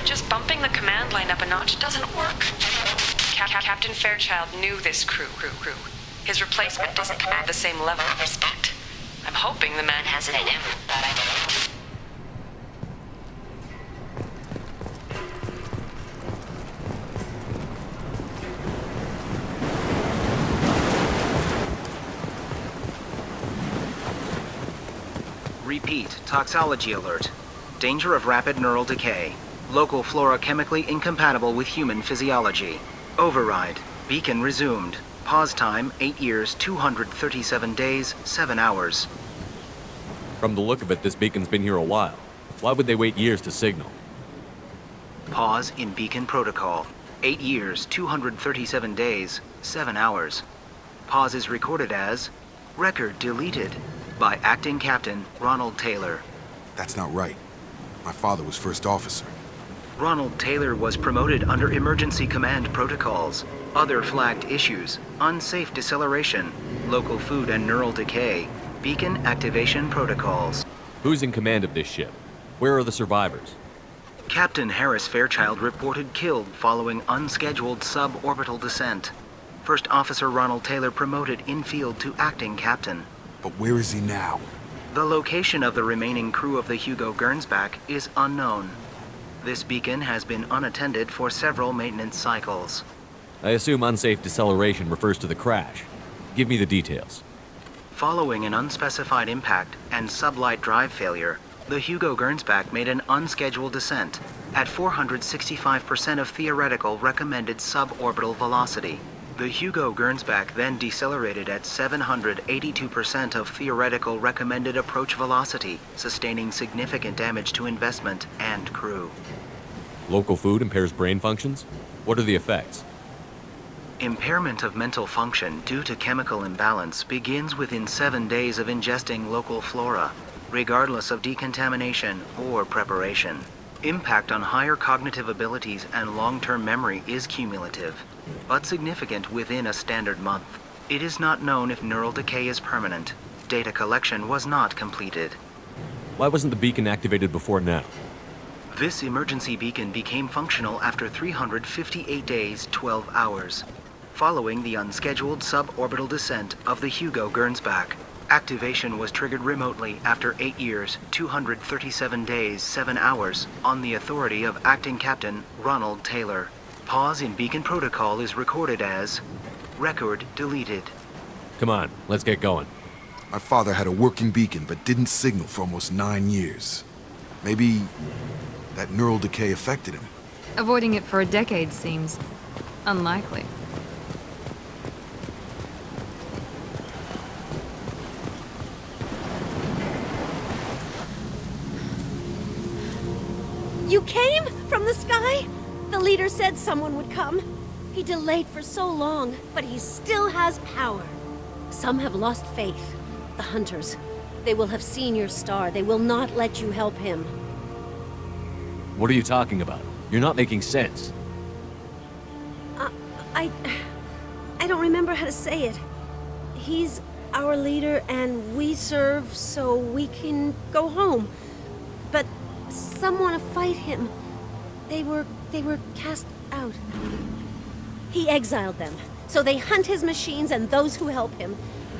Just bumping the command line up a notch doesn't work. Captain Fairchild knew this crew. His replacement doesn't command the same level of respect. I'm hoping the man has it in him. Repeat, toxology alert. Danger of rapid neural decay. Local flora chemically incompatible with human physiology. Override. Beacon resumed. Pause time, 8 years, 237 days, 7 hours. From the look of it, this beacon's been here a while. Why would they wait years to signal? Pause in beacon protocol. 8 years, 237 days, 7 hours. Pause is recorded as record deleted by Acting Captain Ronald Taylor. That's not right. My father was first officer. Ronald Taylor was promoted under emergency command protocols. Other flagged issues: unsafe deceleration, local food and neural decay, beacon activation protocols. Who's in command of this ship? Where are the survivors? Captain Harris Fairchild reported killed following unscheduled suborbital descent. First Officer Ronald Taylor promoted in-field to acting captain. But where is he now? The location of the remaining crew of the Hugo Gernsback is unknown. This beacon has been unattended for several maintenance cycles. I assume unsafe deceleration refers to the crash. Give me the details. Following an unspecified impact and sublight drive failure, the Hugo Gernsback made an unscheduled descent at 465% of theoretical recommended suborbital velocity. The Hugo Gernsback then decelerated at 782% of theoretical recommended approach velocity, sustaining significant damage to investment and crew. Local food impairs brain functions? What are the effects? Impairment of mental function due to chemical imbalance begins within 7 days of ingesting local flora, regardless of decontamination or preparation. Impact on higher cognitive abilities and long-term memory is cumulative, but significant within a standard month. It is not known if neural decay is permanent. Data collection was not completed. Why wasn't the beacon activated before now? This emergency beacon became functional after 358 days, 12 hours, following the unscheduled suborbital descent of the Hugo Gernsback. Activation was triggered remotely after 8 years, 237 days, 7 hours, on the authority of Acting Captain Ronald Taylor. Pause in beacon protocol is recorded as record deleted. Come on, let's get going. My father had a working beacon but didn't signal for almost 9 years. Maybe that neural decay affected him. Avoiding it for a decade seems unlikely. You came from the sky? The leader said someone would come. He delayed for so long, but he still has power. Some have lost faith. The hunters. They will have seen your star. They will not let you help him. What are you talking about? You're not making sense. I don't remember how to say it. He's our leader and we serve so we can go home. But some want to fight him. They were cast out. He exiled them, so they hunt his machines and those who help him.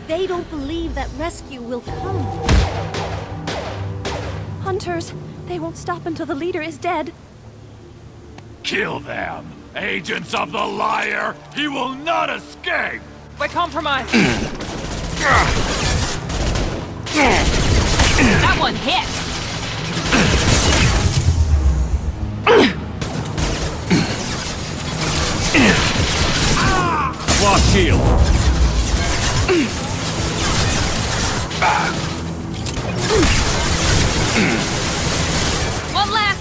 They don't believe that rescue will come. Hunters, they won't stop until the leader is dead. Kill them! Agents of the liar! He will not escape! We're compromised. That one hit! Lost shield! One less!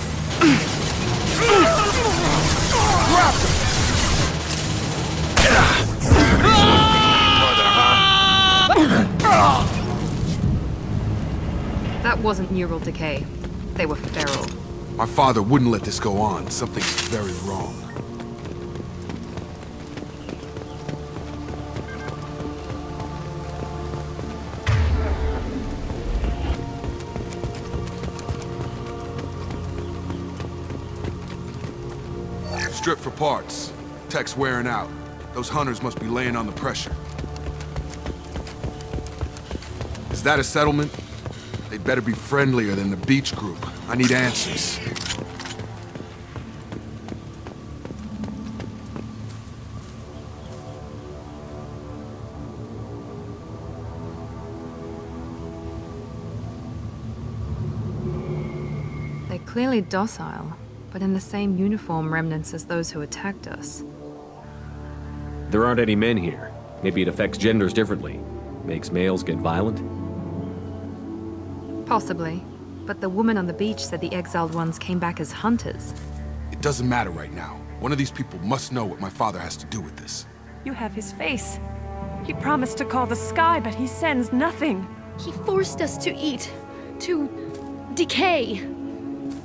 That wasn't neural decay. They were feral. My father wouldn't let this go on. Something's very wrong. Strip for parts. Tech's wearing out. Those hunters must be laying on the pressure. Is that a settlement? They'd better be friendlier than the beach group. I need answers. They're clearly docile, but in the same uniform remnants as those who attacked us. There aren't any men here. Maybe it affects genders differently. Makes males get violent? Possibly. But the woman on the beach said the exiled ones came back as hunters. It doesn't matter right now. One of these people must know what my father has to do with this. You have his face. He promised to call the sky, but he sends nothing. He forced us to eat, to decay.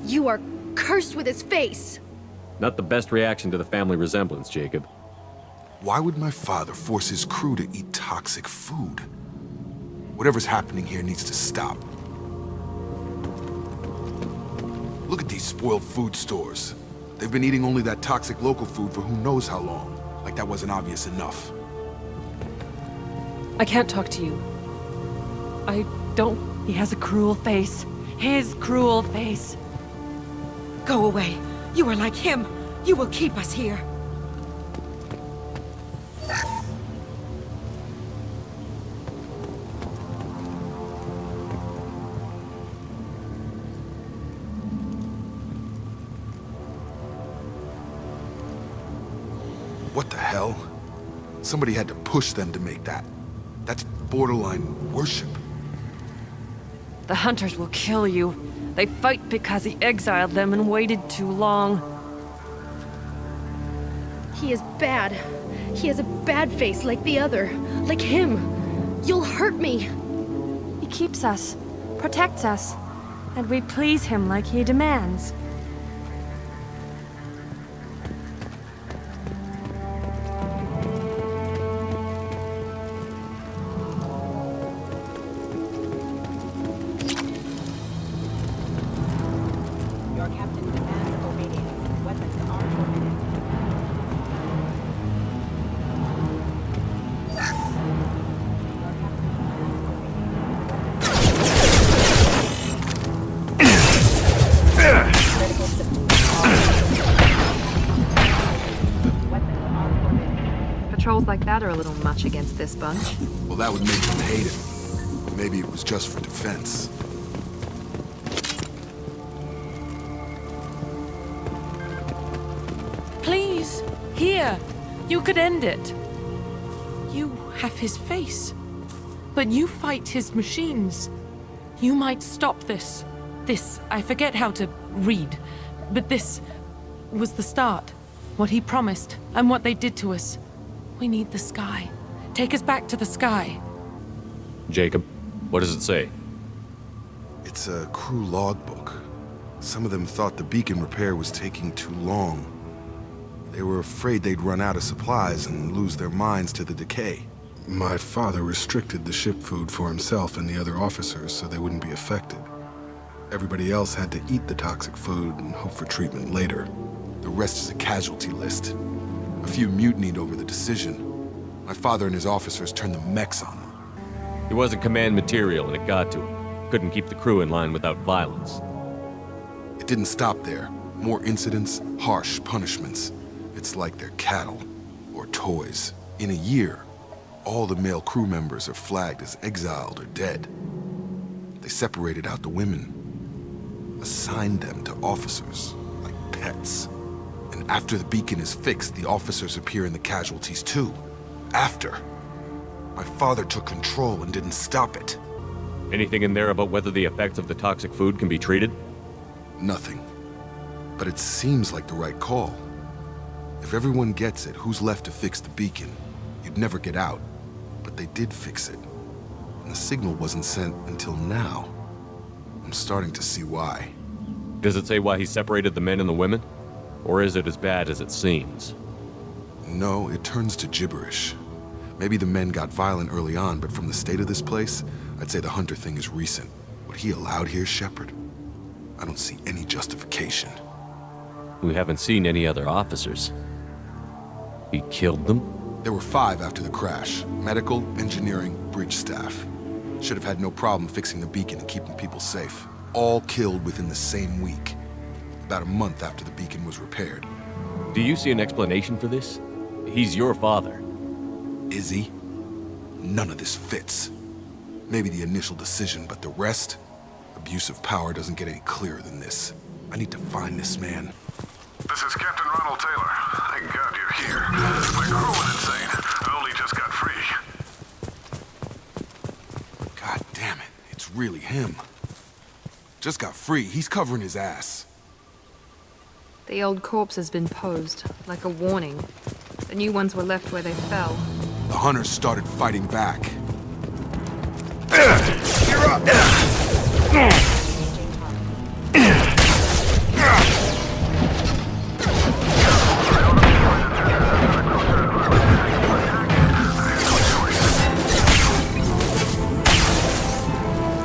You are cursed with his face. Not the best reaction to the family resemblance, Jacob. Why would my father force his crew to eat toxic food? Whatever's happening here needs to stop. Look at these spoiled food stores. They've been eating only that toxic local food for who knows how long. Like that wasn't obvious enough. I can't talk to you. I don't... He has a cruel face. His cruel face. Go away. You are like him. You will keep us here. What the hell? Somebody had to push them to make that. That's borderline worship. The hunters will kill you. They fight because he exiled them and waited too long. He is bad. He has a bad face like the other. Like him. You'll hurt me. He keeps us, protects us, and we please him like he demands. Patrols like that are a little much against this bunch. Well, that would make them hate him. Maybe it was just for defense. Please, here. You could end it. You have his face, but you fight his machines. You might stop this. This, I forget how to read, but this was the start. What he promised, and what they did to us. We need the sky. Take us back to the sky. Jacob, what does it say? It's a crew logbook. Some of them thought the beacon repair was taking too long. They were afraid they'd run out of supplies and lose their minds to the decay. My father restricted the ship food for himself and the other officers so they wouldn't be affected. Everybody else had to eat the toxic food and hope for treatment later. The rest is a casualty list. A few mutinied over the decision. My father and his officers turned the mechs on them. He wasn't command material and it got to him. Couldn't keep the crew in line without violence. It didn't stop there. More incidents, harsh punishments. It's like they're cattle or toys. In a year, all the male crew members are flagged as exiled or dead. They separated out the women, assigned them to officers like pets. And after the beacon is fixed, the officers appear in the casualties too. After. My father took control and didn't stop it. Anything in there about whether the effects of the toxic food can be treated? Nothing. But it seems like the right call. If everyone gets it, who's left to fix the beacon? You'd never get out. But they did fix it. And the signal wasn't sent until now. I'm starting to see why. Does it say why he separated the men and the women? Or is it as bad as it seems? No, it turns to gibberish. Maybe the men got violent early on, but from the state of this place, I'd say the hunter thing is recent. What he allowed here, Shepard? I don't see any justification. We haven't seen any other officers. He killed them? There were 5 after the crash. Medical, engineering, bridge staff. Should have had no problem fixing the beacon and keeping people safe. All killed within the same week. About a month after the beacon was repaired. Do you see an explanation for this? He's your father. Is he? None of this fits. Maybe the initial decision, but the rest? Abuse of power doesn't get any clearer than this. I need to find this man. This is Captain Ronald Taylor. Thank God you're here. My crew went insane. I only just got free. God damn it. It's really him. Just got free. He's covering his ass. The old corpse has been posed, like a warning. The new ones were left where they fell. The hunters started fighting back. You're up!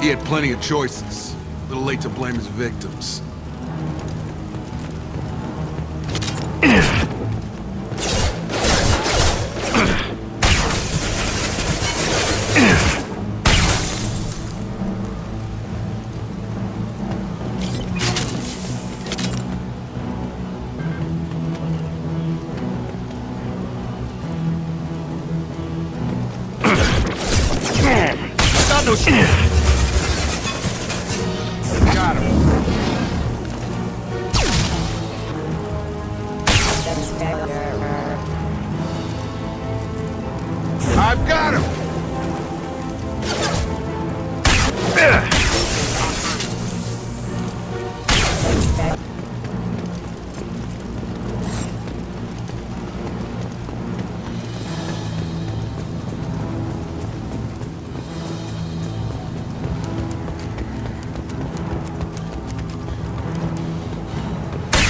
He had plenty of choices. A little late to blame his victims. Got him. I've got him.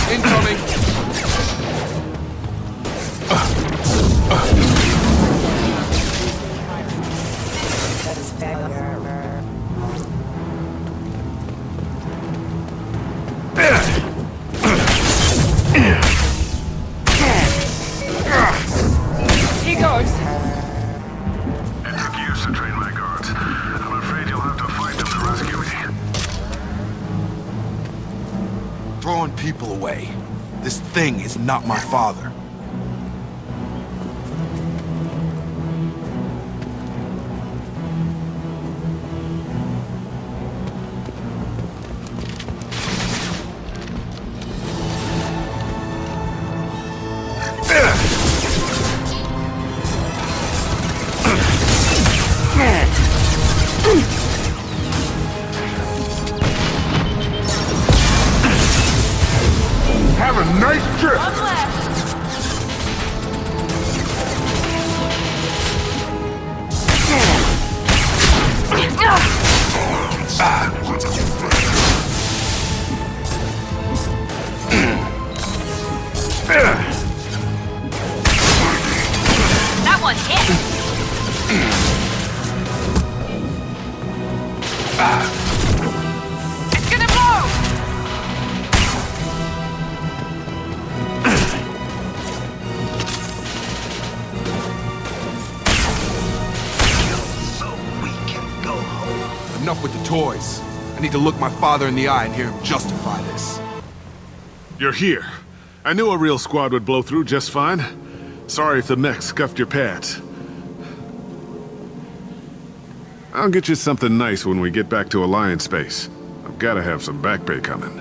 Incoming! He goes! It took years to train my guards. I'm afraid you'll have to fight them to rescue me. Throwing people away. This thing is not my father. Have a nice trip! One left! That one hit! It's gonna blow! Enough with the toys. I need to look my father in the eye and hear him justify this. You're here. I knew a real squad would blow through just fine. Sorry if the mech scuffed your pads. I'll get you something nice when we get back to Alliance space. I've gotta have some back pay coming.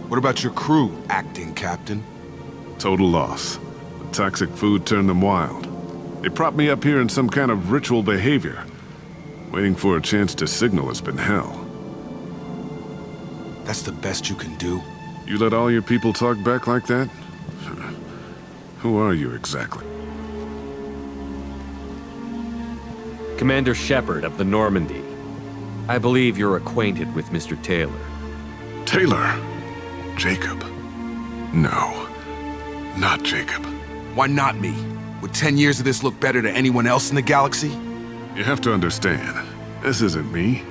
What about your crew, acting captain? Total loss. The toxic food turned them wild. They propped me up here in some kind of ritual behavior. Waiting for a chance to signal has been hell. That's the best you can do? You let all your people talk back like that? Who are you exactly? Commander Shepard of the Normandy. I believe you're acquainted with Mr. Taylor. Taylor? Jacob? No, not Jacob. Why not me? Would 10 years of this look better to anyone else in the galaxy? You have to understand, this isn't me.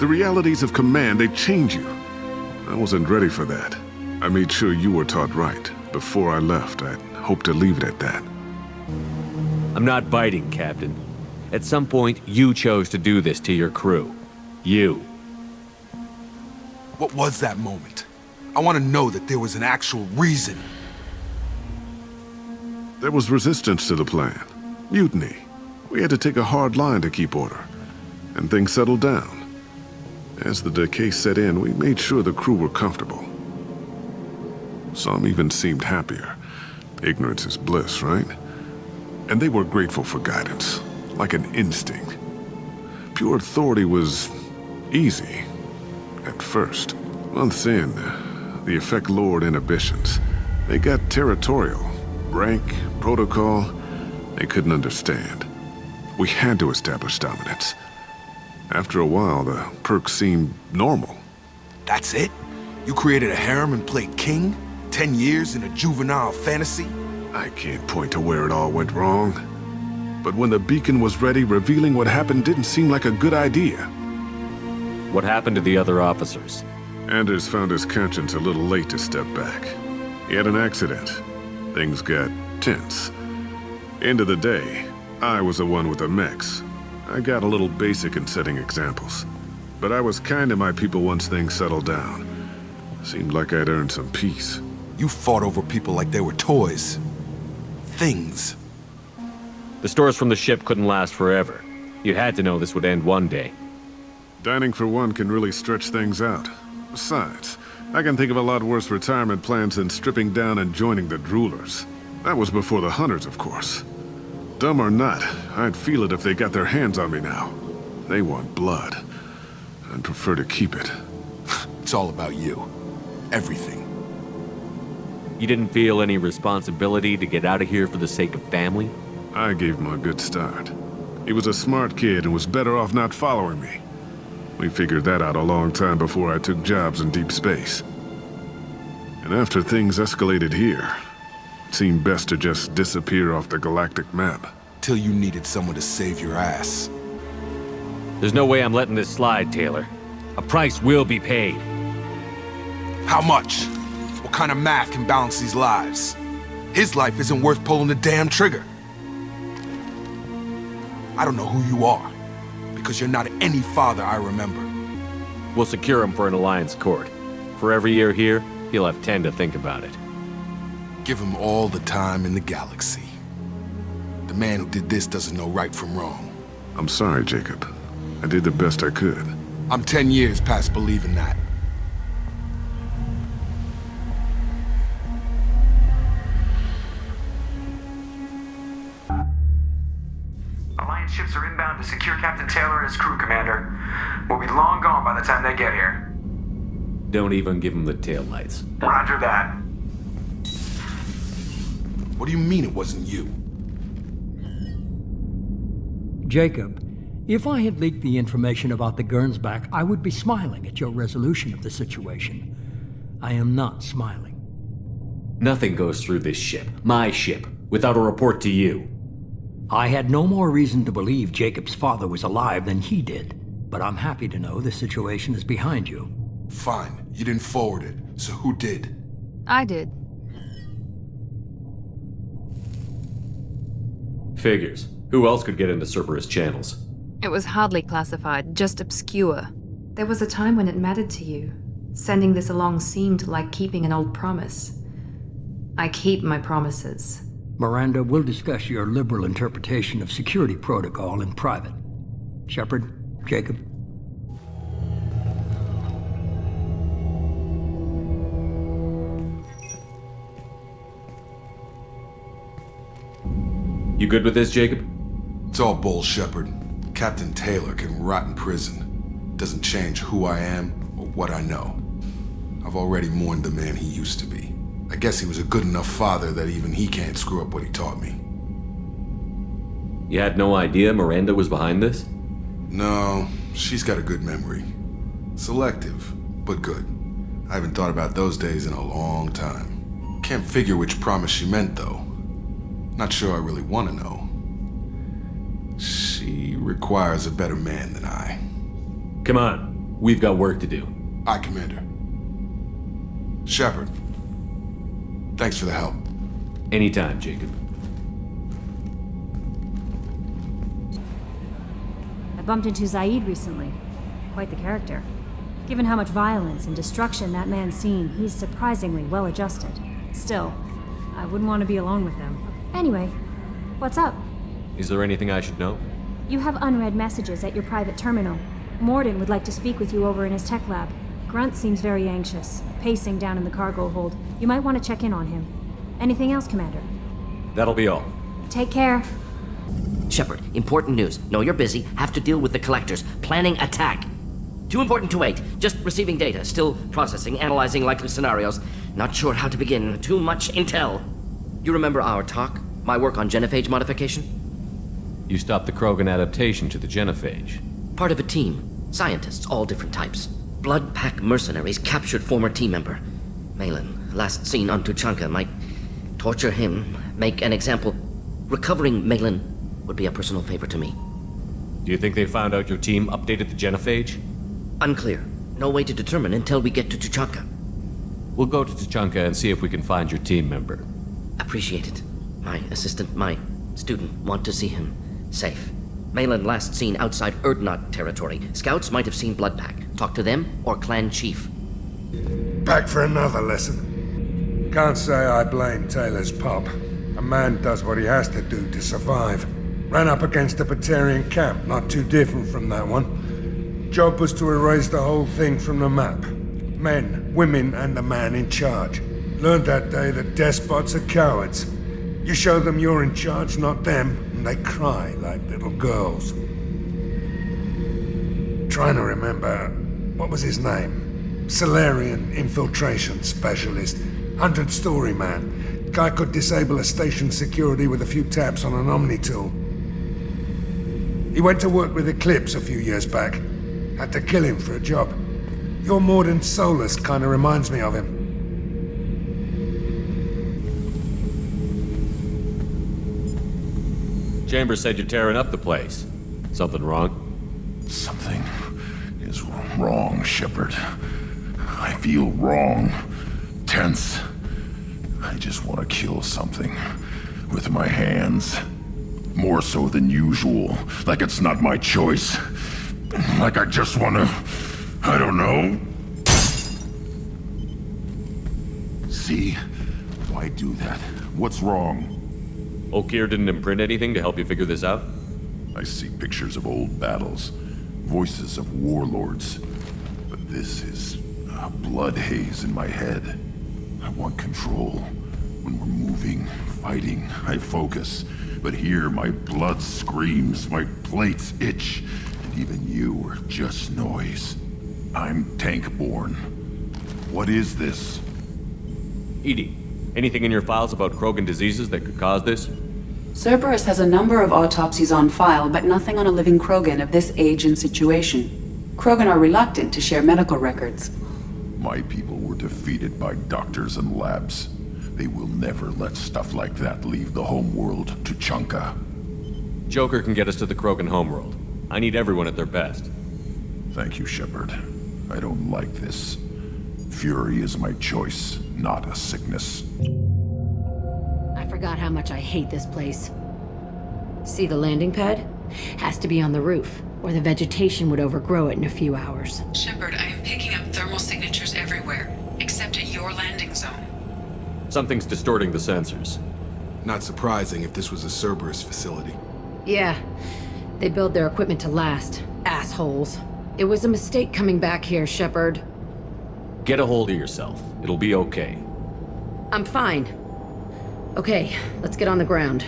The realities of command, they change you. I wasn't ready for that. I made sure you were taught right. before I left. I hoped to leave it at that. I'm not biting, Captain. At some point, you chose to do this to your crew. You. What was that moment? I want to know that there was an actual reason. There was resistance to the plan. Mutiny. We had to take a hard line to keep order. And things settled down. As the decay set in, we made sure the crew were comfortable. Some even seemed happier. Ignorance is bliss, right? And they were grateful for guidance, like an instinct. Pure authority was easy, at first. Months in, the effect lowered inhibitions. They got territorial. Rank, protocol, they couldn't understand. We had to establish dominance. After a while, the perks seemed normal. That's it? You created a harem and played king? 10 years in a juvenile fantasy? I can't point to where it all went wrong. But when the beacon was ready, revealing what happened didn't seem like a good idea. What happened to the other officers? Anders found his conscience a little late to step back. He had an accident. Things got tense. End of the day, I was the one with the mechs. I got a little basic in setting examples. But I was kind to my people once things settled down. Seemed like I'd earned some peace. You fought over people like they were toys. Things. The stores from the ship couldn't last forever. You had to know this would end one day. Dining for one can really stretch things out. Besides, I can think of a lot worse retirement plans than stripping down and joining the droolers. That was before the hunters, of course. Dumb or not, I'd feel it if they got their hands on me now. They want blood. I'd prefer to keep it. It's all about you. Everything. You didn't feel any responsibility to get out of here for the sake of family? I gave him a good start. He was a smart kid and was better off not following me. We figured that out a long time before I took jobs in deep space. And after things escalated here, it seemed best to just disappear off the galactic map. Till you needed someone to save your ass. There's no way I'm letting this slide, Taylor. A price will be paid. How much? What kind of math can balance these lives? His life isn't worth pulling the damn trigger. I don't know who you are, because you're not any father I remember. We'll secure him for an Alliance court. For every year here, he'll have 10 to think about it. Give him all the time in the galaxy. The man who did this doesn't know right from wrong. I'm sorry, Jacob. I did the best I could. I'm 10 years past believing that. Alliance ships are inbound to secure Captain Taylor and his crew, Commander. We'll be long gone by the time they get here. Don't even give him the taillights. Roger that. What do you mean it wasn't you? Jacob, if I had leaked the information about the Gernsback, I would be smiling at your resolution of the situation. I am not smiling. Nothing goes through this ship, my ship, without a report to you. I had no more reason to believe Jacob's father was alive than he did, but I'm happy to know the situation is behind you. Fine, you didn't forward it, so who did? I did. Figures. Who else could get into Cerberus channels? It was hardly classified, just obscure. There was a time when it mattered to you. Sending this along seemed like keeping an old promise. I keep my promises. Miranda, we'll discuss your liberal interpretation of security protocol in private. Shepard, Jacob. You good with this, Jacob? It's all bull, Shepard. Captain Taylor can rot in prison. Doesn't change who I am or what I know. I've already mourned the man he used to be. I guess he was a good enough father that even he can't screw up what he taught me. You had no idea Miranda was behind this? No, she's got a good memory. Selective, but good. I haven't thought about those days in a long time. Can't figure which promise she meant, though. Not sure I really want to know. She requires a better man than I. Come on, we've got work to do. Aye, Commander. Shepard. Thanks for the help. Anytime, Jacob. I bumped into Zaeed recently. Quite the character. Given how much violence and destruction that man's seen, he's surprisingly well adjusted. Still, I wouldn't want to be alone with him. Anyway, what's up? Is there anything I should know? You have unread messages at your private terminal. Morden would like to speak with you over in his tech lab. Grunt seems very anxious, pacing down in the cargo hold. You might want to check in on him. Anything else, Commander? That'll be all. Take care. Shepard, important news. Know you're busy. Have to deal with the collectors. Planning attack. Too important to wait. Just receiving data. Still processing, analyzing likely scenarios. Not sure how to begin. Too much intel. You remember our talk? My work on genophage modification? You stopped the Krogan adaptation to the genophage. Part of a team. Scientists, all different types. Blood Pack mercenaries captured former team member. Malin, last seen on Tuchanka, might torture him, make an example. Recovering Malin would be a personal favor to me. Do you think they found out your team updated the genophage? Unclear. No way to determine until we get to Tuchanka. We'll go to Tuchanka and see if we can find your team member. Appreciate it. My assistant, my student, want to see him safe. Malin last seen outside Erdnot territory. Scouts might have seen Bloodpack. Talk to them or clan chief. Back for another lesson. Can't say I blame Taylor's pop. A man does what he has to do to survive. Ran up against a Batarian camp, not too different from that one. Job was to erase the whole thing from the map. Men, women, and the man in charge. Learned that day that despots are cowards. You show them you're in charge, not them, and they cry like little girls. Trying to remember, what was his name? Solarian infiltration specialist. 100-story man. Guy could disable a station security with a few taps on an Omni tool. He went to work with Eclipse a few years back. Had to kill him for a job. Your Morden Solus kinda reminds me of him. Chambers said you're tearing up the place. Something wrong? Something is wrong, Shepard. I feel wrong. Tense. I just want to kill something. With my hands. More so than usual. Like it's not my choice. Like I just want to... I don't know. See? Why do that? What's wrong? Okeer didn't imprint anything to help you figure this out? I see pictures of old battles. Voices of warlords. But this is a blood haze in my head. I want control. When we're moving, fighting, I focus. But here my blood screams, my plates itch. And even you are just noise. I'm tank-born. What is this? Edie, anything in your files about Krogan diseases that could cause this? Cerberus has a number of autopsies on file, but nothing on a living Krogan of this age and situation. Krogan are reluctant to share medical records. My people were defeated by doctors and labs. They will never let stuff like that leave the homeworld, Tuchanka. Joker can get us to the Krogan homeworld. I need everyone at their best. Thank you, Shepard. I don't like this. Fury is my choice, not a sickness. I forgot how much I hate this place. See the landing pad? Has to be on the roof, or the vegetation would overgrow it in a few hours. Shepard, I am picking up thermal signatures everywhere, except at your landing zone. Something's distorting the sensors. Not surprising if this was a Cerberus facility. Yeah, they build their equipment to last. Assholes. It was a mistake coming back here, Shepard. Get a hold of yourself. It'll be okay. I'm fine. Okay, let's get on the ground.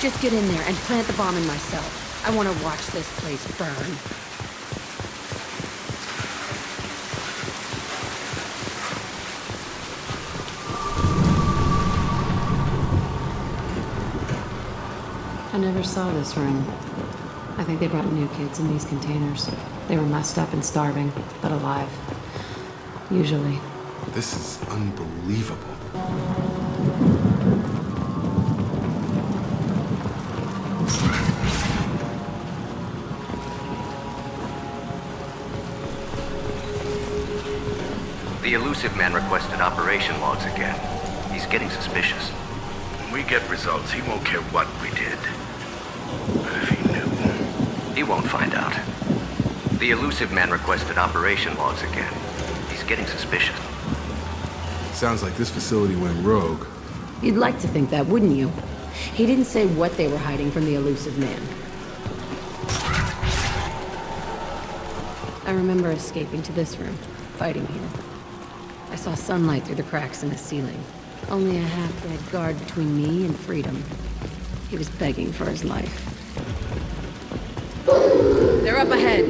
Just get in there and plant the bomb in myself. I want to watch this place burn. never saw this room. I think they brought new kids in these containers. They were messed up and starving, but alive. Usually. This is unbelievable. The elusive man requested operation logs again. He's getting suspicious. When we get results, he won't care what we did. But if he knew... He won't find out. The elusive man requested operation logs again. He's getting suspicious. Sounds like this facility went rogue. You'd like to think that, wouldn't you? He didn't say what they were hiding from the elusive man. I remember escaping to this room, fighting here. I saw sunlight through the cracks in the ceiling. Only a half-dead guard between me and freedom. He was begging for his life. They're up ahead.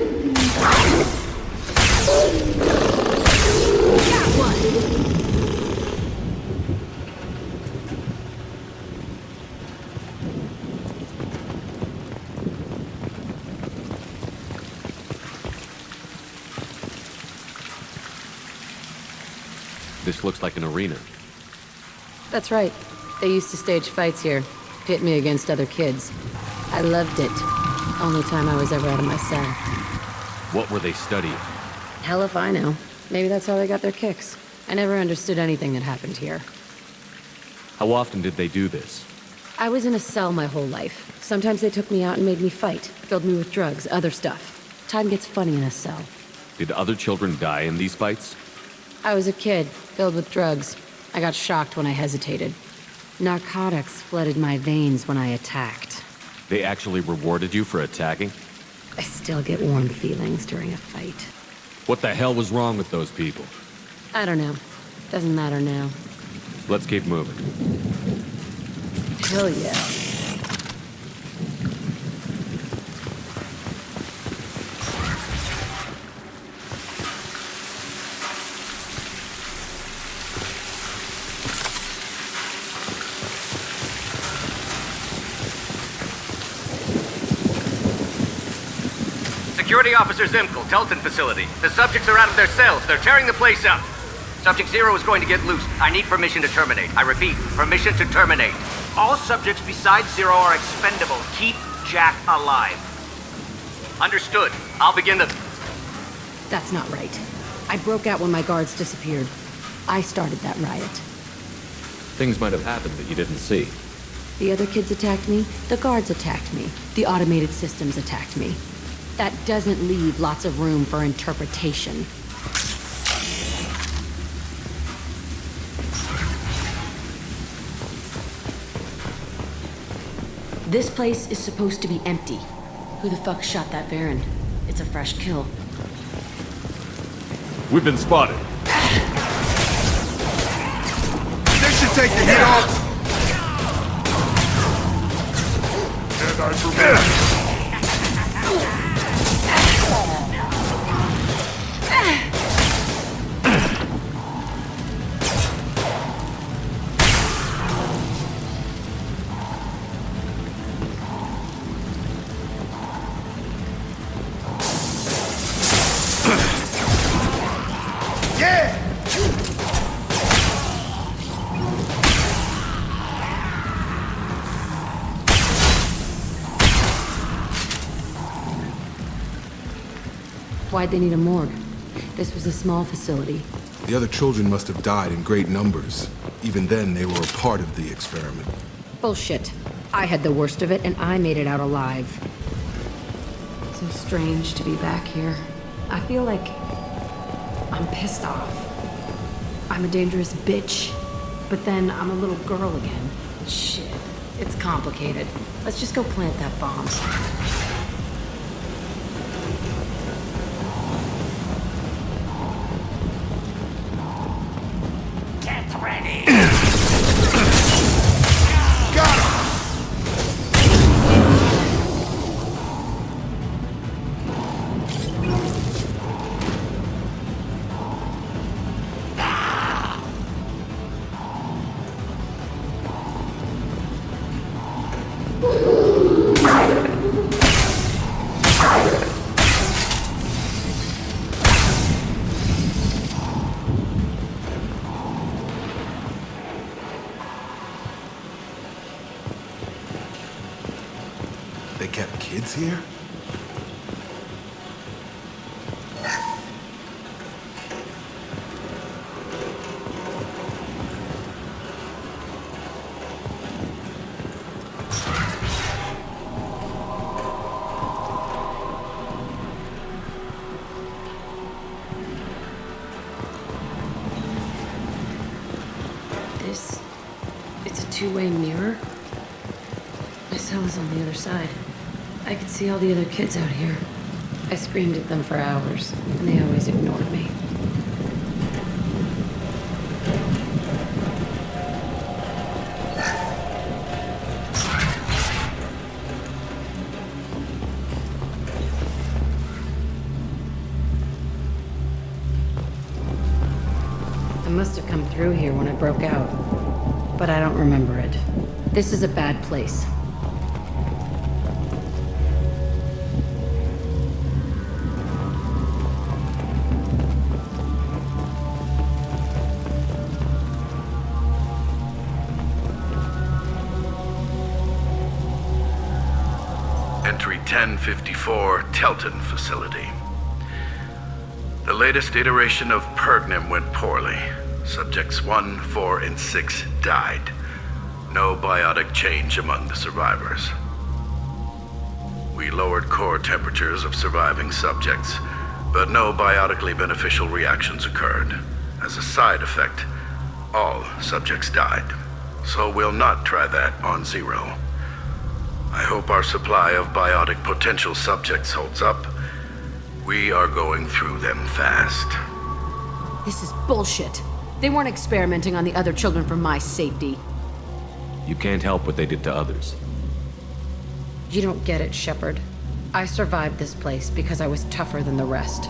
Got one! This looks like an arena. That's right. They used to stage fights here, pit me against other kids. I loved it. Only time I was ever out of my cell. What were they studying? Hell if I know. Maybe that's how they got their kicks. I never understood anything that happened here. How often did they do this? I was in a cell my whole life. Sometimes they took me out and made me fight, filled me with drugs, other stuff. Time gets funny in a cell. Did other children die in these fights? I was a kid, filled with drugs. I got shocked when I hesitated. Narcotics flooded my veins when I attacked. They actually rewarded you for attacking? I still get warm feelings during a fight. What the hell was wrong with those people? I don't know. Doesn't matter now. Let's keep moving. Hell yeah. Security Officer Zimkel, Telton facility. The subjects are out of their cells. They're tearing the place up. Subject Zero is going to get loose. I need permission to terminate. I repeat, permission to terminate. All subjects besides Zero are expendable. Keep Jack alive. Understood. I'll begin the... That's not right. I broke out when my guards disappeared. I started that riot. Things might have happened that you didn't see. The other kids attacked me. The guards attacked me. The automated systems attacked me. That doesn't leave lots of room for interpretation. This place is supposed to be empty. Who the fuck shot that Baron? It's a fresh kill. We've been spotted. They should take the hit off. And I forbid. Why'd they need a morgue? This was a small facility. The other children must have died in great numbers. Even then, they were a part of the experiment. Bullshit. I had the worst of it, and I made it out alive. So strange to be back here. I feel like I'm pissed off. I'm a dangerous bitch, but then I'm a little girl again. Shit. It's complicated. Let's just go plant that bomb. kept kids here? It's a two-way mirror. My cell is on the other side. I could see all the other kids out here. I screamed at them for hours, and they always ignored me. I must have come through here when I broke out, but I don't remember it. This is a bad place. Entry 1054, Telton facility. The latest iteration of Pergnim went poorly. Subjects 1, 4, and 6 died. No biotic change among the survivors. We lowered core temperatures of surviving subjects, but no biotically beneficial reactions occurred. As a side effect, all subjects died. So we'll not try that on Zero. I hope our supply of biotic potential subjects holds up. We are going through them fast. This is bullshit. They weren't experimenting on the other children for my safety. You can't help what they did to others. You don't get it, Shepard. I survived this place because I was tougher than the rest.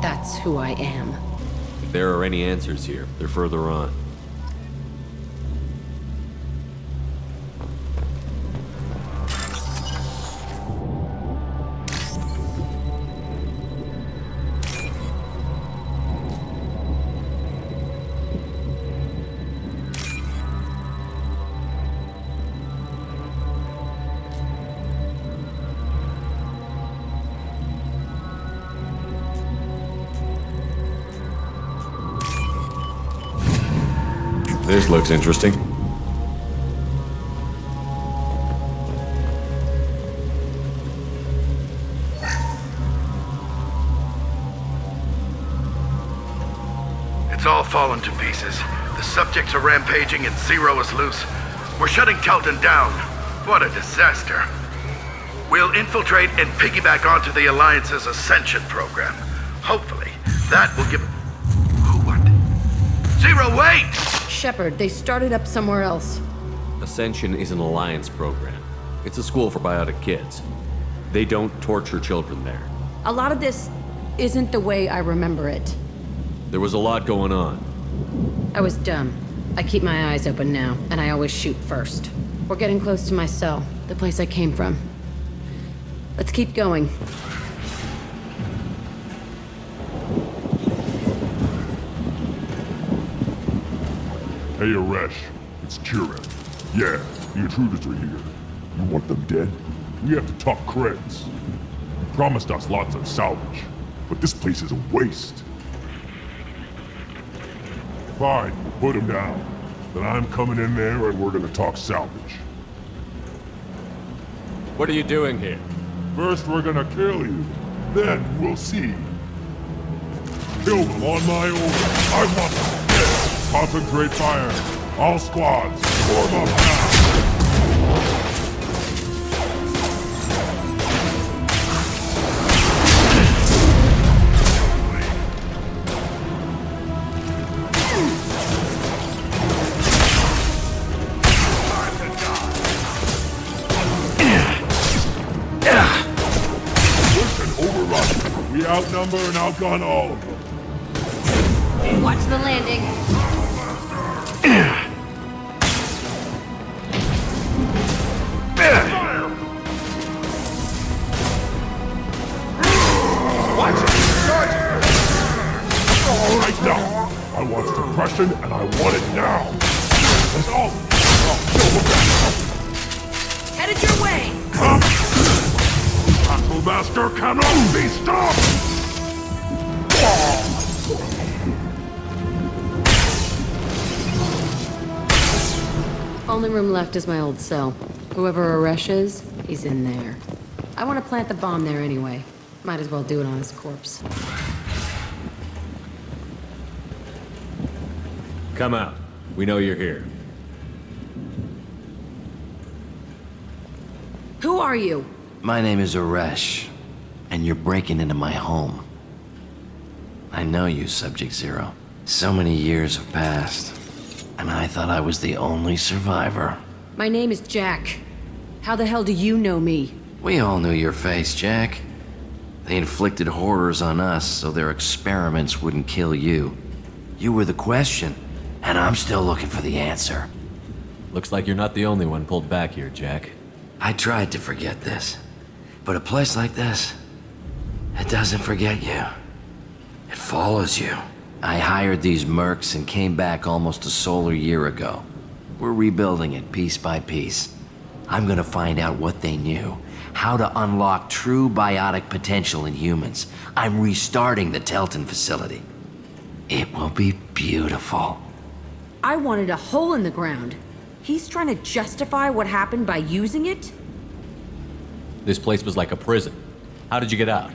That's who I am. If there are any answers here, they're further on. This looks interesting. It's all fallen to pieces. The subjects are rampaging and Zero is loose. We're shutting Telton down. What a disaster. We'll infiltrate and piggyback onto the Alliance's Ascension program. Hopefully, that will give... What? Zero, wait! Shepard, they started up somewhere else. Ascension is an Alliance program. It's a school for biotic kids. They don't torture children there. A lot of this isn't the way I remember it. There was a lot going on. I was dumb. I keep my eyes open now, and I always shoot first. We're getting close to my cell, the place I came from. Let's keep going. Hey, Aresh. It's Kieran. Yeah, the intruders are here. You want them dead? We have to talk creds. You promised us lots of salvage, but this place is a waste. Fine, put him down. Then I'm coming in there and we're gonna talk salvage. What are you doing here? First we're gonna kill you, then we'll see. Kill them on my order. I want them dead. Concentrate fire. All squads, form up now. We outnumber and outgun all of them. Watch the landing. Watch it! All right now. I want suppression and I want it now. That's all. Headed your way. Battle Master cannot be stopped! Only room left is my old cell. Whoever Aresh is, he's in there. I want to plant the bomb there anyway. Might as well do it on his corpse. Come out. We know you're here. Who are you? My name is Aresh, and you're breaking into my home. I know you, Subject Zero. So many years have passed, and I thought I was the only survivor. My name is Jack. How the hell do you know me? We all knew your face, Jack. They inflicted horrors on us so their experiments wouldn't kill you. You were the question, and I'm still looking for the answer. Looks like you're not the only one pulled back here, Jack. I tried to forget this, but a place like this, it doesn't forget you. It follows you. I hired these mercs and came back almost a solar year ago. We're rebuilding it piece by piece. I'm gonna find out what they knew, how to unlock true biotic potential in humans. I'm restarting the Telton facility. It will be beautiful. I wanted a hole in the ground. He's trying to justify what happened by using it? This place was like a prison. How did you get out?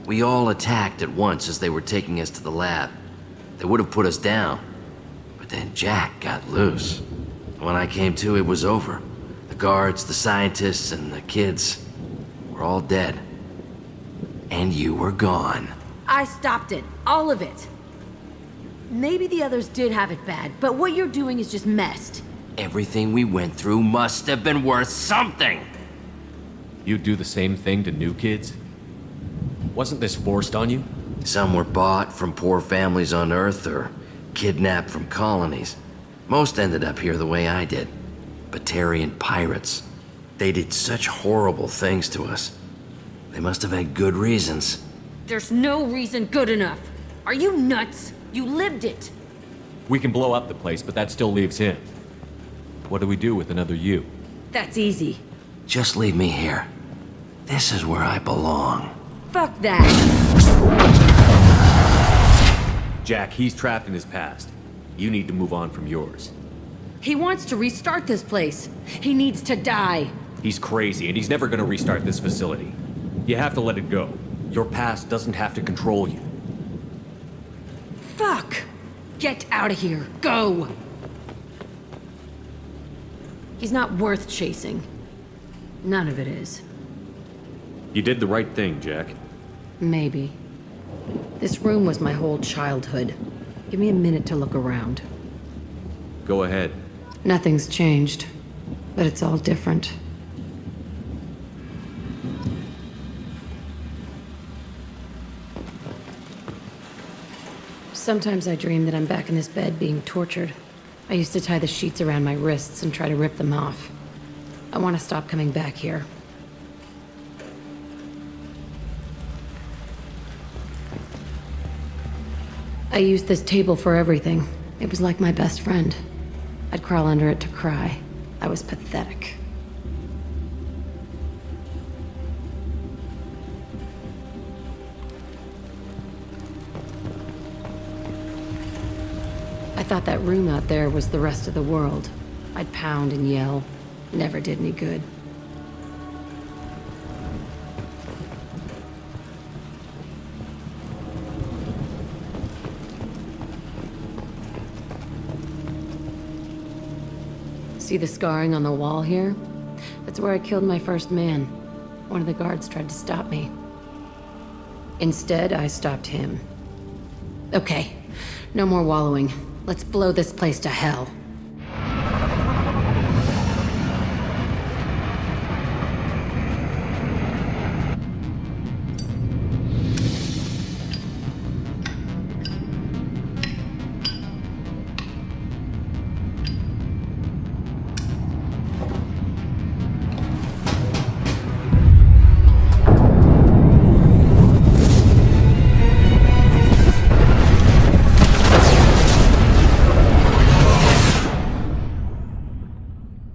We all attacked at once as they were taking us to the lab. They would have put us down, but then Jack got loose. When I came to, it was over. The guards, the scientists, and the kids were all dead. And you were gone. I stopped it. All of it. Maybe the others did have it bad, but what you're doing is just messed. Everything we went through must have been worth something. You do the same thing to new kids? Wasn't this forced on you? Some were bought from poor families on Earth or kidnapped from colonies. Most ended up here the way I did. Batarian pirates. They did such horrible things to us. They must have had good reasons. There's no reason good enough. Are you nuts? You lived it. We can blow up the place, but that still leaves him. What do we do with another you? That's easy. Just leave me here. This is where I belong. Fuck that. Jack, he's trapped in his past. You need to move on from yours. He wants to restart this place. He needs to die. He's crazy, and he's never gonna restart this facility. You have to let it go. Your past doesn't have to control you. Fuck! Get out of here. Go! He's not worth chasing. None of it is. You did the right thing, Jack. Maybe. This room was my whole childhood. Give me a minute to look around. Go ahead. Nothing's changed, but it's all different. Sometimes I dream that I'm back in this bed being tortured. I used to tie the sheets around my wrists and try to rip them off. I want to stop coming back here. I used this table for everything. It was like my best friend. I'd crawl under it to cry. I was pathetic. I thought that room out there was the rest of the world. I'd pound and yell. Never did any good. See the scarring on the wall here? That's where I killed my first man. One of the guards tried to stop me. Instead, I stopped him. Okay, no more wallowing. Let's blow this place to hell.